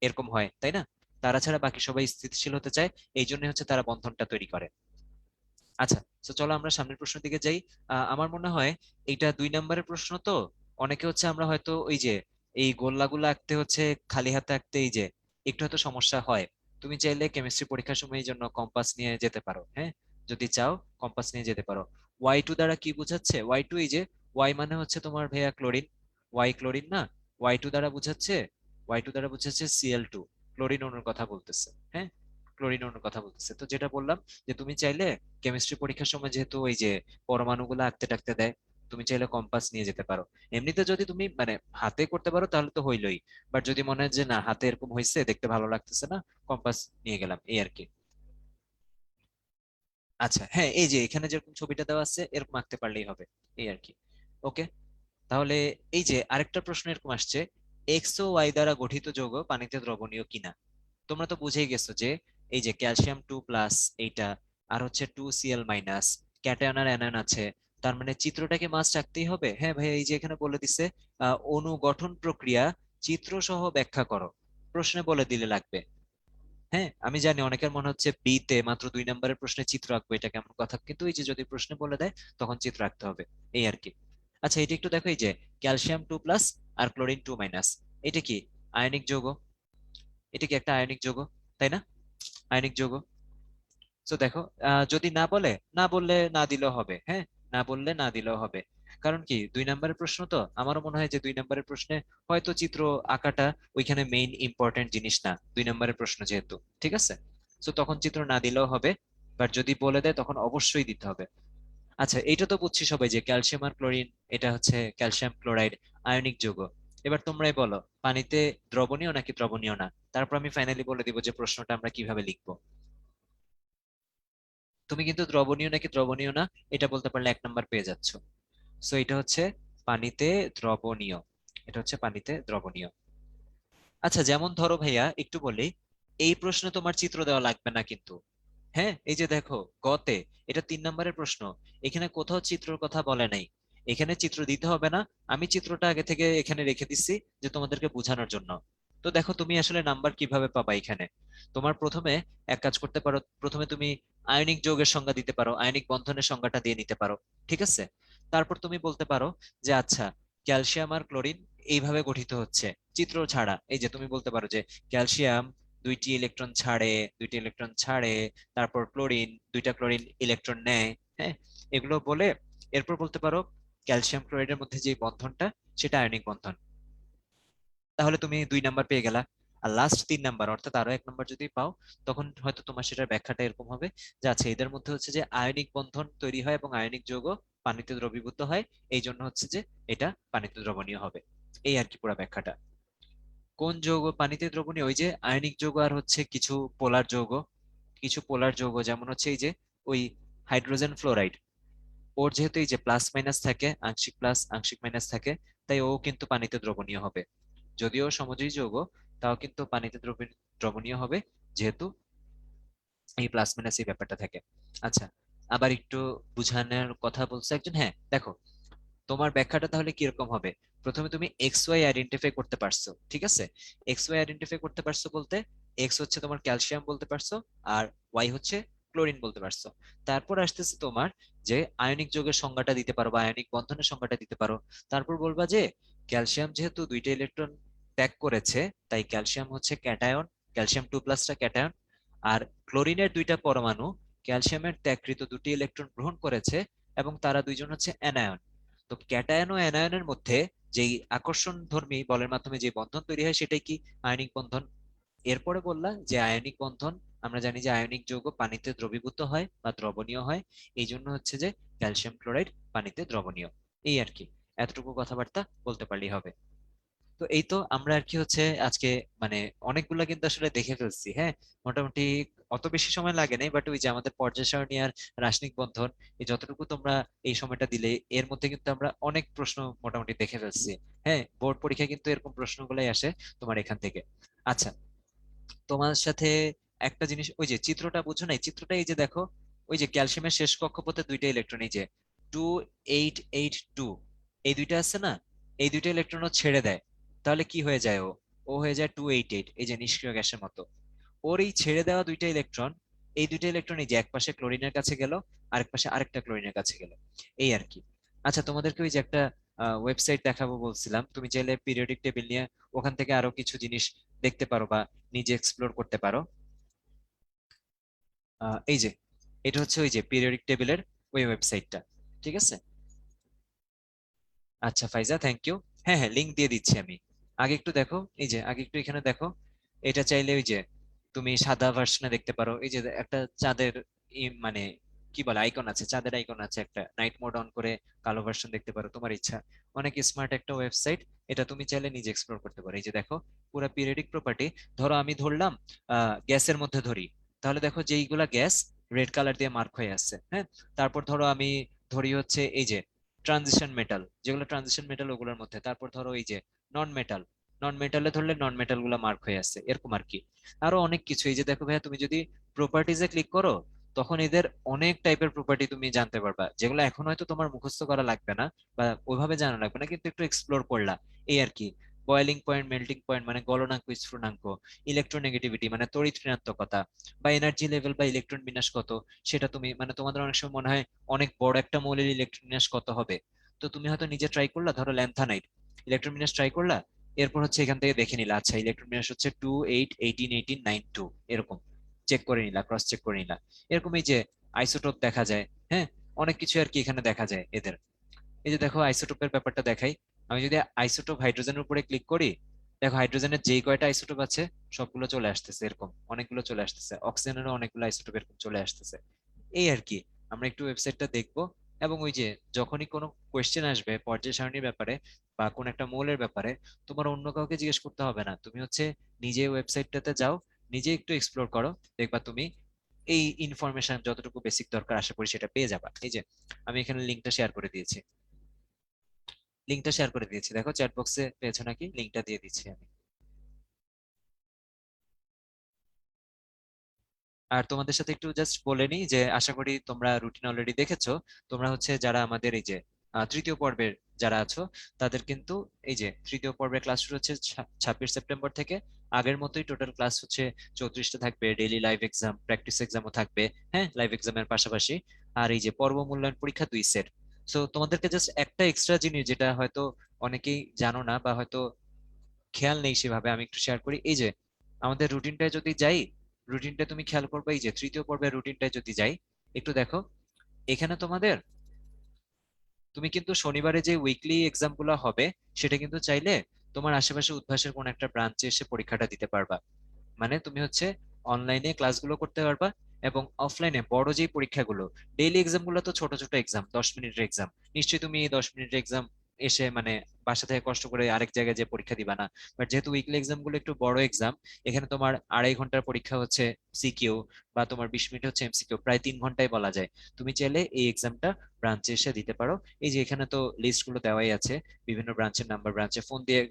এরকম হয়, তাই না। তারা ছাড়া বাকি সবাই স্থিতিশীল হতে চায়, এই জন্য হচ্ছে তারা বন্ধনটা তৈরি করে। আচ্ছা, তো চলো আমরা সামনের প্রশ্নের দিকে যাই। আমার মনে হয় এইটা 2 নম্বরের প্রশ্ন তো, অনেকে হচ্ছে আমরা হয়তো ওই যে এই গোল্লাগুলো আঁকতে হচ্ছে খালি হাতে আঁকতে এই যে একটু হয়তো সমস্যা হয়। তুমি চাইলে কেমিস্ট্রি পরীক্ষার সময় এই জন্য কম্পাস নিয়ে যেতে পারো, হ্যাঁ, যদি চাও কম্পাস নিয়ে যেতে পারো। ওয়াই টু দ্বারা কি বোঝাচ্ছে, ওয়াই টু, এই যে ওয়াই মানে হচ্ছে তোমার ভাইয়া ক্লোরিন, ওয়াই ক্লোরিন না, ওয়াই টু দ্বারা বুঝাচ্ছে, ওয়াই টু দ্বারা বুঝাচ্ছে Cl2, ক্লোরিন অণুর কথা বলতেছে, হ্যাঁ, ক্লোরিন অণুর কথা বলতেছে। তো যেটা বললাম, যে তুমি চাইলে কেমিস্ট্রি পরীক্ষার সময় যেহেতু ওই যে পরমাণুগুলো আঁকতে টাকতে দেয়, তুমি চাইলে কম্পাস নিয়ে যেতে পারো। এমনিতে যদি তুমি মানে হাতে করতে পারো তাহলে তো হইলোই, বাট যদি মনে হয় যে না হাতে এরকম হয়েছে দেখতে ভালো লাগতেছে না, কম্পাস নিয়ে গেলাম, এই আর কি। আচ্ছা, হ্যাঁ, এই যে এখানে যেরকম ছবিটা দেওয়া আছে এরকম আঁকতে পারলেই হবে, এই আর কি। ওকে, তাহলে এই যে আরেকটা প্রশ্ন এরকম আসছে, এক্স ও ওয়াই দ্বারা গঠিত যৌগ পানিতে দ্রবণীয় কিনা। তোমরা তো বুঝেই গেছো যে এই যে ক্যালসিয়াম 2+ এইটা, আর হচ্ছে 2Cl-, ক্যাটায়ন আর অ্যানায়ন আছে, তার মানে চিত্রটাকে মাস্ট রাখতেই হবে। হ্যাঁ ভাই, এই যে এখানে বলে দিছে অনুগঠন প্রক্রিয়া চিত্র সহ ব্যাখ্যা করো, প্রশ্নে বলে দিলে লাগবে। হ্যাঁ, আমি জানি অনেকের মনে হচ্ছে বি তে মাত্র 2 নম্বরের প্রশ্নে চিত্র আঁকবো, এটা কেমন কথা, কিন্তু এই যে যদি প্রশ্নে বলে দেয় তখন চিত্র আঁকতে হবে, এই আর কি। আচ্ছা, এটা একটু দেখো, এই যে ক্যালসিয়াম 2+ আর ক্লোরিন 2-, এটা কি আয়নিক যৌগ, এটা কি একটা আয়নিক যৌগ, তাই না, আয়নিক যৌগ। তো দেখো, যদি না বলে, না বললে না দিলেও হবে, হ্যাঁ, না বললে না দিলেও হবে। কারণ কি 2 নম্বরের প্রশ্ন তো, আমারও মনে হয় যে 2 নম্বরের প্রশ্নে হয়তো চিত্র আঁকাটা ওইখানে মেইন ইম্পর্টেন্ট জিনিস না, 2 নম্বরের প্রশ্ন যেহেতু, ঠিক আছে। তো তখন চিত্র না দিলেও হবে, বাট যদি বলে দেয় তখন অবশ্যই দিতে হবে। আচ্ছা, এইটা তো বুঝছি সবাই যে ক্যালসিয়াম আর ক্লোরিন, এটা হচ্ছে ক্যালসিয়াম ক্লোরাইড, আয়নিক যৌগ। এবার তোমরাই বলো পানিতে দ্রবণীয় নাকি দ্রবণীয় না, তারপর আমি ফাইনালি বলে দিব যে প্রশ্নটা আমরা কিভাবে লিখবো। তুমি কিন্তু দ্রবণীয় নাকি দ্রবণীয় না এটা বলতে পারলে 1 নাম্বার পেয়ে যাচ্ছ। সো এটা হচ্ছে পানিতে দ্রবণীয়, এটা হচ্ছে পানিতে দ্রবণীয়। আচ্ছা যেমন ধরো ভাইয়া একটু বলি, এই প্রশ্নে তোমার চিত্র দেওয়া লাগবে না কিন্তু। হ্যাঁ এই যে দেখো গতে, এটা 3 নাম্বারের প্রশ্ন, এখানে কোথাও চিত্রের কথা বলে নাই, এখানে চিত্র দিতে হবে না। আমি চিত্রটা আগে থেকে এখানে রেখে দিচ্ছি যে তোমাদেরকে বোঝানোর জন্য। তো দেখো তুমি আসলে নাম্বার কিভাবে পাবা এখানে, তোমার প্রথমে এক কাজ করতে পারো, প্রথমে তুমি আয়নিক যৌগের সংজ্ঞা দিতে পারো, আয়নিক বন্ধনের সংজ্ঞাটা দিয়ে নিতে পারো, ঠিক আছে। তারপর তুমি বলতে পারো যে আচ্ছা ক্যালসিয়াম আর ক্লোরিন এইভাবে গঠিত হচ্ছে, চিত্র ছাড়া। এই যে তুমি বলতে পারো যে ক্যালসিয়াম 2টি ইলেকট্রন ছাড়ে, তারপর ক্লোরিন 2টা ক্লোরিন ইলেকট্রন নেয়। হ্যাঁ এগুলো বলে এরপর বলতে পারো ক্যালসিয়াম ক্লোরাইডের মধ্যে যে বন্ধনটা সেটা আয়নিক বন্ধন, তাহলে তুমি 2 নাম্বার পেয়ে গেলা। আর লাস্ট 3 নাম্বার অর্থাৎ আরো 1 নাম্বার যদি পাও, তখন হয়তো তোমার সেটার ব্যাখ্যাটা এরকম হবে যে আচ্ছা এদের মধ্যে হচ্ছে যে আয়নিক বন্ধন তৈরি হয় এবং আয়নিক যৌগ পানিতে দ্রবীভূত হয়, এই জন্য হচ্ছে যে এটা পানিতে দ্রবণীয় হবে। এই আর কি পুরো ব্যাখ্যাটা। কোন যৌগ পানিতে দ্রবণীয়? ওই যে আয়নিক যৌগ আর হচ্ছে কিছু পোলার যৌগ, কিছু পোলার যৌগ যেমন হচ্ছে এই যে ওই হাইড্রোজেন ফ্লোরাইড, ওর যেহেতু এই যে প্লাস মাইনাস থাকে, আংশিক প্লাস আংশিক মাইনাস থাকে, তাই ও কিন্তু পানিতে দ্রবণীয় হবে। যদিও সমযোজী যৌগ, তাও কিন্তু পানিতে দ্রবণীয় হবে, যেহেতু এই প্লাস মাইনাস এই ব্যাপারটা থাকে। আচ্ছা আবার একটু বুঝানোর কথা বলছে একজন, হ্যাঁ দেখো তোমার ব্যাখ্যাটা তাহলে কিরকম হবে। প্রথমে তুমি এক্স ওয়াই আইডেন্টিফাই করতে পারছো, ঠিক আছে। এক্স ওয়াই আইডেন্টিফাই করতে পারছো বলতে এক্স হচ্ছে তোমার ক্যালসিয়াম বলতে পারছো, আর ওয়াই হচ্ছে ক্লোরিন বলতে পারছো। তারপর আসতেছে তোমার যে আয়নিক যৌগের সংজ্ঞাটা দিতে পারো বা আয়নিক বন্ধনের সংজ্ঞাটা দিতে পারো। তারপর বলবা যে ক্যালসিয়াম যেহেতু 2টা ইলেকট্রন ত্যাগ করেছে, তাই ক্যালসিয়াম হচ্ছে ক্যাটায়ন, ক্যালসিয়াম 2+টা ক্যাটায়ন। আর ক্লোরিনের 2টা পরমাণু ক্যালসিয়ামের ত্যাগকৃত 2টি ইলেকট্রন গ্রহণ করেছে, এবং তারা দুইজন হচ্ছে অ্যানায়ন। তো ক্যাটায়ন ও অ্যানায়নের মধ্যে যেই আকর্ষণ ধর্মী বলের মাধ্যমে যে বন্ধন তৈরি হয় সেটাই কি আয়নিক বন্ধন। এরপরে বললা যে আয়নিক বন্ধন, আমরা জানি যে আয়নিক যৌগ পানিতে দ্রবীভূত হয় বা দ্রবণীয় হয়, এই জন্য হচ্ছে যে ক্যালসিয়াম ক্লোরাইড পানিতে দ্রবণীয়। এই আর কি, এতটুকু কথাবার্তা বলতে পারলেই হবে। তো এই তো আমরা আর কি হচ্ছে আজকে মানে অনেকগুলা কিন্তু আসলে দেখে ফেলছি, হ্যাঁ মোটামুটি অত বেশি সময় লাগে নাই, বাট ওই যে আমাদের পর্যায় সারণী আর রাসায়নিক বন্ধন, এই যতটুকু তোমরা এই সময়টা দিলে এর মধ্যে কিন্তু আমরা অনেক প্রশ্ন মোটামুটি দেখে ফেলছি। হ্যাঁ বোর্ড পরীক্ষা কিন্তু এরকম প্রশ্নগুলাই আসে তোমার এখান থেকে। আচ্ছা তোমার সাথে একটা জিনিস, ওই যে চিত্রটা বুঝো না, এই চিত্রটা এই যে দেখো, ওই যে ক্যালসিয়ামের শেষ কক্ষপথে 2টা ইলেকট্রন, এই যে 2882, এই দুইটা আছে না, এই 2টা ইলেকট্রনও ছেড়ে দেয়, তাহলে কি হয়ে যায়? ও ও হয়ে যায় 288, এই যে নিষ্ক্রিয় গ্যাসের মতো। ওর এই ছেড়ে দেওয়া 2টা ইলেকট্রন, এই 2টা ইলেকট্রন এই যে এক পাশে ক্লোরিনের কাছে গেল, আরেক পাশে আরেকটা ক্লোরিনের কাছে গেল, এই আর কি। আচ্ছা তোমাদেরকে ওই যে একটা ওয়েবসাইট দেখাবো বলছিলাম, তুমি চাইলে পিরিয়ডিক টেবিল নিয়ে ওখান থেকে আরো কিছু জিনিস দেখতে পারো বা নিজে এক্সপ্লোর করতে পারো। এই যে এটা হচ্ছে ওই যে পিরিয়ডিক টেবিলের ওই ওয়েবসাইটটা, ঠিক আছে। আচ্ছা ফাইজা, থ্যাংক ইউ। হ্যাঁ হ্যাঁ লিংক দিয়ে দিচ্ছি আমি। আগে একটু দেখো, এই যে আগে একটু এখানে দেখো, এটা চাইলে ওই যে তুমি সাদা ভার্সনে দেখতে পারো, এই যে একটা চাঁদের মানে কি বলে আইকন আছে, চাঁদের আইকন আছে একটা, নাইট মোড অন করে কালো ভার্সন দেখতে পারো, তোমার ইচ্ছা। অনেক স্মার্ট একটা ওয়েবসাইট, এটা তুমি চাইলে নিজে এক্সপ্লোর করতে পারো। এই যে দেখো পুরো পিরিয়ডিক প্রপার্টি, ধরো আমি ধরলাম গ্যাসের মধ্যে ধরি, তাহলে দেখো যেইগুলা গ্যাস রেড কালার দিয়ে মার্ক হয়ে আছে, হ্যাঁ। তারপর ধরো আমি ধরি হচ্ছে এই যে ট্রানজিশন মেটাল, যেগুলো ট্রানজিশন মেটাল ওগুলোর মধ্যে, তারপর ধরো এই যে নন মেটাল, নন মেটালে ধরলে নন মেটাল গুলা মার্ক হয়ে আছে, এরকম আর কি। আরো অনেক কিছু, এই যে দেখো ভাইয়া তুমি যদি প্রপার্টিজে ক্লিক করো, তখন এদের অনেক টাইপের প্রপার্টি তুমি জানতে পারবা, যেগুলো এখন হয়তো তোমার মুখস্থ করা লাগবে না বা ওইভাবে জানা লাগবে না, কিন্তু একটু এক্সপ্লোর করলা, এই আর কি। বয়েলিং পয়েন্ট, মেল্টিং পয়েন্ট মানে গলনাঙ্ক স্ফুটনাঙ্ক, ইলেকট্রোনেগেটিভিটি মানে তড়িৎ ঋণাত্মকতা, বা এনার্জি লেভেল বা ইলেকট্রন বিন্যাস কত, সেটা তুমি মানে তোমাদের অনেক সময় মনে হয় অনেক বড় একটা মৌলের ইলেকট্রন বিন্যাস কত হবে, তো তুমি হয়তো নিজে ট্রাই করলা, ধরো ল্যান্থানাইড ইলেকট্রন বিন্যাস ট্রাই করলা, এরপর হচ্ছে এখান থেকে দেখে নিলা আচ্ছা ইলেকট্রন বিন্যাস হচ্ছে 28 18 18 92, এরকম চেক করে নিলা, ক্রস চেক করে নিলা। এরকম এই যে আইসোটোপ দেখা যায়, হ্যাঁ অনেক কিছু আর কি এখানে দেখা যায় এদের। এই যে দেখো আইসোটোপের ব্যাপারটা দেখাই, আমি যদি আইসোটোপ হাইড্রোজেনের উপরে ক্লিক করি, দেখো হাইড্রোজেনের যেই কয়টা আইসোটোপ আছে সবগুলো চলে আসতেছে, এরকম অনেকগুলো চলে আসতেছে, অক্সিজেনেরও অনেকগুলো আইসোটোপ এরকম চলে আসতেছে। এই আর কি, আমরা একটু ওয়েবসাইটটা দেখবো, এবং ওই যে যখনই কোনো কোয়েশ্চেন আসবে পর্যায় সারণীর ব্যাপারে বা কোন একটা মৌলের ব্যাপারে, তোমার অন্য কাউকে জিজ্ঞেস করতে হবে না, তুমি হচ্ছে নিজে ওয়েবসাইটটাতে যাও, নিজে একটু এক্সপ্লোর করো, দেখবা তুমি এই ইনফরমেশন যতটুকু বেসিক দরকার আশা করি সেটা পেয়ে যাবা। এই যে আমি এখানে লিঙ্কটা শেয়ার করে দিয়েছি, দেখো চ্যাট বক্সে পেয়েছো নাকি, লিঙ্কটা দিয়ে দিচ্ছি আমি। আর তোমাদের সাথে একটু জাস্ট বলে নিই যে আশা করি তোমরা রুটিন অলরেডি দেখেছো। তোমরা হচ্ছে যারা আমাদের এই যে তৃতীয় পর্বের যারা আছো, তাদের কিন্তু এই যে তৃতীয় পর্বের ক্লাস শুরু হচ্ছে 26 সেপ্টেম্বর থেকে। আগের মতোই টোটাল ক্লাস হচ্ছে 34টা থাকবে, ডেইলি লাইভ এক্সাম, প্র্যাকটিস এক্সামও থাকবে, হ্যাঁ লাইভ এক্সামের পাশাপাশি। আর এই যে পর্ব মূল্যায়ন পরীক্ষা 2 সেট। সো তোমাদেরকে জাস্ট একটা এক্সট্রা জিনিস যেটা হয়তো অনেকেই জানো না বা হয়তো খেয়াল নেই সেভাবে, আমি একটু শেয়ার করি। এই যে আমাদের রুটিনটায় যদি যাই, রুটিনটা তুমি খেয়াল করবে, এই যে তৃতীয় পর্বের রুটিনটায় যদি যাই, একটু দেখো এখানে তোমাদের, তুমি কিন্তু শনিবারে যে উইকলি এক্সাম গুলো হবে সেটা কিন্তু চাইলে তোমার আশেপাশে উদ্ভাসের কোন একটা ব্রাঞ্চে এসে পরীক্ষাটা দিতে পারবা। মানে তুমি হচ্ছে অনলাইনে ক্লাসগুলো করতে পারবা, এবং অফলাইনে বড় যে পরীক্ষাগুলো, ডেইলি এক্সাম গুলো তো ছোট ছোট এক্সাম, 10 মিনিটের এক্সাম, নিশ্চয়ই তুমি এই 10 মিনিটের এক্সাম এসে মানে বাসা থেকে কষ্ট করে আরেক জায়গায় যে পরীক্ষা দিবা না। বাট যেহেতু উইকলি এক্সাম গুলো একটু বড় এক্সাম, এখানে তোমার 2.5 ঘন্টার পরীক্ষা হচ্ছে সিকিউ, বা তোমার 20 মিনিট হচ্ছে এমসিকিউ, প্রায় 3 ঘন্টায় বলা যায়। তুমি চাইলে এই এক্সামটা ব্রাঞ্চে এসে দিতে পারো। এই যে এখানে তো লিস্ট গুলো দেওয়াই আছে, বিভিন্ন ব্রাঞ্চের নাম্বার, ব্রাঞ্চে ফোন দিয়ে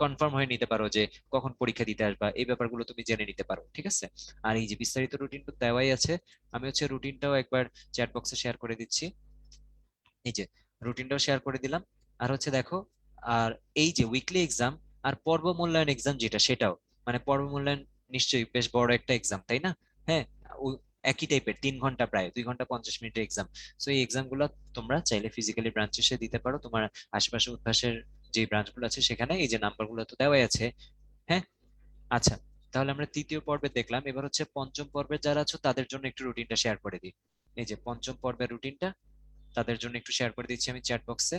কনফার্ম হয়ে নিতে পারো যে কখন পরীক্ষা দিতে আসবা, এই ব্যাপারগুলো তুমি জেনে নিতে পারো, ঠিক আছে। আর এই যে বিস্তারিত রুটিন তো দেওয়াই আছে, আমি হচ্ছে রুটিনটাও একবার চ্যাট বক্সে শেয়ার করে দিচ্ছি। এই যে রুটিনটাও শেয়ার করে দিলাম। আর হচ্ছে দেখো, আর এই যে উইকলি এক্সাম আর পর্ব মূল্যায়ন এক্সাম যেটা, সেটাও মানে পর্ব মূল্যায়ন নিশ্চয়ই বেশ বড় একটা এক্সাম, তাই না? হ্যাঁ, একই টাইপের, 3 ঘন্টা, প্রায় 2 ঘন্টা 50 মিনিটের এক্সাম। সো এই এক্সাম গুলো তোমরা চাইলে ফিজিক্যালি ব্রাঞ্চে এসে দিতে পারো, তোমার আশেপাশে উদ্ভাসের যে ব্রাঞ্চ গুলো আছে সেখানে, এই যে নাম্বার গুলো তো দেওয়াই আছে। হ্যাঁ, আচ্ছা, তাহলে আমরা তৃতীয় পর্বে দেখলাম, এবার হচ্ছে পঞ্চম পর্বের যারা আছো তাদের জন্য একটু রুটিনটা শেয়ার করে দিই। এই যে পঞ্চম পর্বের রুটিনটা তাদের জন্য একটু শেয়ার করে দিচ্ছি আমি চ্যাট বক্সে।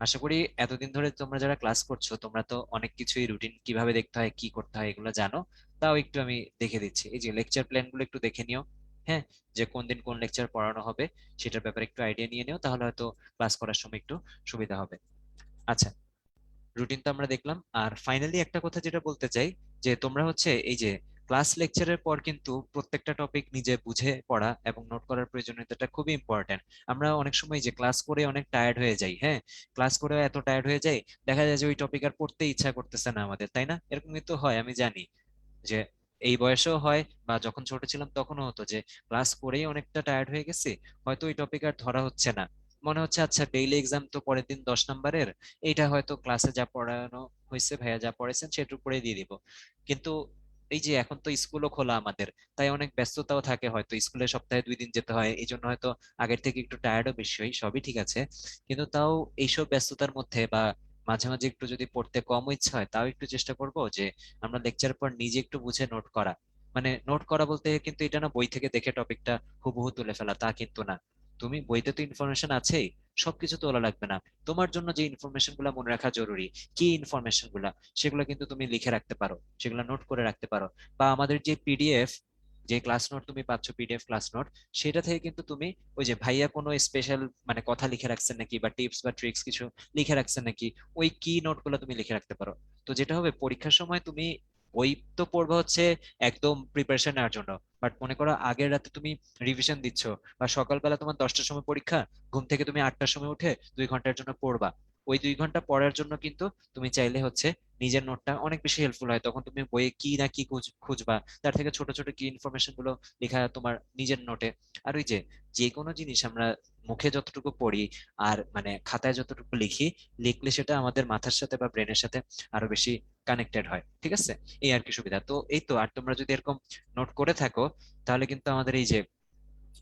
আশা করি এতদিন ধরে তোমরা যারা ক্লাস করছো তোমরা তো অনেক কিছুই রুটিন কিভাবে দেখতে হয় কি করতে হয় এগুলো জানো। তাও একটু আমি দেখে দিচ্ছি, এই যে লেকচার প্ল্যান গুলো একটু দেখে নিও। হ্যাঁ, যে কোন দিন কোন লেকচার পড়ানো হবে সেটার ব্যাপারে একটু আইডিয়া নিয়ে নিও, তাহলে হয়তো ক্লাস করার সময় একটু সুবিধা হবে। আচ্ছা, রুটিন তো আমরা দেখলাম। আর ফাইনালি একটা কথা যেটা বলতে চাই, যে তোমরা হচ্ছে এই যে ক্লাস লেকচারের পর কিন্তু প্রত্যেকটা টপিক নিজে বুঝে পড়া এবং নোট করার প্রয়োজনীয়তাটা খুবই ইম্পর্ট্যান্ট। আমরা অনেক সময় যে ক্লাস করে অনেক টায়ার্ড হয়ে যাই, হ্যাঁ, ক্লাস করে এত টায়ার্ড হয়ে যাই, দেখা যায় যে ওই টপিক আর পড়তে ইচ্ছা করতেছে না আমাদের, তাই না? এরকম কিন্তু হয়, আমি জানি যে এই বয়সেও হয়, বা যখন ছোট ছিলাম তখনও হতো যে ক্লাস করেই অনেকটা টায়ার্ড হয়ে গেছি, হয়তো ওই টপিক আর ধরা হচ্ছে না, মনে হচ্ছে আচ্ছা ডেইলি এক্সাম তো পরের দিন 10 নম্বরের, এইটা হয়তো ক্লাসে যা পড়ানো হয়েছে, ভাইয়া যা পড়াইছেন সেটুকু পড়ে দিয়ে দিব। কিন্তু এই যে এখন তো স্কুলও খোলা আমাদের, তাই অনেক ব্যস্ততাও থাকে, হয়তো স্কুলে সপ্তাহে 2 দিন যেতে হয়, এই জন্য হয়তো আগের থেকে একটু টায়ার্ডও বেশি হই, সবই ঠিক আছে। কিন্তু তাও এইসব ব্যস্ততার মধ্যে বা মাঝে মাঝে একটু যদি পড়তে কম ইচ্ছা হয়, তাও একটু চেষ্টা করব যে আমরা লেকচার পর নিজে একটু বুঝে নোট করা। মানে নোট করা বলতে কিন্তু এটা না বই থেকে দেখে টপিকটা হুবহু তুলে ফেলা, তা কিন্তু না। তুমি বইতে তো ইনফরমেশন আছেই, সবকিছু তোলা লাগবে না। তোমার জন্য যে ইনফরমেশন গুলা মনে রাখা জরুরি, কি ইনফরমেশন গুলা, সেগুলো কিন্তু তুমি লিখে রাখতে পারো, সেগুলো নোট করে রাখতে পারো। বা আমাদের যে পিডিএফ, যে ক্লাস নোট তুমি পাচ্ছ, পিডিএফ ক্লাস নোট, সেটা থেকে কিন্তু তুমি ওই যে ভাইয়া কোনো স্পেশাল মানে কথা লিখে রাখছেন নাকি, বা টিপস বা ট্রিক্স কিছু লিখে রাখছেন নাকি, ওই কি নোট গুলো তুমি লিখে রাখতে পারো। তো যেটা হবে, পরীক্ষার সময় তুমি বই তো পড়বা হচ্ছে একদম প্রিপারেশন নেওয়ার জন্য, বাট মনে করো আগের রাতে তুমি রিভিশন দিচ্ছ, বা সকালবেলা তোমার 10টার সময় পরীক্ষা, ঘুম থেকে তুমি 8টার সময় উঠে 2 ঘন্টার জন্য পড়বা। ওই 2 ঘন্টা পড়ার জন্য কিন্তু তুমি চাইলে হচ্ছে নিজের নোটটা অনেক বেশি হেল্পফুল হয়, তখন তুমি বইয়ে কি না কি খুঁজবা, তার থেকে ছোট ছোট কি ইনফরমেশন গুলো লেখা তোমার নিজের নোটে। আর ওই যে যে কোনো জিনিস আমরা মুখে যতটুকু পড়ি আর মানে খাতায় যতটুকু লিখি, লিখলে সেটা আমাদের মাথার সাথে বা ব্রেনের সাথে আরো বেশি কানেক্টেড হয়, ঠিক আছে। এই আর কি সুবিধা। তো এই তো, আর তোমরা যদি এরকম নোট করে থাকো, তাহলে কিন্তু আমাদের এই যে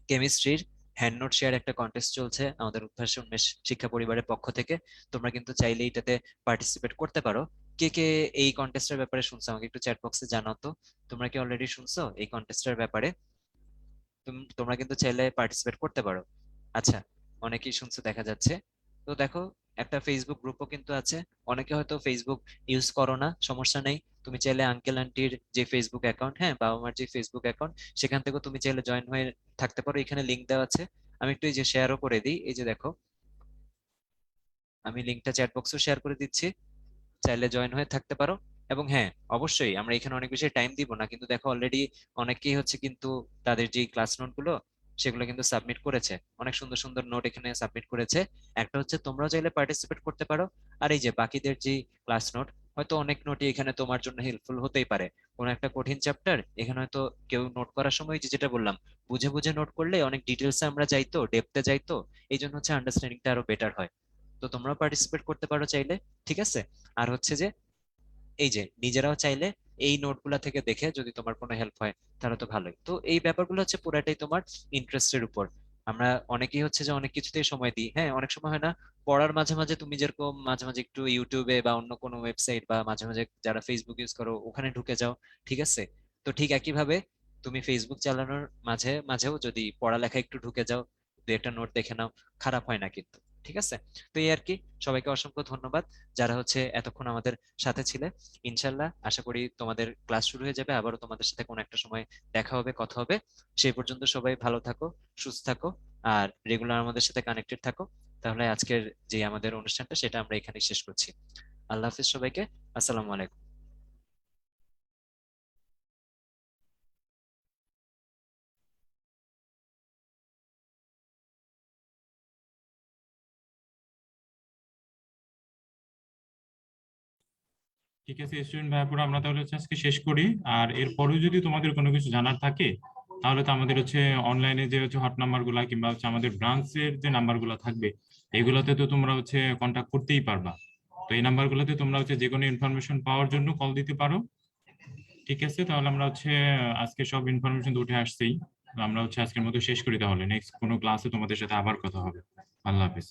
কেমিস্ট্রির হ্যান্ড নোট শেয়ার একটা কন্টেস্ট চলছে আমাদের উদ্ভাস উন্মেষ শিক্ষা পরিবারের পক্ষ থেকে। তোমরা কিন্তু চাইলে এটাতে পার্টিসিপেট করতে পারো। কে কে এই কন্টেস্টের ব্যাপারে শুনছো আমাকে একটু চ্যাট বক্সে জানাও তো। তোমরা কি অলরেডি শুনছো এই কন্টেস্টের ব্যাপারে? তোমরা কিন্তু চাইলে পার্টিসিপেট করতে পারো। আচ্ছা, অনেকেই শুনছে দেখা যাচ্ছে। তো দেখো, একটা ফেসবুক গ্রুপও কিন্তু আছে। অনেকে হয়তো ফেসবুক ইউজ করো না, সমস্যা নেই। তুমি চাইলে আঙ্কেল আন্টির যে ফেসবুক অ্যাকাউন্ট, হ্যাঁ বাবা মার যে ফেসবুক অ্যাকাউন্ট, সেখান থেকেও তুমি চাইলে জয়েন হয়ে থাকতে পারো, এখানে লিঙ্ক দেওয়া আছে। আমি একটু এই যে শেয়ারও করে দিই, এই যে দেখো আমি লিঙ্কটা চ্যাট বক্সেও শেয়ার করে দিচ্ছি, চাইলে জয়েন হয়ে থাকতে পারো। এবং হ্যাঁ, অবশ্যই আমরা এখানে অনেক বেশি টাইম দিব না, কিন্তু দেখো অলরেডি অনেকেই হচ্ছে কিন্তু তাদের যে ক্লাস নোট গুলো সেগুলো কিন্তু সাবমিট করেছে, অনেক সুন্দর সুন্দর নোট এখানে সাবমিট করেছে। একটা হচ্ছে তোমরাও চাইলে পার্টিসিপেট করতে পারো। আর এই যে বাকিদের যে ক্লাস নোট, হয়তো অনেক নোটই এখানে তোমার জন্য হেল্পফুল হতেই পারে। কোনো একটা কঠিন চ্যাপ্টার এখানে হয়তো কেউ নোট করার সময় যে যেটা বললাম, বুঝে বুঝে নোট করলে অনেক ডিটেলসে আমরা যাইতো, ডেপথে যাইতো, এই জন্য হচ্ছে আন্ডারস্ট্যান্ডিংটা আরো বেটার হয়। তো তোমরাও পার্টিসিপেট করতে পারো চাইলে, ঠিক আছে? আর হচ্ছে যে এই যে নিজেরাও চাইলে এই নোটগুলা থেকে দেখে যদি তোমার কোনো হেল্প হয় তাহলে তো ভালোই। তো এই ব্যাপারগুলো হচ্ছে পুরাটাই তোমার ইন্টারেস্টের উপর। আমরা অনেকেই হচ্ছে যে অনেক কিছুতেই সময় দিই, হ্যাঁ, অনেক সময় হয় না পড়ার মাঝে মাঝে তুমি যেরকম মাঝে মাঝে একটু ইউটিউবে বা অন্য কোনো ওয়েবসাইট বা মাঝে মাঝে যারা ফেসবুক ইউজ করো ওখানে ঢুকে যাও, ঠিক আছে? তো ঠিক একই ভাবে তুমি ফেসবুক চালানোর মাঝে মাঝেও যদি পড়ালেখা একটু ঢুকে যাও, দু একটা নোট দেখে নাও, খারাপ হয় না কিন্তু। ঠিক আছে? তো এই আর কি। সবাইকে অসংখ্য ধন্যবাদ যারা হচ্ছে এতক্ষণ আমাদের সাথে ছিলে। ইনশাল্লাহ আশা করি তোমাদের ক্লাস শুরু হয়ে যাবে, আবারও তোমাদের সাথে কোনো একটা সময় দেখা হবে, কথা হবে। সেই পর্যন্ত সবাই ভালো থাকো, সুস্থ থাকো, আর রেগুলার আমাদের সাথে কানেক্টেড থাকো। তাহলে আজকের যে আমাদের অনুষ্ঠানটা সেটা আমরা এখানেই শেষ করছি। আল্লাহ হাফিজ সবাইকে। আসসালামু আলাইকুম। ঠিক আছে স্টুডেন্ট ভাইয়া, পুরো আমরা তাহলে হচ্ছে আজকে শেষ করি। আর এরপরেও যদি তোমাদের কোনো কিছু জানার থাকে, তাহলে তো আমাদের হচ্ছে অনলাইনে যে হচ্ছে হট নাম্বার গুলা কিংবা হচ্ছে আমাদের ব্রাঞ্চের যে নাম্বার গুলা থাকবে, এগুলোতে তো তোমরা হচ্ছে কন্ট্যাক্ট করতেই পারবা। তো এই নাম্বার গুলোতে তোমরা হচ্ছে যে কোনো ইনফরমেশন পাওয়ার জন্য কল দিতে পারো। ঠিক আছে, তাহলে আমরা হচ্ছে আজকে সব ইনফরমেশন তো উঠে আসছেই। তো আমরা হচ্ছে আজকের মতো শেষ করি, তাহলে নেক্সট কোনো ক্লাসে তোমাদের সাথে আবার কথা হবে। আল্লাহ হাফিজ।